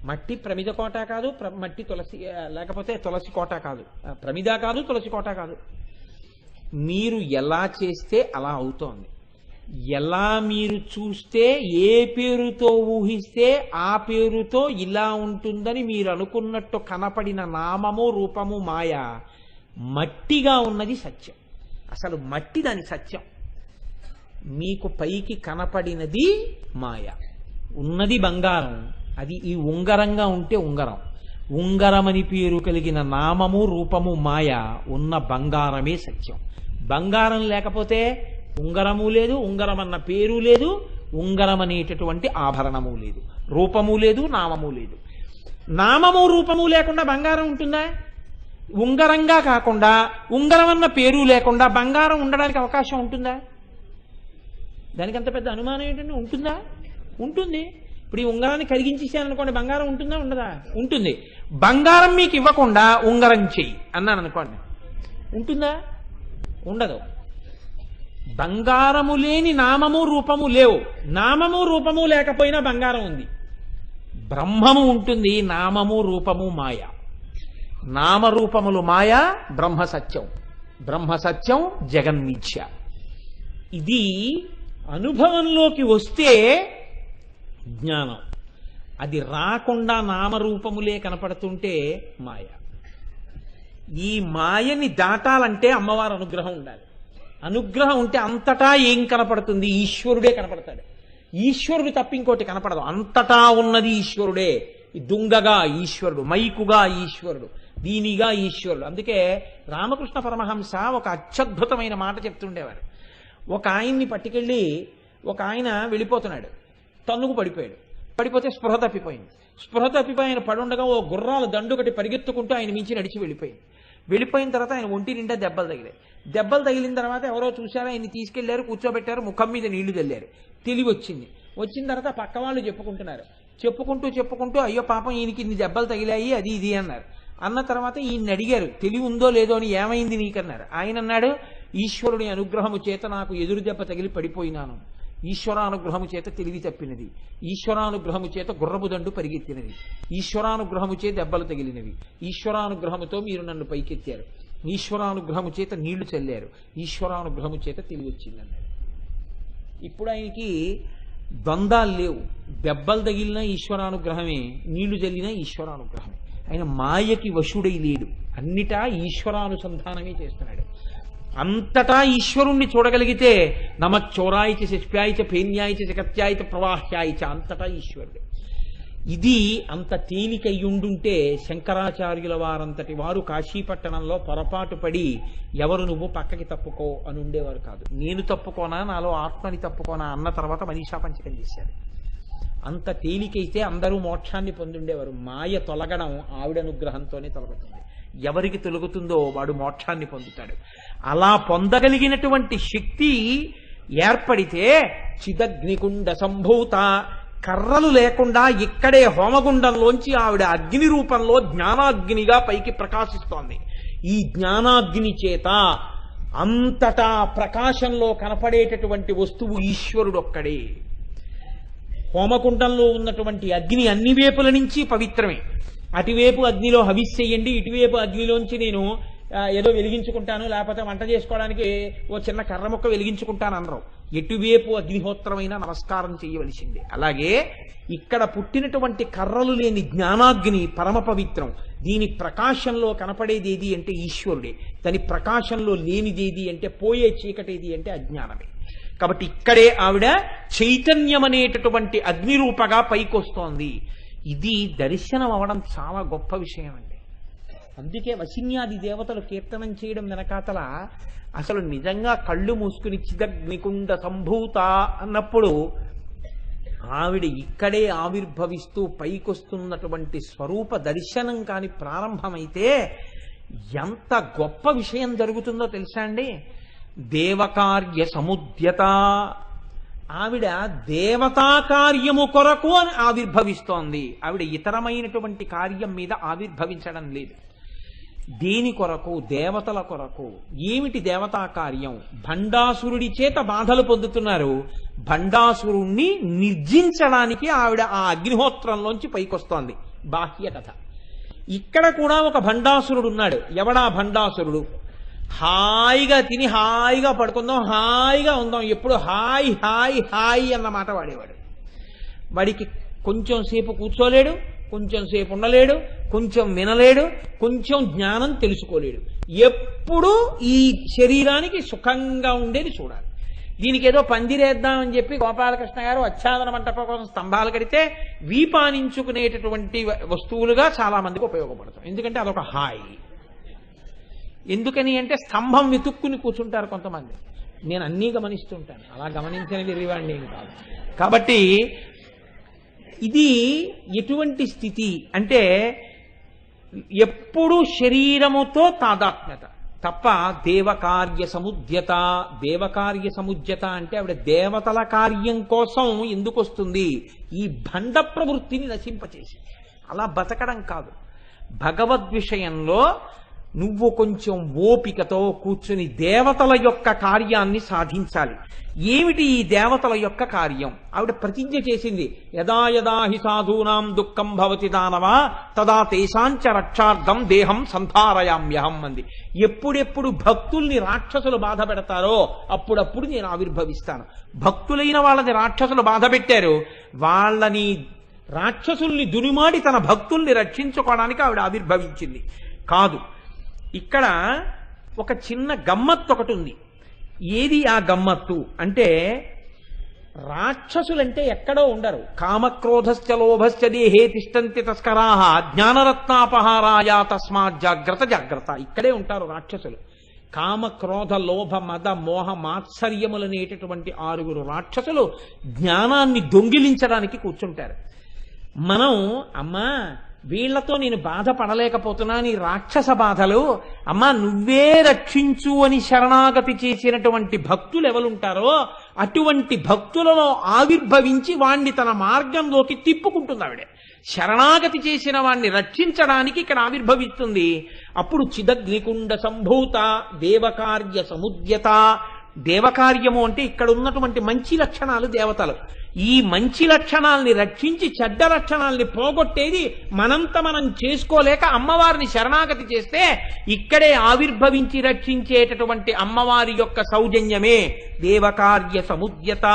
మట్టి ప్రమిద కోట కాదు, మట్టి తులసి, లేకపోతే తులసి కోట కాదు, ప్రమిద కాదు, తులసి కోట కాదు. మీరు ఎలా చేస్తే అలా అవుతోంది. ఎలా మీరు చూస్తే, ఏ పేరుతో ఊహిస్తే ఆ పేరుతో ఇలా ఉంటుందని మీరు అనుకున్నట్టు కనపడిన నామము రూపము మాయ. మట్టిగా ఉన్నది సత్యం. అసలు మట్టి దాని సత్యం. మీకు పైకి కనపడినది మాయ. ఉన్నది బంగారం. అది ఈ ఉంగరంగా ఉంటే ఉంగరం. ఉంగరమని పేరు కలిగిన నామము రూపము మాయ. ఉన్న బంగారమే సత్యం. బంగారం లేకపోతే ఉంగరము లేదు, ఉంగరం అన్న పేరు లేదు, ఉంగరం అనేటటువంటి ఆభరణము లేదు, రూపము లేదు, నామము లేదు. నామము రూపము లేకుండా బంగారం ఉంటుందా? ఉంగరంగా కాకుండా ఉంగరం అన్న పేరు లేకుండా బంగారం ఉండడానికి అవకాశం ఉంటుందా? దానికి అంత పెద్ద అనుమానం ఏంటంటే, ఉంటుందా? ఉంటుంది. ఇప్పుడు ఈ ఉంగరాన్ని కరిగించేసాననుకోండి, బంగారం ఉంటుందా? ఉండదా? ఉంటుంది. బంగారం మీకు ఇవ్వకుండా ఉంగరం చెయ్యి అన్నాను అనుకోండి, ఉంటుందా? ఉండదు. బంగారము లేని నామము రూపము లేవు. నామము రూపము లేకపోయినా బంగారం ఉంది. బ్రహ్మము ఉంటుంది, నామము రూపము మాయ. నామరూపములు మాయ, బ్రహ్మ సత్యం. బ్రహ్మ సత్యం, జగన్మిథ్య. ఇది అనుభవంలోకి వస్తే జ్ఞానం. అది రాకుండా నామరూపములే కనపడుతుంటే మాయ. ఈ మాయని దాటాలంటే అమ్మవారి అనుగ్రహం ఉండాలి. అనుగ్రహం ఉంటే అంతటా ఏం కనపడుతుంది? ఈశ్వరుడే కనపడతాడు. ఈశ్వరుడు తప్ప ఇంకోటి కనపడదు. అంతటా ఉన్నది ఈశ్వరుడే. దుంగగా ఈశ్వరుడు, మైకుగా ఈశ్వరుడు, దీనిగా ఈశ్వరుడు. అందుకే రామకృష్ణ పరమహంస ఒక అత్యద్భుతమైన మాట చెప్తుండేవారు. ఒక ఆయన్ని పట్టుకెళ్ళి ఒక ఆయన వెళ్ళిపోతున్నాడు, తన్నుకు పడిపోయాడు. పడిపోతే స్పృహ తప్పిపోయింది. స్పృహ తప్పిపోయి ఆయన పడుండగా ఓ గుర్రాల దండుకటి పరిగెత్తుకుంటూ ఆయన మించి నడిచి వెళ్ళిపోయింది. వెళ్ళిపోయిన తర్వాత ఆయన ఒంటి నిండా దెబ్బలు తగిలాయి. దెబ్బలు తగిలిన తర్వాత ఎవరో చూశారో ఆయన్ని తీసుకెళ్లారు, కూర్చోబెట్టారు, ముఖం మీద నీళ్లు చల్లారు. తెలివి వచ్చింది. వచ్చిన తర్వాత పక్క వాళ్ళు చెప్పుకుంటున్నారు. చెప్పుకుంటూ అయ్యో పాపం ఈయనకి ఇన్ని దెబ్బలు తగిలాయి అది ఇది అన్నారు. అన్న తర్వాత ఈయన్ని అడిగారు తెలివి ఉందో లేదో అని, ఏమైంది నీకన్నారు. ఆయన అన్నాడు, ఈశ్వరుని అనుగ్రహము చేత నాకు ఎదురు దెబ్బ తగిలి పడిపోయినాను, ఈశ్వరానుగ్రహము చేత తెలివి తప్పినది, ఈశ్వరానుగ్రహము చేత గుర్రపు దండు పరిగెత్తినది, ఈశ్వరానుగ్రహము చేత దెబ్బలు తగిలినవి, ఈశ్వరానుగ్రహముతో మీరు నన్ను పైకెత్తారు, ఈశ్వరానుగ్రహము చేత నీళ్లు చల్లారు, ఈశ్వరానుగ్రహము చేత తెలివి వచ్చిందన్నాడు. ఇప్పుడు ఆయనకి ద్వంద్వాలు లేవు. దెబ్బలు తగిలినా ఈశ్వరానుగ్రహమే, నీళ్లు చల్లినా ఈశ్వరానుగ్రహమే. ఆయన మాయకి వశుడై లేడు, అన్నిటా ఈశ్వరానుసంధానమే చేస్తున్నాడు. అంతటా ఈశ్వరుణ్ణి చూడగలిగితే నమచ్చోరాయిచ శిష్ప్యాయిచ ఫేన్యాయిచ జగత్యాయిచ ప్రవాహ్యాయిచ అంతటా ఈశ్వరుడు. ఇది అంత తేలికయ్యుండుంటే శంకరాచార్యుల వారంతటి వారు కాశీపట్టణంలో పొరపాటు పడి ఎవరు నువ్వు పక్కకి తప్పుకో అని ఉండేవారు కాదు. నేను తప్పుకోనా, నాలో ఆత్మని తప్పుకోనా అన్న తర్వాత మనీషా పంచకం చేశారు. అంత తేలికైతే అందరూ మోక్షాన్ని పొందుండేవారు. మాయ తొలగడం ఆవిడ అనుగ్రహంతోనే తొలగుతుంది. ఎవరికి తొలగుతుందో వాడు మోక్షాన్ని పొందుతాడు. అలా పొందగలిగినటువంటి శక్తి ఏర్పడితే చిదగ్నికుండ సంభూత, కర్రలు లేకుండా ఇక్కడే హోమగుండంలోంచి ఆవిడ అగ్ని రూపంలో జ్ఞానాగ్నిగా పైకి ప్రకాశిస్తోంది. ఈ జ్ఞానాగ్ని చేత అంతటా ప్రకాశంలో కనపడేటటువంటి వస్తువు ఈశ్వరుడు ఒక్కడే. హోమకుండంలో ఉన్నటువంటి అగ్ని అన్ని వైపుల నుంచి పవిత్రమే. అటువైపు అగ్నిలో హవిస్సేయండి, ఇటువైపు అగ్నిలోంచి నేను ఏదో వెలిగించుకుంటాను, లేకపోతే వంట చేసుకోవడానికి ఓ చిన్న కర్ర మొక్క వెలిగించుకుంటాను అనరు. ఎటువైపు అగ్నిహోత్రమైనా నమస్కారం చేయవలసిందే. అలాగే ఇక్కడ పుట్టినటువంటి కర్రలు లేని జ్ఞానాగ్ని పరమ పవిత్రం. దీని ప్రకాశంలో కనపడేది ఏది అంటే ఈశ్వరుడే. దాని ప్రకాశంలో లేనిదేది అంటే పోయే చీకటేది అంటే అజ్ఞానమే. కాబట్టి ఇక్కడే ఆవిడ చైతన్యం అనేటటువంటి అగ్నిరూపగా పైకొస్తోంది. ఇది దర్శనం అవడం చాలా గొప్ప విషయం అండి. అందుకే వసిన్యాది దేవతలు కీర్తనం చేయడం వెనకాతల అసలు నిజంగా కళ్ళు మూసుకుని చిదగ్నికుండ సంభూత అన్నప్పుడు ఆవిడ ఇక్కడే ఆవిర్భవిస్తూ పైకొస్తున్నటువంటి స్వరూప దర్శనం కాని ప్రారంభమైతే ఎంత గొప్ప విషయం జరుగుతుందో తెలుసా అండి. దేవకార్య సముద్యత, ఆవిడ దేవతా కార్యము కొరకు అని ఆవిర్భవిస్తోంది. ఆవిడ ఇతరమైనటువంటి కార్యం మీద ఆవిర్భవించడం లేదు. దేని కొరకు? దేవతల కొరకు. ఏమిటి దేవతా కార్యం? భండాసురుడి చేత బాధలు పొందుతున్నారు. భండాసురుణ్ణి నిర్జించడానికి ఆవిడ ఆ అగ్నిహోత్రంలోంచి పైకొస్తోంది. బాహ్య కథ. ఇక్కడ కూడా ఒక భండాసురుడు ఉన్నాడు. ఎవడా భండాసురుడు? హాయిగా తిని హాయిగా పడుకుందాం, హాయిగా ఉందాం, ఎప్పుడు హాయ్ హాయ్ హాయ్ అన్న మాట వాడేవాడు. వాడికి కొంచెం సేపు కూర్చోలేడు, కొంచెం సేపు ఉండలేడు, కొంచెం వినలేడు, కొంచెం జ్ఞానం తెలుసుకోలేడు. ఎప్పుడూ ఈ శరీరానికి సుఖంగా ఉండేది చూడాలి. దీనికి ఏదో పందిరేద్దామని చెప్పి గోపాలకృష్ణ గారు అచ్ఛాదన మంటపం కోసం స్తంభాలు కడితే వీపానించుకునేటటువంటి వస్తువులుగా చాలా మందికి ఉపయోగపడతాం. ఎందుకంటే అదొక హాయ్. ఎందుకని అంటే స్తంభం వెతుక్కుని కూర్చుంటారు కొంతమంది. నేను అన్నీ గమనిస్తుంటాను, అలా గమనించిన విరివాడిని ఏం కాదు. కాబట్టి ఇది ఎటువంటి స్థితి అంటే ఎప్పుడు శరీరముతో తాదాత్మ్యత తప్ప దేవకార్య సముద్యత. దేవకార్య సముద్యత అంటే ఆవిడ దేవతల కార్యం కోసం ఎందుకు వస్తుంది? ఈ భండ ప్రవృత్తిని నశింపచేసి. అలా బతకడం కాదు. భగవద్ విషయంలో నువ్వు కొంచెం ఓపికతో కూర్చుని దేవతల యొక్క కార్యాన్ని సాధించాలి. ఏమిటి ఈ దేవతల యొక్క కార్యం? ఆవిడ ప్రతిజ్ఞ చేసింది, యదా యదా హి సాధూనాం దుఃఖం భవతి దానవ తదా తేషాంచ రక్షార్థం దేహం సంధారయామ్యహం అంది. ఎప్పుడెప్పుడు భక్తుల్ని రాక్షసులు బాధ పెడతారో అప్పుడప్పుడు నేను ఆవిర్భవిస్తాను. భక్తులైన వాళ్ళని రాక్షసులు బాధ పెట్టారు, వాళ్ళని రాక్షసుల్ని దునిమాడి తన భక్తుల్ని రక్షించుకోవడానికి ఆవిడ ఆవిర్భవించింది కాదు. ఇక్కడ ఒక చిన్న గమ్మత్తు ఒకటి ఉంది. ఏది ఆ గమ్మత్తు అంటే రాక్షసులంటే ఎక్కడో ఉండరు. కామక్రోధశ్చ లోభశ్చ దేహే తిష్టంతి తస్కరాహ జ్ఞానరత్నాపహారాయ తస్మాత్ జాగ్రత్త జాగ్రత్త. ఇక్కడే ఉంటారు రాక్షసులు. కామక్రోధ లోభ మద మోహ మాత్సర్యములనేటటువంటి 6 రాక్షసులు జ్ఞానాన్ని దొంగిలించడానికి కూర్చుంటారు. మనం అమ్మా వీళ్లతో నేను బాధపడలేకపోతున్నాను, ఈ రాక్షస బాధలు, అమ్మా నువ్వే రక్షించు అని శరణాగతి చేసినటువంటి భక్తులు ఎవరుంటారో అటువంటి భక్తులలో ఆవిర్భవించి వాణ్ణి తన మార్గంలోకి తిప్పుకుంటుంది ఆవిడ. శరణాగతి చేసిన వాణ్ణి రక్షించడానికి ఇక్కడ ఆవిర్భవిస్తుంది. అప్పుడు చిదగ్నికుండ సంభూత దేవకార్య సముద్యత. దేవకార్యము అంటే ఇక్కడ ఉన్నటువంటి మంచి లక్షణాలు దేవతలు. ఈ మంచి లక్షణాలని రక్షించి చెడ్డ లక్షణాలని పోగొట్టేది మనంత మనం చేసుకోలేక అమ్మవారిని శరణాగతి చేస్తే ఇక్కడే ఆవిర్భవించి రక్షించేటటువంటి అమ్మవారి యొక్క సౌజన్యమే దేవకార్య సముద్యత.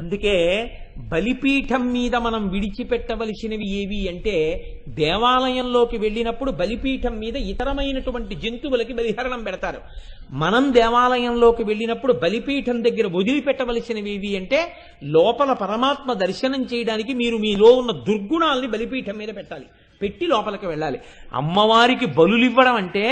అందుకే బలిపీఠం మీద మనం విడిచిపెట్టవలసినవి ఏవి అంటే, దేవాలయంలోకి వెళ్ళినప్పుడు బలిపీఠం మీద ఇతరమైనటువంటి జంతువులకి బలిహరణం పెడతారు. మనం దేవాలయంలోకి వెళ్ళినప్పుడు బలిపీఠం దగ్గర వదిలిపెట్టవలసినవి ఏవి అంటే, లోపల పరమాత్మ దర్శనం చేయడానికి మీరు మీలో ఉన్న దుర్గుణాలని బలిపీఠం మీద పెట్టాలి, పెట్టి లోపలికి వెళ్ళాలి. అమ్మవారికి బలులివ్వడం అంటే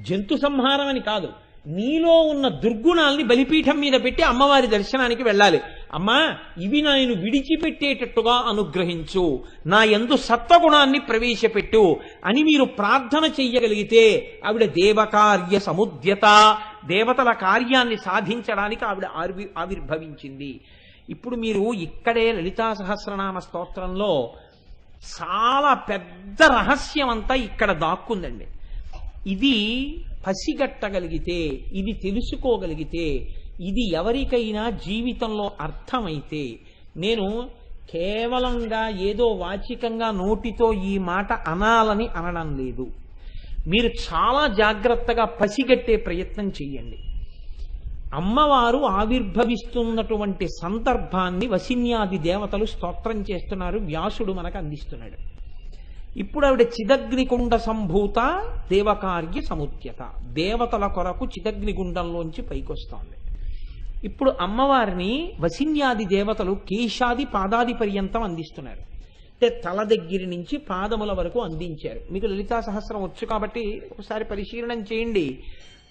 జంతు సంహారం అని కాదు, నీలో ఉన్న దుర్గుణాల్ని బలిపీఠం మీద పెట్టి అమ్మవారి దర్శనానికి వెళ్ళాలి. అమ్మా ఇవి నేను విడిచిపెట్టేటట్టుగా అనుగ్రహించు, నా యందు సత్వగుణాన్ని ప్రవేశపెట్టు అని మీరు ప్రార్థన చెయ్యగలిగితే ఆవిడ దేవకార్య సముద్యత, దేవతల కార్యాన్ని సాధించడానికి ఆవిడ ఆవిర్భవించింది. ఇప్పుడు మీరు ఇక్కడే లలితా సహస్రనామ స్తోత్రంలో చాలా పెద్ద రహస్యం అంతా ఇక్కడ దాక్కుందండి. ఇది పసిగట్టగలిగితే, ఇది తెలుసుకోగలిగితే, ఇది ఎవరికైనా జీవితంలో అర్థమైతే, నేను కేవలంగా ఏదో వాచికంగా నోటితో ఈ మాట అనాలని అనడం లేదు, మీరు చాలా జాగ్రత్తగా పసిగట్టే ప్రయత్నం చెయ్యండి. అమ్మవారు ఆవిర్భవిస్తున్నటువంటి సందర్భాన్ని వసిన్యాది దేవతలు స్తోత్రం చేస్తున్నారు, వ్యాసుడు మనకు అందిస్తున్నాడు. ఇప్పుడు ఆవిడ చిదగ్నికుండ సంభూత దేవకార్య సముద్యత, దేవతల కొరకు చిదగ్నిగుండంలోంచి పైకొస్తోంది. ఇప్పుడు అమ్మవారిని వసిన్యాది దేవతలు కేశాది పాదాది పర్యంతం అందిస్తున్నారు. అంటే తల దగ్గర నుంచి పాదముల వరకు అందించారు. మీకు లలితా సహస్రం వచ్చు కాబట్టి ఒకసారి పరిశీలనం చేయండి.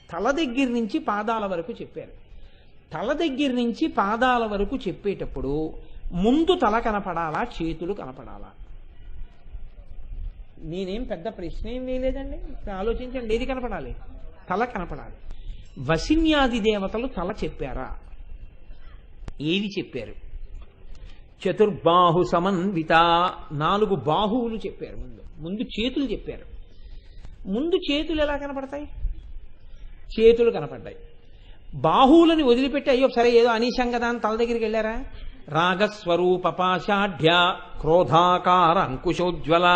తల దగ్గర నుంచి పాదాల వరకు చెప్పారు. తల దగ్గర నుంచి పాదాల వరకు చెప్పేటప్పుడు ముందు తల కనపడాలా, చేతులు కనపడాలా? నేనేం పెద్ద ప్రశ్న ఏం వేయలేదండి, ఆలోచించండి. ఏది కనపడాలి? తల కనపడాలి. వసిన్యాది దేవతలు తల చెప్పారా? ఏది చెప్పారు? చతుర్బాహు సమన్విత, 4 బాహువులు చెప్పారు. ముందు చేతులు చెప్పారు. ముందు చేతులు ఎలా కనపడతాయి? చేతులు కనపడ్డాయి. బాహువులని వదిలిపెట్టి అయ్యో సరే ఏదో అనీశం కదా అని తల దగ్గరికి వెళ్ళారా? రాగస్వరూప పాషాఢ్య క్రోధాకార అంకుశోజ్వల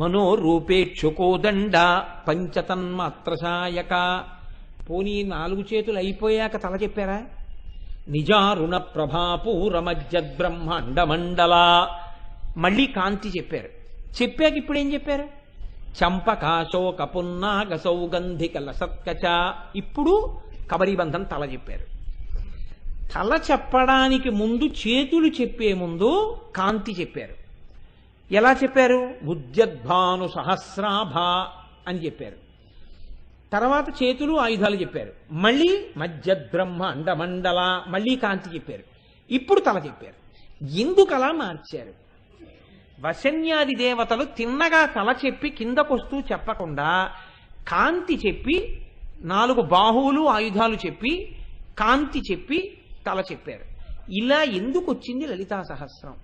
మనోరూపేక్షుకోదండ పంచతన్మాత్రసాయక. పోనీ 4 చేతులు అయిపోయాక తల చెప్పారా? నిజారుణ ప్రభాపూరమజ్జద్బ్రహ్మాండ మండల. మళ్ళీ కాంతి చెప్పారు. చెప్పాక ఇప్పుడు ఏం చెప్పారు? చంపకాశోక పున్నాగ సౌగంధిక లసత్కచ. ఇప్పుడు కబరీబంధం తల చెప్పారు. తల చెప్పడానికి ముందు, చేతులు చెప్పే ముందు కాంతి చెప్పారు. ఎలా చెప్పారు? ఉద్యద్భాను సహస్రాభ అని చెప్పారు. తర్వాత చేతులు ఆయుధాలు చెప్పారు. మళ్ళీ మధ్యద్బ్రహ్మ అండమండల, మళ్ళీ కాంతి చెప్పారు. ఇప్పుడు తల చెప్పారు. ఎందుకు అలా మార్చారు? వశన్యాది దేవతలు తిన్నగా తల చెప్పి కిందకొస్తూ చెప్పకుండా కాంతి చెప్పి 4 బాహువులు ఆయుధాలు చెప్పి కాంతి చెప్పి తల చెప్పారు. ఇలా ఎందుకు వచ్చింది లలితా సహస్రం?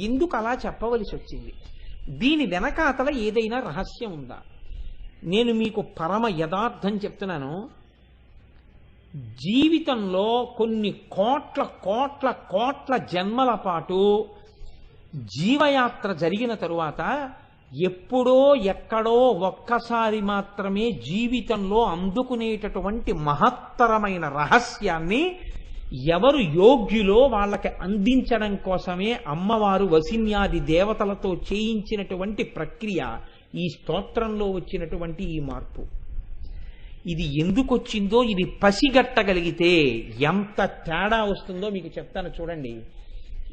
ఎందుకు అలా చెప్పవలసి వచ్చింది? దీని వెనకాతల ఏదైనా రహస్యం ఉందా? నేను మీకు పరమ యథార్థం చెప్తున్నాను. జీవితంలో కొన్ని కోట్ల కోట్ల కోట్ల జన్మల పాటు జీవయాత్ర జరిగిన తరువాత ఎప్పుడో ఎక్కడో ఒక్కసారి మాత్రమే జీవితంలో అందుకునేటటువంటి మహత్తరమైన రహస్యాన్ని ఎవరు యోగ్యులో వాళ్ళకి అందించడం కోసమే అమ్మవారు వసిన్యాది దేవతలతో చేయించినటువంటి ప్రక్రియ ఈ స్తోత్రంలో వచ్చినటువంటి ఈ మార్పు. ఇది ఎందుకు వచ్చిందో ఇది పసిగట్టగలిగితే ఎంత తేడా వస్తుందో మీకు చెప్తాను చూడండి.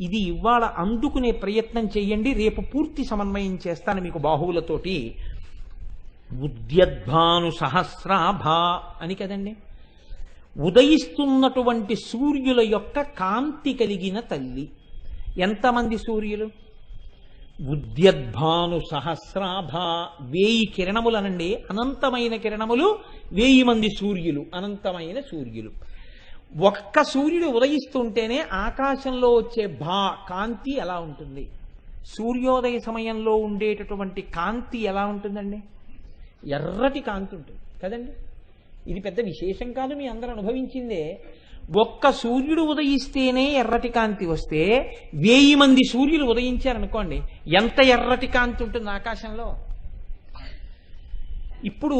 ఇది ఇవాళ అందుకునే ప్రయత్నం చెయ్యండి. రేపు పూర్తి సమన్వయం చేస్తాను మీకు బాహువులతోటి. ఉద్యద్భాను సహస్రాభా అని కదండి, ఉదయిస్తున్నటువంటి సూర్యుల యొక్క కాంతి కలిగిన తల్లి. ఎంతమంది సూర్యులు? ఉద్యద్భాను సహస్రాభ, 1000 కిరణములనండి, అనంతమైన కిరణములు, 1000 మంది సూర్యులు, అనంతమైన సూర్యులు. ఒక్క సూర్యుడు ఉదయిస్తుంటేనే ఆకాశంలో వచ్చే కాంతి ఎలా ఉంటుంది? సూర్యోదయ సమయంలో ఉండేటటువంటి కాంతి ఎలా ఉంటుందండి? ఎర్రటి కాంతి ఉంటుంది కదండి. ఇది పెద్ద విశేషం కాదు, మీ అందరూ అనుభవించిందే. ఒక్క సూర్యుడు ఉదయిస్తేనే ఎర్రటి కాంతి వస్తే 1000 మంది సూర్యులు ఉదయించారనుకోండి, ఎంత ఎర్రటి కాంతి ఉంటుంది ఆకాశంలో. ఇప్పుడు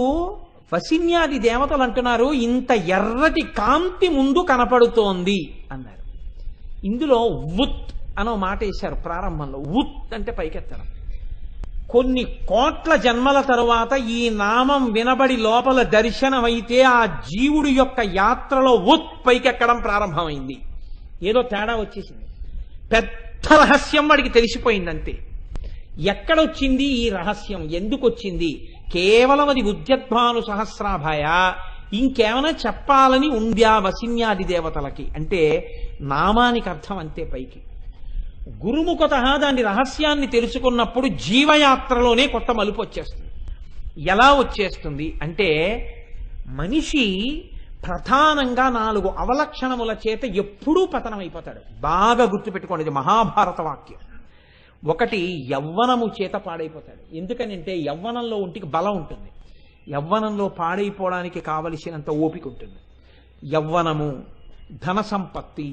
వసిన్యాది దేవతలు అంటున్నారు, ఇంత ఎర్రటి కాంతి ముందు కనపడుతోంది అన్నారు. ఇందులో ఉత్ అనో మాట వేశారు ప్రారంభంలో. ఉత్ అంటే పైకెత్తడం. కొన్ని కోట్ల జన్మల తరువాత ఈ నామం వినబడి లోపల దర్శనమైతే ఆ జీవుడి యొక్క యాత్రలో ఉత్ పైకెక్కడం ప్రారంభమైంది. ఏదో తేడా వచ్చేసింది, పెద్ద రహస్యం వాడికి తెలిసిపోయింది అంతే. ఎక్కడొచ్చింది ఈ రహస్యం? ఎందుకు వచ్చింది? కేవలం అది ఉద్యద్భాను సహస్రాభాయ, ఇంకేమైనా చెప్పాలని ఉంద్యా వసిన్యాది దేవతలకి అంటే నామానికి అర్థం అంతే పైకి. గురుముఖత దాని రహస్యాన్ని తెలుసుకున్నప్పుడు జీవయాత్రలోనే కొత్త మలుపు వచ్చేస్తుంది. ఎలా వచ్చేస్తుంది అంటే, మనిషి ప్రధానంగా 4 అవలక్షణముల చేత ఎప్పుడూ పతనమైపోతాడు. బాగా గుర్తుపెట్టుకోండి, ఇది మహాభారత వాక్యం. ఒకటి, యవ్వనము చేత పాడైపోతాడు. ఎందుకనంటే యవ్వనంలో ఒంటికి బలం ఉంటుంది, యవ్వనంలో పాడైపోవడానికి కావలసినంత ఓపిక ఉంటుంది. యవ్వనము, ధన సంపత్తి,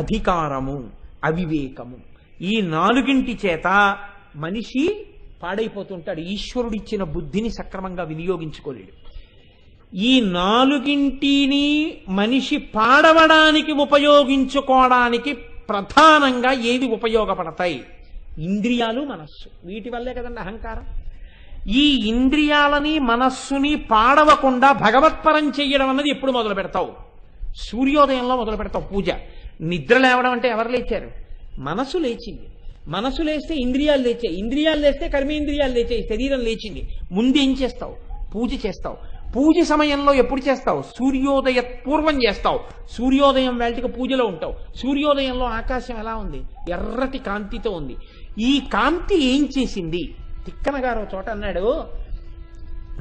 అధికారము, అవివేకము, ఈ 4 చేత మనిషి పాడైపోతుంటాడు. ఈశ్వరుడిచ్చిన బుద్ధిని సక్రమంగా వినియోగించుకోలేడు. ఈ 4 మనిషి పాడవడానికి ఉపయోగించుకోవడానికి ప్రధానంగా ఏది ఉపయోగపడతాయి? ఇంద్రియాలు, మనస్సు. వీటి వల్లే కదండి అహంకారం. ఈ ఇంద్రియాలని మనస్సుని పాడవకుండా భగవత్పరం చెయ్యడం అన్నది ఎప్పుడు మొదలు పెడతావు? సూర్యోదయంలో మొదలు పెడతావు పూజ. నిద్ర లేవడం అంటే ఎవరు లేచారు? మనసు లేచింది. మనసు లేస్తే ఇంద్రియాలు లేచాయి, ఇంద్రియాలు లేస్తే కర్మేంద్రియాలు లేచాయి, శరీరం లేచింది. ముందు ఏం చేస్తావు? పూజ చేస్తావు. పూజ సమయంలో ఎప్పుడు చేస్తావు? సూర్యోదయ పూర్వం చేస్తావు. సూర్యోదయం వేళకి పూజలో ఉంటావు. సూర్యోదయంలో ఆకాశం ఎలా ఉంది? ఎర్రటి కాంతితో ఉంది. ఈ కాంతి ఏం చేసింది? తిక్కన గారు చోట అన్నాడు,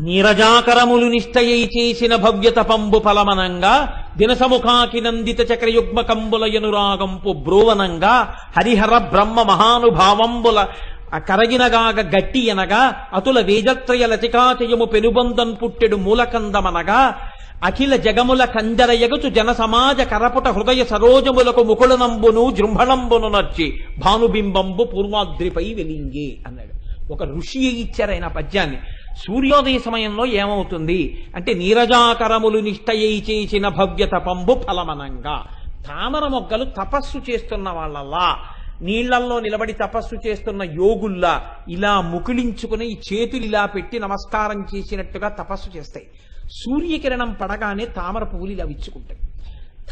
నీరజాకరములు నిష్టయై చేసిన భవ్యత పంబు ఫలమనంగా దినసముఖాకి నందిత చక్రయుగ్మ కంబులయనురాగంపు బ్రోవనంగా హరిహర బ్రహ్మ మహానుభావంబుల కరగినగాగ గట్టి అనగా అతుల వేజత్రయ లతికాచయము పెనుబంధన్ పుట్టెడు మూలకందమనగా అఖిల జగముల కంజరయగచు జన సమాజ కరపుట హృదయ సరోజములకు ముకుళనంబును జృంభణంబును నర్చి భానుబింబంబు పూర్వాద్రిపై వెలింగే అన్నాడు. ఒక ఋషి ఇచ్చారైన పద్యాన్ని. సూర్యోదయ సమయంలో ఏమవుతుంది అంటే, నీరజాకరములు నిష్టయై చేసిన భవ్యత పంబు ఫలమనంగా, తామర మొగ్గలు తపస్సు చేస్తున్న వాళ్ళలా, నీళ్లల్లో నిలబడి తపస్సు చేస్తున్న యోగుల్లా ఇలా ముకుళించుకుని ఈ చేతులు ఇలా పెట్టి నమస్కారం చేసినట్టుగా తపస్సు చేస్తాయి. సూర్యకిరణం పడగానే తామర పువ్వులు ఇలా విచ్చుకుంటాయి.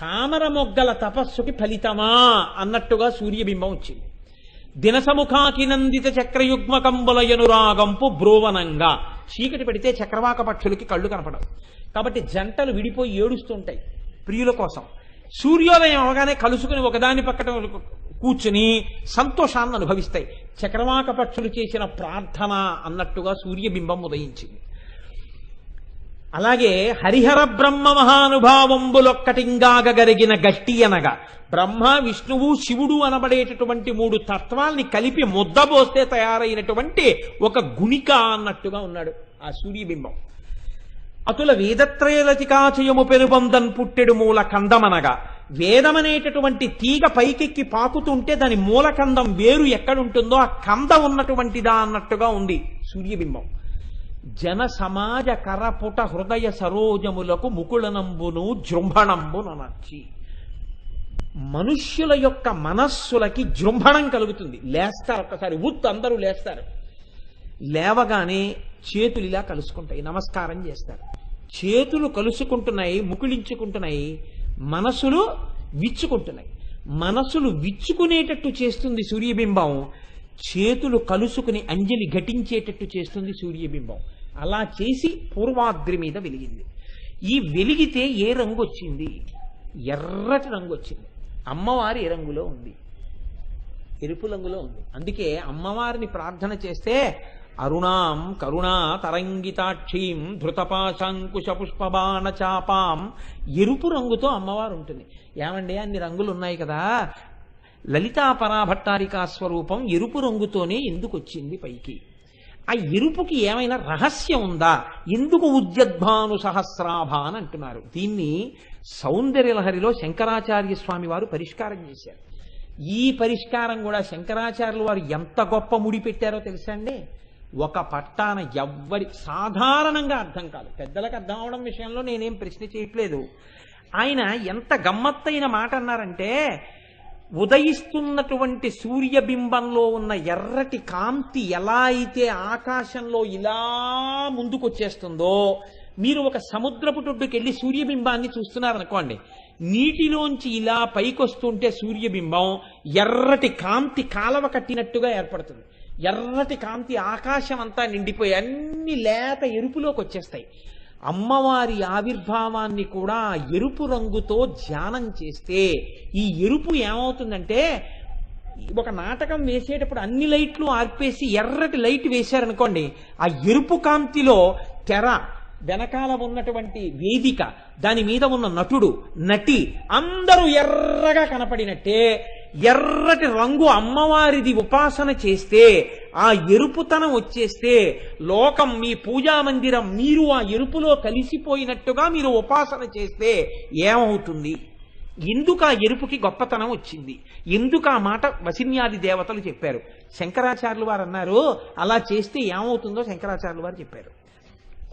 తామర మొగ్గల తపస్సుకి ఫలితమా అన్నట్టుగా సూర్యబింబం వచ్చింది. దినసముఖాకి నందిత చక్రయుగ్మ కంబులయనురాగంపు బ్రోవనంగా, చీకటి పెడితే చక్రవాక పక్షులకి కళ్ళు కనపడవు. కాబట్టి జంటలు విడిపోయి ఏడుస్తుంటాయి ప్రియుల కోసం. సూర్యోదయం అవగానే కలుసుకుని ఒకదాని పక్కన కూర్చుని సంతోషాన్ని అనుభవిస్తాయి. చక్రవాక పక్షులు చేసిన ప్రార్థన అన్నట్టుగా సూర్యబింబం ఉదయించింది. అలాగే హరిహర బ్రహ్మ మహానుభావంబులొక్కటింగాగరిగిన గట్టి అనగా, బ్రహ్మ విష్ణువు శివుడు అనబడేటటువంటి 3 తత్వాల్ని కలిపి ముద్దబోస్తే తయారైనటువంటి ఒక గుణిక అన్నట్టుగా ఉన్నాడు ఆ సూర్యబింబం. అతుల వేదత్రయలతికాచయము పెనుబంధన్ పుట్టెడు మూల కందమనగా, వేదమనేటటువంటి తీగ పైకెక్కి పాకుతుంటే దాని మూలకందం వేరు ఎక్కడుంటుందో ఆ కంద ఉన్నటువంటిదా అన్నట్టుగా ఉంది సూర్యబింబం. జన సమాజ కరపుట హృదయ సరోజములకు ముకుళనంబును జృంభణంబును నచ్చి, మనుష్యుల యొక్క మనస్సులకి జృంభణం కలుగుతుంది. లేస్తారు ఒక్కసారి, అందరూ లేస్తారు. లేవగానే చేతులు ఇలా కలుసుకుంటాయి, నమస్కారం చేస్తారు. చేతులు కలుసుకుంటున్నాయి, ముకుళించుకుంటున్నాయి, మనసులు విచ్చుకుంటున్నాయి. మనసులు విచ్చుకునేటట్టు చేస్తుంది సూర్యబింబం, చేతులు కలుసుకుని అంజలి ఘటించేటట్టు చేస్తుంది సూర్యబింబం. అలా చేసి పూర్వాద్రి మీద వెలిగింది. ఈ వెలిగితే ఏ రంగు వచ్చింది? ఎర్రటి రంగు వచ్చింది. అమ్మవారి ఏ రంగులో ఉంది? ఎరుపు రంగులో ఉంది. అందుకే అమ్మవారిని ప్రార్థన చేస్తే అరుణాం కరుణా తరంగితాక్షీం ధృతపాశాంకుశ పుష్పబాణ చాపాం, ఎరుపు రంగుతో అమ్మవారు ఉంటుంది. ఏమండి అన్ని రంగులు ఉన్నాయి కదా, లలితా పరాభట్టారికా స్వరూపం ఎరుపు రంగుతోనే ఎందుకు వచ్చింది పైకి? ఆ ఎరుపుకి ఏమైనా రహస్యం ఉందా? ఎందుకు ఉద్యద్భాను సహస్రాభ అని అంటున్నారు? దీన్ని సౌందర్యలహరిలో శంకరాచార్య స్వామి వారు పరిష్కారం చేశారు. ఈ పరిష్కారం కూడా శంకరాచార్యులు వారు ఎంత గొప్ప ముడి పెట్టారో తెలుసా అండి? ఒక పట్టాన సాధారణంగా అర్థం కాదు, పెద్దలకు అర్థం అవడం విషయంలో నేనేం ప్రశ్న చేయట్లేదు. ఆయన ఎంత గమ్మత్తైన మాట అన్నారంటే, ఉదయిస్తున్నటువంటి సూర్యబింబంలో ఉన్న ఎర్రటి కాంతి ఎలా అయితే ఆకాశంలో ఇలా ముందుకొచ్చేస్తుందో, మీరు ఒక సముద్రపు టొడ్డుకెళ్ళి సూర్యబింబాన్ని చూస్తున్నారనుకోండి, నీటిలోంచి ఇలా పైకొస్తుంటే సూర్యబింబం ఎర్రటి కాంతి కాలవ కట్టినట్టుగా ఏర్పడుతుంది. ఎర్రటి కాంతి ఆకాశం అంతా నిండిపోయి అన్ని లేత ఎరుపులోకి వచ్చేస్తాయి. అమ్మవారి ఆవిర్భావాన్ని కూడా ఎరుపు రంగుతో ధ్యానం చేస్తే ఈ ఎరుపు ఏమవుతుందంటే, ఒక నాటకం వేసేటప్పుడు అన్ని లైట్లు ఆర్పేసి ఎర్రటి లైట్ వేశారనుకోండి, ఆ ఎరుపు కాంతిలో తెర, వెనకాల ఉన్నటువంటి వేదిక, దాని మీద ఉన్న నటుడు నటి అందరూ ఎర్రగా కనపడినట్టే ఎర్రటి రంగు అమ్మవారిది ఉపాసన చేస్తే ఆ ఎరుపుతనం వచ్చేస్తే లోకం, మీ పూజా మందిరం మీరు ఆ ఎరుపులో కలిసిపోయినట్టుగా మీరు ఉపాసన చేస్తే ఏమవుతుంది? ఎందుకు ఆ ఎరుపుకి గొప్పతనం వచ్చింది? ఎందుకు ఆ మాట వసిన్యాది దేవతలు చెప్పారు? శంకరాచార్యులు వారు అన్నారు, అలా చేస్తే ఏమవుతుందో శంకరాచార్యులు వారు చెప్పారు.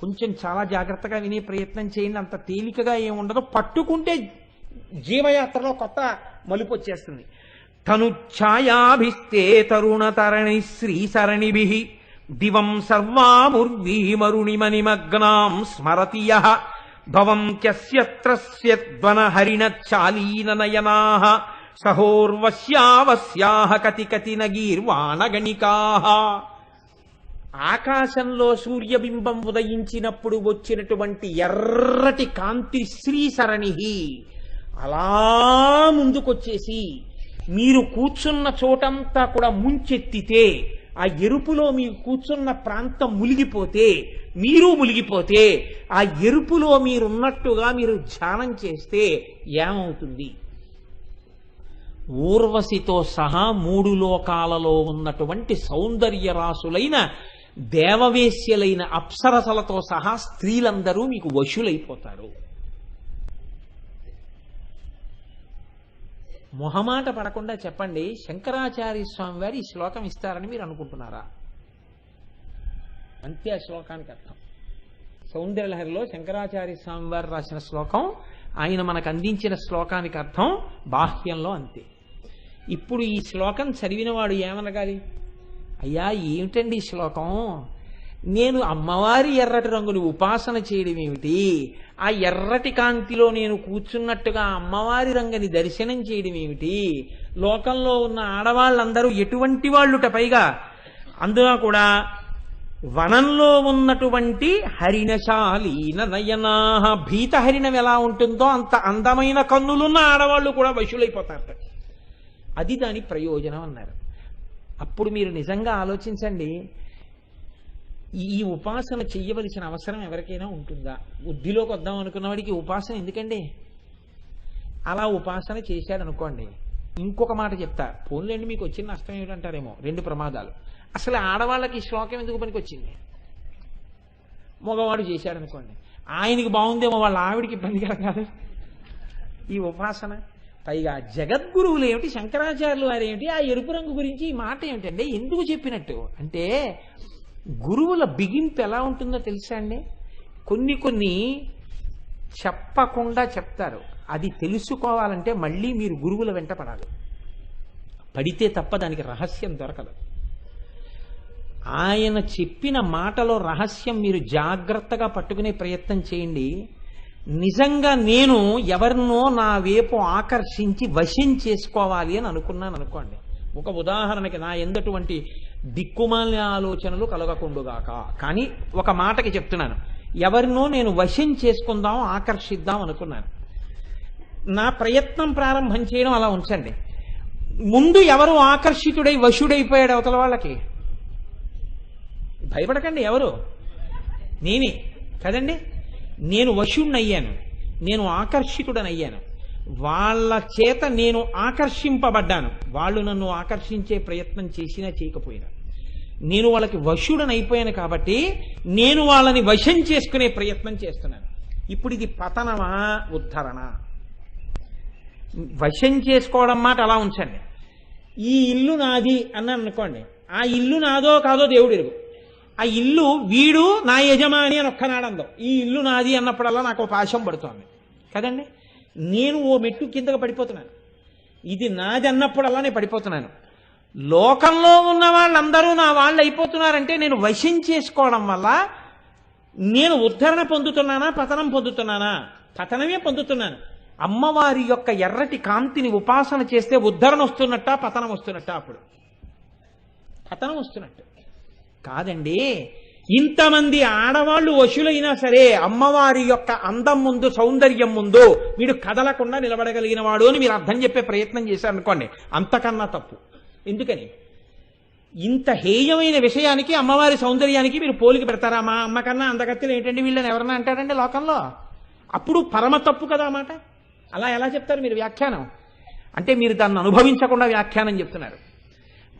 కొంచెం చాలా జాగ్రత్తగా వినే ప్రయత్నం చేయండి. అంత తేలికగా ఏముండదు, పట్టుకుంటే జీవయాత్రలో కొత్త మలుపు వచ్చేస్తుంది. తను ఛాయాభిస్తే తరుణ తరణి శ్రీ సరణిభిః దివం సర్వాముర్వీమరుణిమనిమగ్నాం స్మరతి యః భవంత్యస్యత్రస్యద్వన హరిణచాలీన నయనాః సహోర్వశ్యావస్యాః కతి కతి నగీర్వాణగణికాః. ఆకాశంలో సూర్యబింబం ఉదయించినప్పుడు వచ్చినటువంటి ఎర్రటి కాంతి శ్రీసరణి అలా ముందుకొచ్చేసి మీరు కూర్చున్న చోటంతా కూడా ముంచెత్తితే, ఆ ఎరుపులో మీరు కూర్చున్న ప్రాంతం మునిగిపోతే, మీరు మునిగిపోతే, ఆ ఎరుపులో మీరున్నట్టుగా మీరు ధ్యానం చేస్తే ఏమవుతుంది? ఊర్వశితో సహా 3 లోకాలలో ఉన్నటువంటి సౌందర్య రాసులైన దేవవేశ్యలైన అప్సరసలతో సహా స్త్రీలందరూ మీకు వశులైపోతారు. మొహమాట పడకుండా చెప్పండి, శంకరాచార్య స్వామి వారు ఈ శ్లోకం ఇస్తారని మీరు అనుకుంటున్నారా? అంతే ఆ శ్లోకానికి అర్థం. సౌందర్యలహరిలో శంకరాచార్య స్వామి వారు రాసిన శ్లోకం, ఆయన మనకు అందించిన శ్లోకానికి అర్థం బాహ్యంలో అంతే. ఇప్పుడు ఈ శ్లోకం చదివినవాడు ఏమనగాలి? అయ్యా ఏమిటండి ఈ శ్లోకం, నేను అమ్మవారి ఎర్రటి రంగుని ఉపాసన చేయడం ఏమిటి, ఆ ఎర్రటి కాంతిలో నేను కూర్చున్నట్టుగా అమ్మవారి రంగుని దర్శనం చేయడం ఏమిటి, లోకంలో ఉన్న ఆడవాళ్ళందరూ ఎటువంటి వాళ్ళుట, పైగా అందులో కూడా వనంలో ఉన్నటువంటి హరిణశాలీన నయనాః, భీత హరిణం ఎలా ఉంటుందో అంత అందమైన కన్నులున్న ఆడవాళ్ళు కూడా వశులైపోతారట. అది దాని ప్రయోజనం అన్నారు. అప్పుడు మీరు నిజంగా ఆలోచించండి, ఈ ఉపాసన చెయ్యవలసిన అవసరం ఎవరికైనా ఉంటుందా? బుద్ధిలోకి వద్దాం అనుకున్న వాడికి ఉపాసన ఎందుకండి? అలా ఉపాసన చేశాడనుకోండి, ఇంకొక మాట చెప్తా, పోన్లేండి మీకు వచ్చిన నష్టం ఏమిటంటారేమో, 2 ప్రమాదాలు. అసలు ఆడవాళ్ళకి శ్లోకం ఎందుకు పనికి వచ్చింది? మగవాడు చేశాడనుకోండి, ఆయనకి బాగుందేమో, వాళ్ళ ఆవిడికి ఇబ్బందికరం కాదు ఈ ఉపాసన. పైగా జగద్గురువులు ఏమిటి, శంకరాచార్యులు వారు ఏమిటి, ఆ ఎరుపు రంగు గురించి ఈ మాట ఏమిటంటే ఎందుకు చెప్పినట్టు అంటే, గురువుల బిగింపు ఎలా ఉంటుందో తెలుసా అండి? కొన్ని చెప్పకుండా చెప్తారు. అది తెలుసుకోవాలంటే మళ్ళీ మీరు గురువుల వెంట పడాలి, పడితే తప్ప దానికి రహస్యం దొరకదు. ఆయన చెప్పిన మాటలో రహస్యం మీరు జాగ్రత్తగా పట్టుకునే ప్రయత్నం చేయండి. నిజంగా నేను ఎవరినో నా వైపు ఆకర్షించి వశం చేసుకోవాలి అని అనుకున్నాను అనుకోండి. ఒక ఉదాహరణకి నా ఎందటువంటి దిక్కుమాలిన ఆలోచనలు కలగకుండుగాక, కానీ ఒక మాటకి చెప్తున్నాను, ఎవరినో నేను వశం చేసుకుందాం ఆకర్షిద్దాం అనుకున్నాను. నా ప్రయత్నం ప్రారంభం చేయడం అలా ఉంచండి. ముందు ఎవరు ఆకర్షితుడై వశుడైపోయాడు అవతల వాళ్ళకి? భయపడకండి, ఎవరు? నేనే కదండి. నేను వశుణ్ణయ్యాను, నేను ఆకర్షితుడనయ్యాను. వాళ్ళ చేత నేను ఆకర్షింపబడ్డాను. వాళ్ళు నన్ను ఆకర్షించే ప్రయత్నం చేసినా చేయకపోయినా నేను వాళ్ళకి వశుడనైపోయాను. కాబట్టి నేను వాళ్ళని వశం చేసుకునే ప్రయత్నం చేస్తున్నాను. ఇప్పుడు ఇది పతనమా ఉద్ధరణ? వశం చేసుకోవడం మాట అలా ఉంచండి. ఈ ఇల్లు నాది అన్నాను అనుకోండి, ఆ ఇల్లు నాదో కాదో దేవుడు ఎరుగు. ఆ ఇల్లు వీడు నా యజమాని అని ఒక్కనాడందో, ఈ ఇల్లు నాది అన్నప్పుడల్లా నాకు ఒక పాశం పడుతోంది కదండి. నేను ఓ మెట్టు కిందకు పడిపోతున్నాను. ఇది నాది అన్నప్పుడల్లా నేను పడిపోతున్నాను. లోకంలో ఉన్న వాళ్ళందరూ నా వాళ్ళు అయిపోతున్నారంటే నేను వశం చేసుకోవడం వల్ల నేను ఉద్ధరణ పొందుతున్నానా పతనం పొందుతున్నానా? పతనమే పొందుతున్నాను. అమ్మవారి యొక్క ఎర్రటి కాంతిని ఉపాసన చేస్తే ఉద్ధరణ వస్తున్నట్ట పతనం వస్తున్నట్ట? అప్పుడు పతనం వస్తున్నట్టు కాదండి. ఇంతమంది ఆడవాళ్లు వశులైనా సరే అమ్మవారి యొక్క అందం ముందు సౌందర్యం ముందు వీడు కదలకుండా నిలబడగలిగిన వాడు అని మీరు అర్థం చెప్పే ప్రయత్నం చేశారనుకోండి, అంతకన్నా తప్పు. ఎందుకని? ఇంత హేయమైన విషయానికి అమ్మవారి సౌందర్యానికి మీరు పోలిక పెడతారా? మా అమ్మ కన్నా అందగత్తెలు ఏంటండి వీళ్ళని ఎవరన్నా అంటారండి లోకంలో? అప్పుడు పరమ తప్పు కదా మాట. అలా ఎలా చెప్తారు మీరు వ్యాఖ్యానం? అంటే మీరు దాన్ని అనుభవించకుండా వ్యాఖ్యానం చెప్తున్నారు.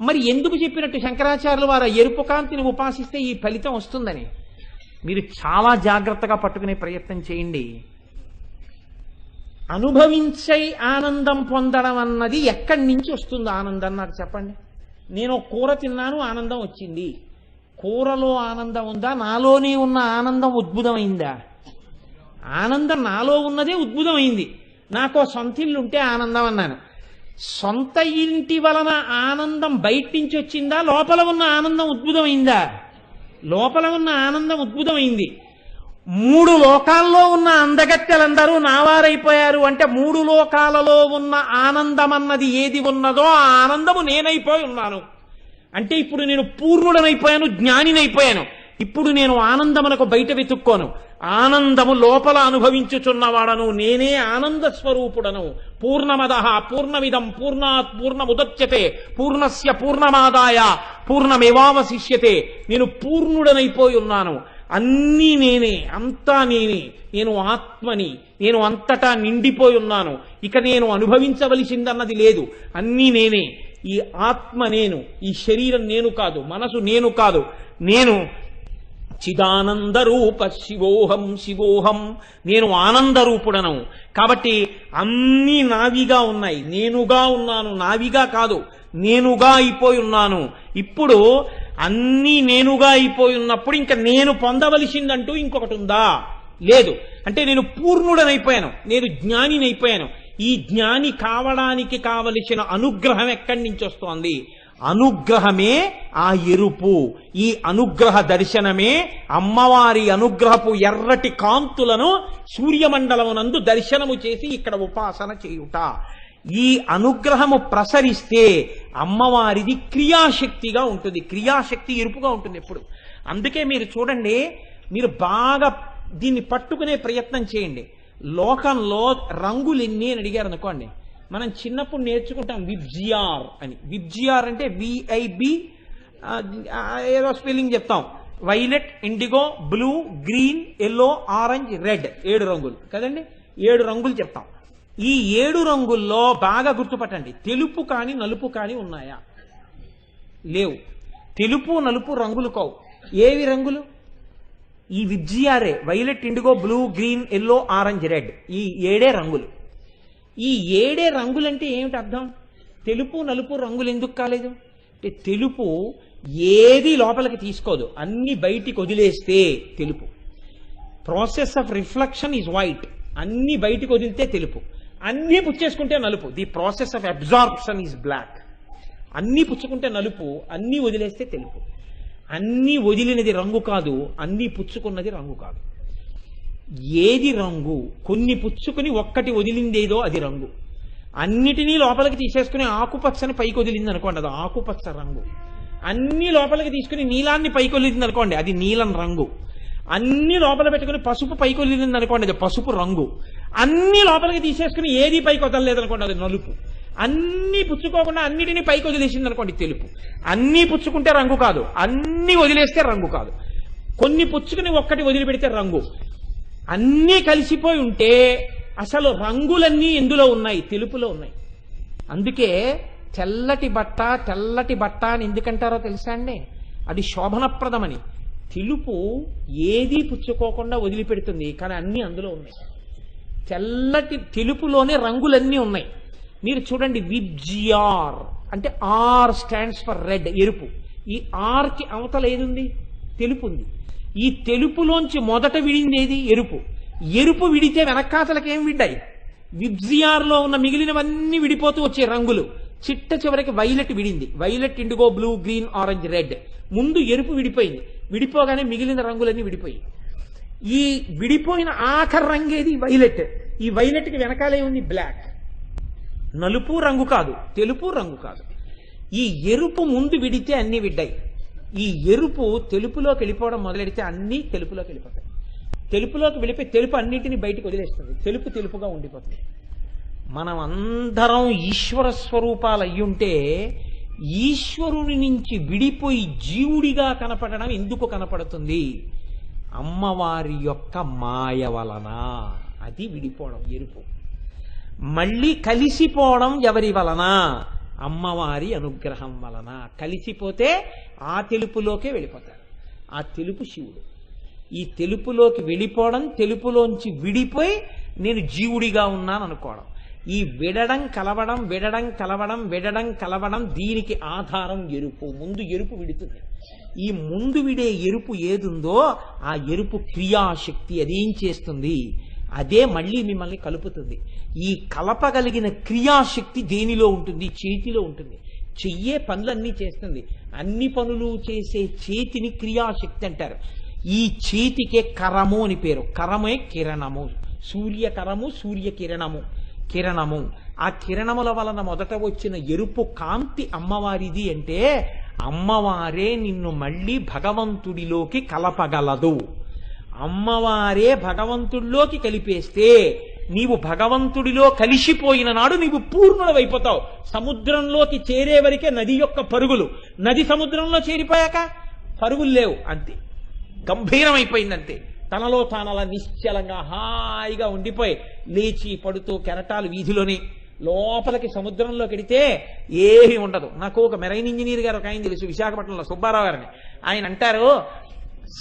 మరి ఎందుకు చెప్పినట్టు శంకరాచార్యులు వారు ఎరుపు కాంతిని ఉపాసిస్తే ఈ ఫలితం వస్తుందని మీరు చాలా జాగ్రత్తగా పట్టుకునే ప్రయత్నం చేయండి. అనుభవించే ఆనందం పొందడం అన్నది ఎక్కడి నుంచి వస్తుందో ఆనందం నాకు చెప్పండి. నేను కూర తిన్నాను, ఆనందం వచ్చింది. కూరలో ఆనందం ఉందా? నాలోనే ఉన్న ఆనందం ఉద్భుతమైందా? ఆనందం నాలో ఉన్నదే ఉద్భుతమైంది. నాకు సొంత ఇల్లు ఉంటే ఆనందం అన్నాను. సొంత ఇంటి వలన ఆనందం బయట నుంచి వచ్చిందా? లోపల ఉన్న ఆనందం ఉద్భుతమైందా? లోపల ఉన్న ఆనందం ఉద్భుతమైంది. 3 లోకాల్లో ఉన్న అందగత్తెలందరూ నావారైపోయారు అంటే 3 లోకాలలో ఉన్న ఆనందం అన్నది ఏది ఉన్నదో ఆ ఆనందము నేనైపోయి ఉన్నాను అంటే ఇప్పుడు నేను పూర్ణుడనైపోయాను, జ్ఞానినైపోయాను. ఇప్పుడు నేను ఆనందమునకు బయట వెతుక్కోను, ఆనందము లోపల అనుభవించుచున్నవాడను. నేనే ఆనంద స్వరూపుడను. పూర్ణమదః పూర్ణమిదం పూర్ణాత్ పూర్ణముదచ్యతే పూర్ణస్య పూర్ణమాదాయ పూర్ణమేవావశిష్యతే. నేను పూర్ణుడనైపోయి ఉన్నాను. అన్నీ నేనే, అంతా నేనే. నేను ఆత్మని, నేను అంతటా నిండిపోయి ఉన్నాను. ఇక నేను అనుభవించవలసిందన్నది లేదు, అన్నీ నేనే. ఈ ఆత్మ నేను, ఈ శరీరం నేను కాదు, మనసు నేను కాదు. నేను చిదానందరూప శివోహం శివోహం. నేను ఆనందరూపుడను. కాబట్టి అన్నీ నావిగా ఉన్నాయి. నేనుగా ఉన్నాను, నావిగా కాదు, నేనుగా అయిపోయి ఉన్నాను. ఇప్పుడు అన్నీ నేనుగా అయిపోయి ఉన్నప్పుడు ఇంకా నేను పొందవలసిందంటూ ఇంకొకటి ఉందా? లేదు. అంటే నేను పూర్ణుడనైపోయాను, నేను జ్ఞానినైపోయాను. ఈ జ్ఞాని కావడానికి కావలసిన అనుగ్రహం ఎక్కడి నుంచి వస్తోంది? అనుగ్రహమే ఆ ఎరుపు. ఈ అనుగ్రహ దర్శనమే అమ్మవారి అనుగ్రహపు ఎర్రటి కాంతులను సూర్యమండలమునందు దర్శనము చేసి ఇక్కడ ఉపాసన చేయుట. ఈ అనుగ్రహము ప్రసరిస్తే అమ్మవారిది క్రియాశక్తిగా ఉంటుంది. క్రియాశక్తి ఎరుపుగా ఉంటుంది ఎప్పుడు. అందుకే మీరు చూడండి, మీరు బాగా దీన్ని పట్టుకునే ప్రయత్నం చేయండి. లోకంలో రంగులు ఎన్ని అని అడిగారు అనుకోండి, మనం చిన్నప్పుడు నేర్చుకుంటాం విబ్జిఆర్ అని. విబ్జిఆర్ అంటే విఐబి ఏదో స్పెల్లింగ్ చెప్తాం. Violet, indigo, blue, green, yellow, orange, red. 7 రంగులు కదండి. 7 రంగులు చెప్తాం. ఈ 7 రంగుల్లో బాగా గుర్తుపట్టండి, తెలుపు కానీ నలుపు కానీ ఉన్నాయా? లేవు. తెలుపు నలుపు రంగులు కావు. ఏవి రంగులు? ఈ విబ్జిఆరే. Violet, indigo, blue, green, yellow, orange, red. ఈ 7 రంగులు. ఈ 7 రంగులంటే ఏమిటి అర్థం? తెలుపు నలుపు రంగులు ఎందుకు కాలేదు అంటే తెలుపు ఏది లోపలికి తీసుకోదు, అన్ని బయటికి వదిలేస్తే తెలుపు. Process of reflection is white. అన్ని బయటికి వదిలితే తెలుపు, అన్నీ పుచ్చేసుకుంటే నలుపు. The process of absorption is black. అన్నీ పుచ్చుకుంటే నలుపు, అన్నీ వదిలేస్తే తెలుపు. అన్నీ వదిలినది రంగు కాదు, అన్నీ పుచ్చుకున్నది రంగు కాదు. ఏది రంగు? కొన్ని పుచ్చుకుని ఒక్కటి వదిలిందేదో అది రంగు. అన్నిటినీ లోపలికి తీసేసుకుని ఆకుపచ్చని పైకి వదిలింది అనుకోండి, అది ఆకుపచ్చ రంగు. అన్ని లోపలికి తీసుకుని నీలాన్ని పైకి వదిలింది అనుకోండి, అది నీలం రంగు. అన్ని లోపల పెట్టుకుని పసుపు పైకి వదిలింది అనుకోండి, అది పసుపు రంగు. అన్ని లోపలికి తీసేసుకుని ఏది పైకి వదలలేదు అనుకోండి, అది నలుపు. అన్ని పుచ్చుకోకుండా అన్నిటినీ పైకి వదిలేసింది అనుకోండి, తెలుపు. అన్నీ పుచ్చుకుంటే రంగు కాదు, అన్ని వదిలేస్తే రంగు కాదు. కొన్ని పుచ్చుకుని ఒక్కటి వదిలిపెడితే రంగు. అన్నీ కలిసిపోయి ఉంటే అసలు రంగులన్నీ ఎందులో ఉన్నాయి? తెలుపులో ఉన్నాయి. అందుకే తెల్లటి బట్ట అని ఎందుకంటారో తెలుసా అండి? అది శోభనప్రదమని. తెలుపు ఏదీ పుచ్చుకోకుండా వదిలిపెడుతుంది, కానీ అన్నీ అందులో ఉన్నాయి. తెలుపులోనే రంగులన్నీ ఉన్నాయి. మీరు చూడండి, విబ్జిఆర్ అంటే ఆర్ స్టాండ్స్ ఫర్ రెడ్, ఎరుపు. ఈ ఆర్కి అవతల ఏదుంది? తెలుపు ఉంది. ఈ తెలుపులోంచి మొదట విడింది ఏది? ఎరుపు. ఎరుపు విడితే వెనక్కాతలకి ఏం విడ్డాయి? విబ్జిఆర్లో ఉన్న మిగిలినవన్నీ విడిపోతూ వచ్చే రంగులు. చిట్ట చివరికి వైలెట్ విడింది. Violet, indigo, blue, green, orange, red. ముందు ఎరుపు విడిపోయింది. విడిపోగానే మిగిలిన రంగులన్నీ విడిపోయి, ఈ విడిపోయిన ఆఖరి రంగేది? వైలెట్. ఈ వైలెట్కి వెనకాలే ఉంది బ్లాక్. నలుపు రంగు కాదు, తెలుపు రంగు కాదు. ఈ ఎరుపు ముందు విడితే అన్ని విడ్డాయి. ఈ ఎరుపు తెలుపులోకి వెళ్ళిపోవడం మొదలెడితే అన్నీ తెలుపులోకి వెళ్ళిపోతాయి. తెలుపులోకి వెళ్ళిపోయి తెలుపు అన్నింటినీ బయటకు వదిలేస్తుంది. తెలుపు తెలుపుగా ఉండిపోతుంది. మనం అందరం ఈశ్వర స్వరూపాలు అయ్యుంటే ఈశ్వరుని నుంచి విడిపోయి జీవుడిగా కనపడడం ఎందుకు కనపడుతుంది? అమ్మవారి యొక్క మాయ వలన. అది విడిపోవడం, ఎరుపు. మళ్ళీ కలిసిపోవడం ఎవరి వలన? అమ్మవారి అనుగ్రహం వలన. కలిసిపోతే ఆ తెలుపులోకే వెళ్ళిపోతారు. ఆ తెలుపు శివుడు. ఈ తెలుపులోకి వెళ్ళిపోవడం, తెలుపులోంచి విడిపోయి నేను జీవుడిగా ఉన్నాను అనుకోవడం. ఈ విడడం కలవడం, విడడం కలవడం, విడడం కలవడం, దీనికి ఆధారం ఎరుపు. ముందు ఎరుపు విడుతుంది. ఈ ముందు విడే ఎరుపు ఏదుందో ఆ ఎరుపు క్రియాశక్తి. అదేం చేస్తుంది? అదే మళ్ళీ మిమ్మల్ని కలుపుతుంది. ఈ కలపగలిగిన క్రియాశక్తి దేనిలో ఉంటుంది? చేతిలో ఉంటుంది. చెయ్యే పనులన్నీ చేస్తుంది. అన్ని పనులు చేసే చేతిని క్రియాశక్తి అంటారు. ఈ చేతికే కరము అని పేరు. కరమే కిరణము. సూర్యకరము, సూర్యకిరణము, కిరణము. ఆ కిరణముల వలన మొదట వచ్చిన ఎరుపు కాంతి అమ్మవారిది అంటే అమ్మవారే నిన్ను మళ్ళీ భగవంతుడిలోకి కలపగలదు. అమ్మవారే భగవంతుడిలోకి కలిపేస్తే నీవు భగవంతుడిలో కలిసిపోయిన నాడు నీవు పూర్ణుడవైపోతావు. సముద్రంలోకి చేరే వరకే నది యొక్క పరుగులు. నది సముద్రంలో చేరిపోయాక పరుగులు లేవు, అంతే. గంభీరమైపోయిందంతే. తనలో తానలా నిశ్చలంగా హాయిగా ఉండిపోయి లేచి పడుతూ కెరటాలు వీధిలోని లోపలికి సముద్రంలోకి వెడితే ఏమీ ఉండదు. నాకు ఒక మెరైన్ ఇంజనీర్ గారు ఒక ఆయన తెలుసు, విశాఖపట్నంలో, సుబ్బారావు గారిని. ఆయన అంటారు,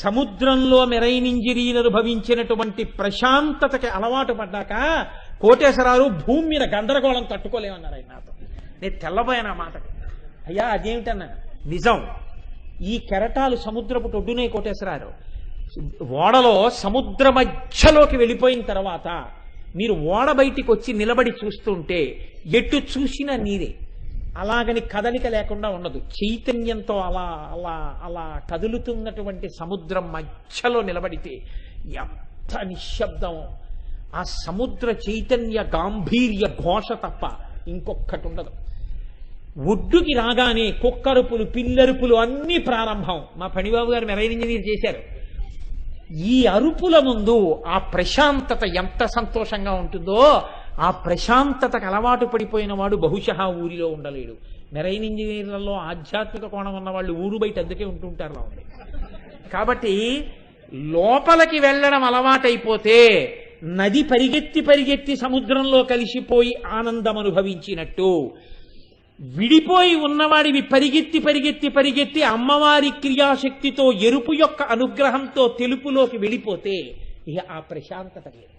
సముద్రంలో మెరైన్ ఇంజనీర్లు భవించినటువంటి ప్రశాంతతకి అలవాటు పడ్డాక కోటేశ్వరరావు భూమి మీద గందరగోళం తట్టుకోలేమన్నారు ఆయన నాతో. నేను తెల్లబోయాను ఆ మాటకి. అయ్యా అదేమిటన్నా? నిజం. ఈ కెరటాలు సముద్రపు ఒడ్డునే కోటేశ్వరరావు. ఓడలో సముద్ర మధ్యలోకి వెళ్ళిపోయిన తర్వాత మీరు ఓడ బయటికి వచ్చి నిలబడి చూస్తుంటే ఎటు చూసినా నీరే. అలాగని కదలిక లేకుండా ఉండదు. చైతన్యంతో అలా అలా అలా కదులుతున్నటువంటి సముద్రం మధ్యలో నిలబడితే ఎంత నిశ్శబ్దం! ఆ సముద్ర చైతన్య గాంభీర్య ఘోష తప్ప ఇంకొక్కటి ఉండదు. ఒడ్డుకి రాగానే కుక్కరుపులు, పిల్లరుపులు అన్నీ ప్రారంభం. మా పణిబాబు గారు మెరైన్ ఇంజనీర్ చేశారు. ఈ అరుపుల ముందు ఆ ప్రశాంతత ఎంత సంతోషంగా ఉంటుందో, ఆ ప్రశాంతతకు అలవాటు పడిపోయిన వాడు బహుశా ఊరిలో ఉండలేడు. మెరైన్ ఇంజనీర్లలో ఆధ్యాత్మిక కోణం ఉన్న వాళ్ళు ఊరు బయట అందుకే ఉంటుంటారు. కాబట్టి లోపలికి వెళ్ళడం అలవాటైపోతే నది పరిగెత్తి పరిగెత్తి సముద్రంలో కలిసిపోయి ఆనందం అనుభవించినట్టు, విడిపోయి ఉన్నవాడివి పరిగెత్తి పరిగెత్తి పరిగెత్తి అమ్మవారి క్రియాశక్తితో ఎరుపు యొక్క అనుగ్రహంతో తెలుపులోకి వెళ్ళిపోతే ఇక ఆ ప్రశాంతత లేదు.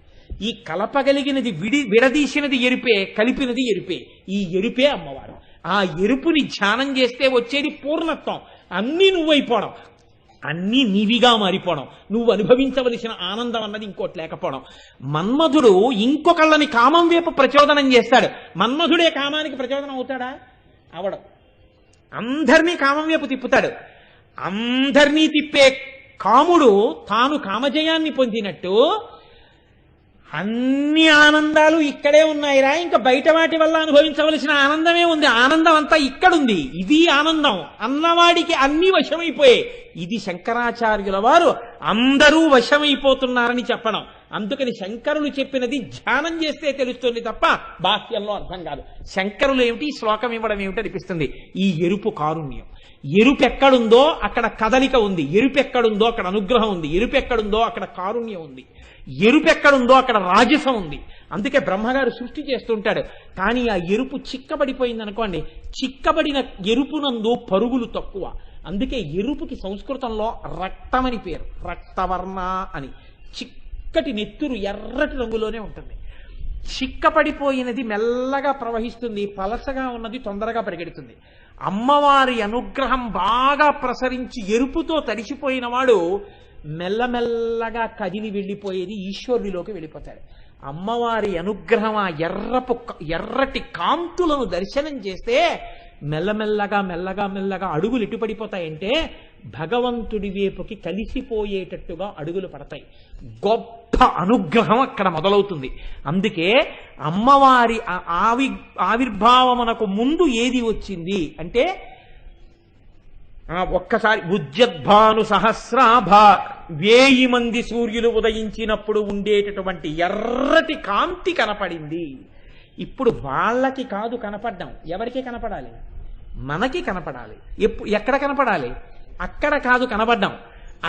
ఈ కలపగలిగినది విడదీసినది ఎరుపే, కలిపినది ఎరుపే. ఈ ఎరుపే అమ్మవారు. ఆ ఎరుపుని ధ్యానం చేస్తే వచ్చేది పూర్ణత్వం. అన్నీ నువ్వైపోవడం, అన్నీ నీవిగా మారిపోవడం, నువ్వు అనుభవించవలసిన ఆనందం అన్నది ఇంకోటి లేకపోవడం. మన్మధుడు ఇంకొకళ్ళని కామం వైపు ప్రచోదనం చేస్తాడు. మన్మధుడే కామానికి ప్రచోదనం అవుతాడా? అవడం. అందరినీ కామం వైపు తిప్పుతాడు. అందరినీ తిప్పే కాముడు తాను కామజయాన్ని పొందినట్టు అన్ని ఆనందాలు ఇక్కడే ఉన్నాయిరా, ఇంకా బయట వాటి వల్ల అనుభవించవలసిన ఆనందమే ఉంది, ఆనందం అంతా ఇక్కడుంది, ఇది ఆనందం అన్నవాడికి అన్ని వశమైపోయాయి. ఇది శంకరాచార్యుల వారు అందరూ వశమైపోతున్నారని చెప్పడం. అందుకని శంకరులు చెప్పినది ధ్యానం చేస్తే తెలుస్తుంది తప్ప బాహ్యంలో అర్థం కాదు. శంకరులు ఏమిటి, శ్లోకం ఇవ్వడం ఏమిటి అనిపిస్తుంది. ఈ ఎరుపు కారుణ్యం, ఎరుపు ఎక్కడుందో అక్కడ కదలిక ఉంది, ఎరుపు ఎక్కడుందో అక్కడ అనుగ్రహం ఉంది, ఎరుపు ఎక్కడుందో అక్కడ కారుణ్యం ఉంది, ఎరుపు ఎక్కడుందో అక్కడ రాజసం ఉంది. అందుకే బ్రహ్మగారు సృష్టి చేస్తుంటాడు. కానీ ఆ ఎరుపు చిక్కబడిపోయింది అనుకోండి, చిక్కబడిన ఎరుపునందు పరుగులు తక్కువ. అందుకే ఎరుపుకి సంస్కృతంలో రక్తమని పేరు, రక్తవర్ణ అని. చిక్కటి నెత్తురు ఎర్రటి రంగులోనే ఉంటుంది. చిక్కపడిపోయినది మెల్లగా ప్రవహిస్తుంది, పలసగా ఉన్నది తొందరగా పరిగెడుతుంది. అమ్మవారి అనుగ్రహం బాగా ప్రసరించి ఎరుపుతో తడిసిపోయిన వాడు మెల్లమెల్లగా కదిలి వెళ్ళిపోయేది ఈశ్వరుడిలోకి వెళ్ళిపోతాడు. అమ్మవారి అనుగ్రహం ఆ ఎర్రటి కాంతులను దర్శనం చేస్తే మెల్లమెల్లగా మెల్లగా మెల్లగా అడుగులు ఎటు పడిపోతాయంటే భగవంతుడి వైపుకి కలిసిపోయేటట్టుగా అడుగులు పడతాయి. గొప్ప అనుగ్రహం అక్కడ మొదలవుతుంది. అందుకే అమ్మవారి ఆవిర్భావమునకు ముందు ఏది వచ్చింది అంటే ఒక్కసారి ఉజ్జద్భాను సహస్రాభ 1000 మంది సూర్యులు ఉదయించినప్పుడు ఉండేటటువంటి ఎర్రటి కాంతి కనపడింది. ఇప్పుడు వాళ్ళకి కాదు కనపడ్డాం, ఎవరికి కనపడాలి? మనకి కనపడాలి. ఎక్కడ కనపడాలి? అక్కడ కాదు కనపడ్డాం.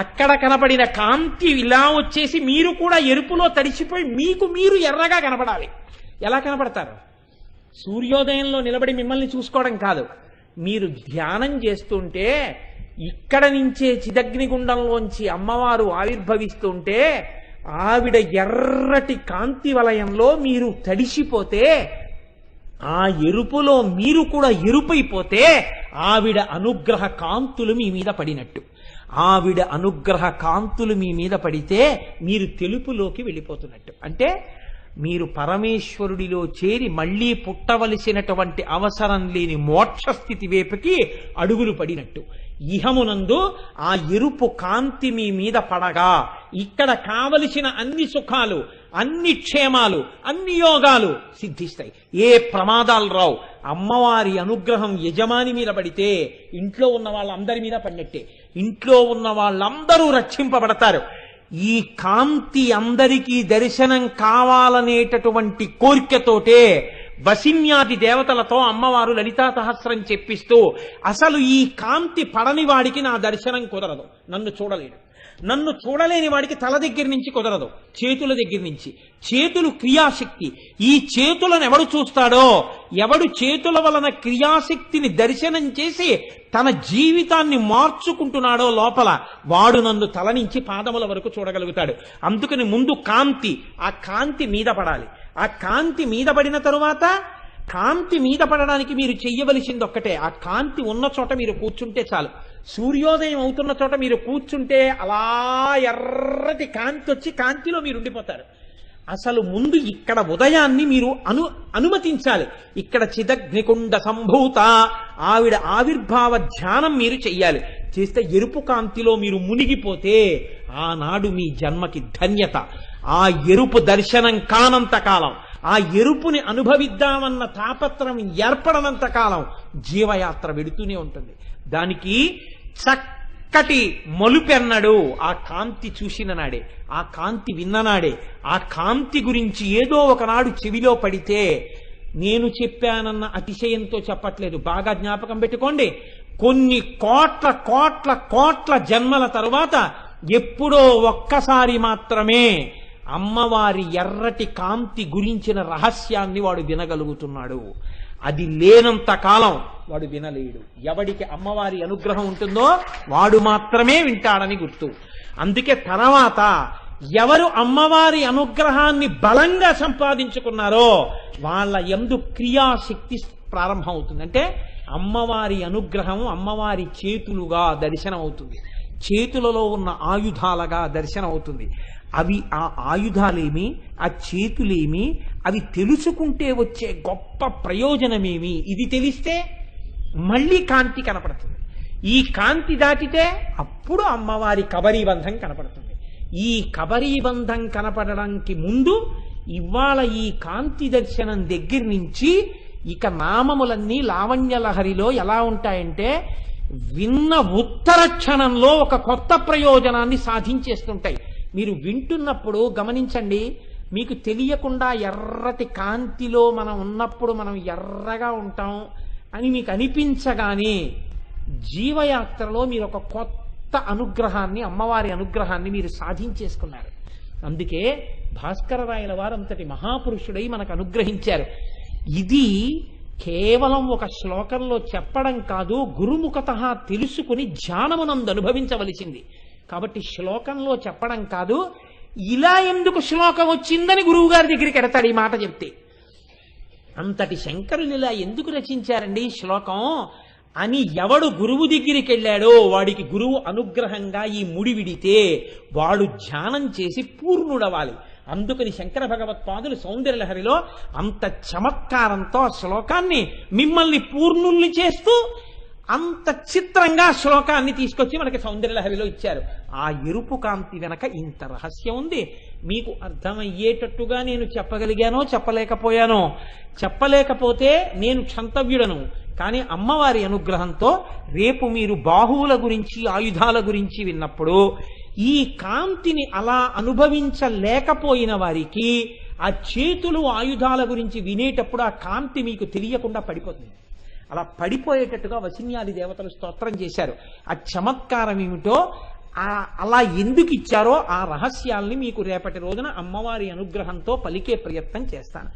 అక్కడ కనపడిన కాంతి ఇలా వచ్చేసి మీరు కూడా ఎరుపులో తడిసిపోయి మీకు మీరు ఎర్రగా కనపడాలి. ఎలా కనపడతారు? సూర్యోదయంలో నిలబడి మిమ్మల్ని చూసుకోవడం కాదు. మీరు ధ్యానం చేస్తుంటే ఇక్కడ నుంచే చిదగ్నిగుండంలోంచి అమ్మవారు ఆవిర్భవిస్తుంటే ఆవిడ ఎర్రటి కాంతి వలయంలో మీరు తడిసిపోతే ఆ ఎరుపులో మీరు కూడా ఎరుపైపోతే ఆవిడ అనుగ్రహ కాంతులు మీ మీద పడినట్టు. ఆవిడ అనుగ్రహ కాంతులు మీ మీద పడితే మీరు తెలుపులోకి వెళ్ళిపోతున్నట్టు. అంటే మీరు పరమేశ్వరుడిలో చేరి మళ్లీ పుట్టవలసినటువంటి అవసరం లేని మోక్షస్థితి వైపుకి అడుగులు పడినట్టు. ఇహమునందు ఆ ఎరుపు కాంతి మీ మీద పడగా ఇక్కడ కావలసిన అన్ని సుఖాలు, అన్ని క్షేమాలు, అన్ని యోగాలు సిద్ధిస్తాయి. ఏ ప్రమాదాలు రావు. అమ్మవారి అనుగ్రహం యజమాని మీద పడితే ఇంట్లో ఉన్న వాళ్ళందరి మీద పడినట్టే. ఇంట్లో ఉన్న వాళ్ళందరూ రక్షింపబడతారు. ఈ కాంతి అందరికీ దర్శనం కావాలనేటటువంటి కోరికతోటే వసిన్యాది దేవతలతో అమ్మవారు లలితా సహస్రం చెప్పిస్తూ అసలు ఈ కాంతి పడని వాడికి నా దర్శనం కుదరదు, నన్ను చూడలేడు. నన్ను చూడలేని వాడికి తల దగ్గర నుంచి కుదరదు, చేతుల దగ్గర నుంచి. చేతులు క్రియాశక్తి. ఈ చేతులను ఎవడు చూస్తాడో, ఎవడు చేతుల వలన క్రియాశక్తిని దర్శనం చేసి తన జీవితాన్ని మార్చుకుంటున్నాడో లోపల, వాడు నన్ను తల నుంచి పాదముల వరకు చూడగలుగుతాడు. అందుకని ముందు కాంతి, ఆ కాంతి మీద పడాలి. ఆ కాంతి మీద పడిన తరువాత కాంతి మీద పడడానికి మీరు చెయ్యవలసింది ఒక్కటే, ఆ కాంతి ఉన్న చోట మీరు కూర్చుంటే చాలు. సూర్యోదయం అవుతున్న చోట మీరు కూర్చుంటే అలా ఎర్రటి కాంతి వచ్చి కాంతిలో మీరు ఉండిపోతారు. అసలు ముందు ఇక్కడ ఉదయాన్ని మీరు అనుమతించాలి. ఇక్కడ చిదగ్నికుండ సంభూత ఆవిడ ఆవిర్భావ ధ్యానం మీరు చెయ్యాలి. చేస్తే ఎరుపు కాంతిలో మీరు మునిగిపోతే ఆనాడు మీ జన్మకి ధన్యత. ఆ ఎరుపు దర్శనం కానంత కాలం, ఆ ఎరుపుని అనుభవిద్దామన్న తాపత్రం ఏర్పడనంత కాలం జీవయాత్ర వెడుతూనే ఉంటుంది. దానికి చక్కటి మలుపెన్నడు ఆ కాంతి చూసిన నాడే, ఆ కాంతి విన్ననాడే. ఆ కాంతి గురించి ఏదో ఒకనాడు చెవిలో పడితే, నేను చెప్పానన్న అతిశయంతో చెప్పట్లేదు, బాగా జ్ఞాపకం పెట్టుకోండి. కొన్ని కోట్ల కోట్ల కోట్ల జన్మల తరువాత ఎప్పుడో ఒక్కసారి మాత్రమే అమ్మవారి ఎర్రటి కాంతి గురించిన రహస్యాన్ని వాడు వినగలుగుతున్నాడు. అది లేనంత కాలం వాడు వినలేడు. ఎవడికి అమ్మవారి అనుగ్రహం ఉంటుందో వాడు మాత్రమే వింటాడని గుర్తు. అందుకే తర్వాత ఎవరు అమ్మవారి అనుగ్రహాన్ని బలంగా సంపాదించుకున్నారో వాళ్ళ యందు క్రియాశక్తి ప్రారంభం అవుతుంది. అంటే అమ్మవారి అనుగ్రహం అమ్మవారి చేతులుగా దర్శనం అవుతుంది, చేతులలో ఉన్న ఆయుధాలుగా దర్శనం అవుతుంది. అవి ఆ ఆయుధాలేమి, ఆ చేతులేమి, అవి తెలుసుకుంటే వచ్చే గొప్ప ప్రయోజనమేమి, ఇది తెలిస్తే మళ్ళీ కాంతి కనపడుతుంది. ఈ కాంతి దాటితే అప్పుడు అమ్మవారి కబరీబంధం కనపడుతుంది. ఈ కబరీబంధం కనపడడానికి ముందు ఇవాళ ఈ కాంతి దర్శనం దగ్గర నుంచి ఇక నామములన్నీ లావణ్యలహరిలో ఎలా ఉంటాయంటే విన్న ఉత్తర క్షణంలో ఒక కొత్త ప్రయోజనాన్ని సాధించేస్తుంటాయి. మీరు వింటున్నప్పుడు గమనించండి, మీకు తెలియకుండా ఎర్రటి కాంతిలో మనం ఉన్నప్పుడు మనం ఎర్రగా ఉంటాం అని మీకు అనిపించగానే జీవయాత్రలో మీరు ఒక కొత్త అనుగ్రహాన్ని, అమ్మవారి అనుగ్రహాన్ని మీరు సాధించేసుకున్నారు. అందుకే భాస్కరరాయల వారు అంతటి మహాపురుషుడై మనకు అనుగ్రహించారు. ఇది కేవలం ఒక శ్లోకంలో చెప్పడం కాదు, గురుముఖతః తెలుసుకుని ధ్యానమునందు అనుభవించవలసింది. కాబట్టి శ్లోకంలో చెప్పడం కాదు, ఇలా ఎందుకు శ్లోకం వచ్చిందని గురువు గారి దగ్గరికి ఎడతాడు ఈ మాట చెప్తే. అంతటి శంకరులు ఇలా ఎందుకు రచించారండి ఈ శ్లోకం అని ఎవడు గురువు దగ్గరికి వెళ్ళాడో వాడికి గురువు అనుగ్రహంగా ఈ ముడి విడితే వాడు ధ్యానం చేసి పూర్ణుడవాలి. అందుకని శంకర భగవత్పాదులు సౌందర్యలహరిలో అంత చమత్కారంతో ఆ శ్లోకాన్ని మిమ్మల్ని పూర్ణుల్ని చేస్తూ అంత చిత్రంగా శ్లోకాన్ని తీసుకొచ్చి మనకి సౌందర్యలహరిలో ఇచ్చారు. ఆ ఎరుపు కాంతి వెనక ఇంత రహస్యం ఉంది. మీకు అర్థమయ్యేటట్టుగా నేను చెప్పగలిగానో చెప్పలేకపోయానో, చెప్పలేకపోతే నేను క్షంతవ్యుడను. కానీ అమ్మవారి అనుగ్రహంతో రేపు మీరు బాహువుల గురించి, ఆయుధాల గురించి విన్నప్పుడు ఈ కాంతిని అలా అనుభవించలేకపోయిన వారికి ఆ చేతులు ఆయుధాల గురించి వినేటప్పుడు ఆ కాంతి మీకు తెలియకుండా పడిపోతుంది. అలా పడిపోయేటట్టుగా వసిన్యాది దేవతలు స్తోత్రం చేశారు. ఆ చమత్కారం ఏమిటో, అలా ఎందుకు ఇచ్చారో ఆ రహస్యాల్ని మీకు రేపటి రోజున అమ్మవారి అనుగ్రహంతో పలికే ప్రయత్నం చేస్తాను.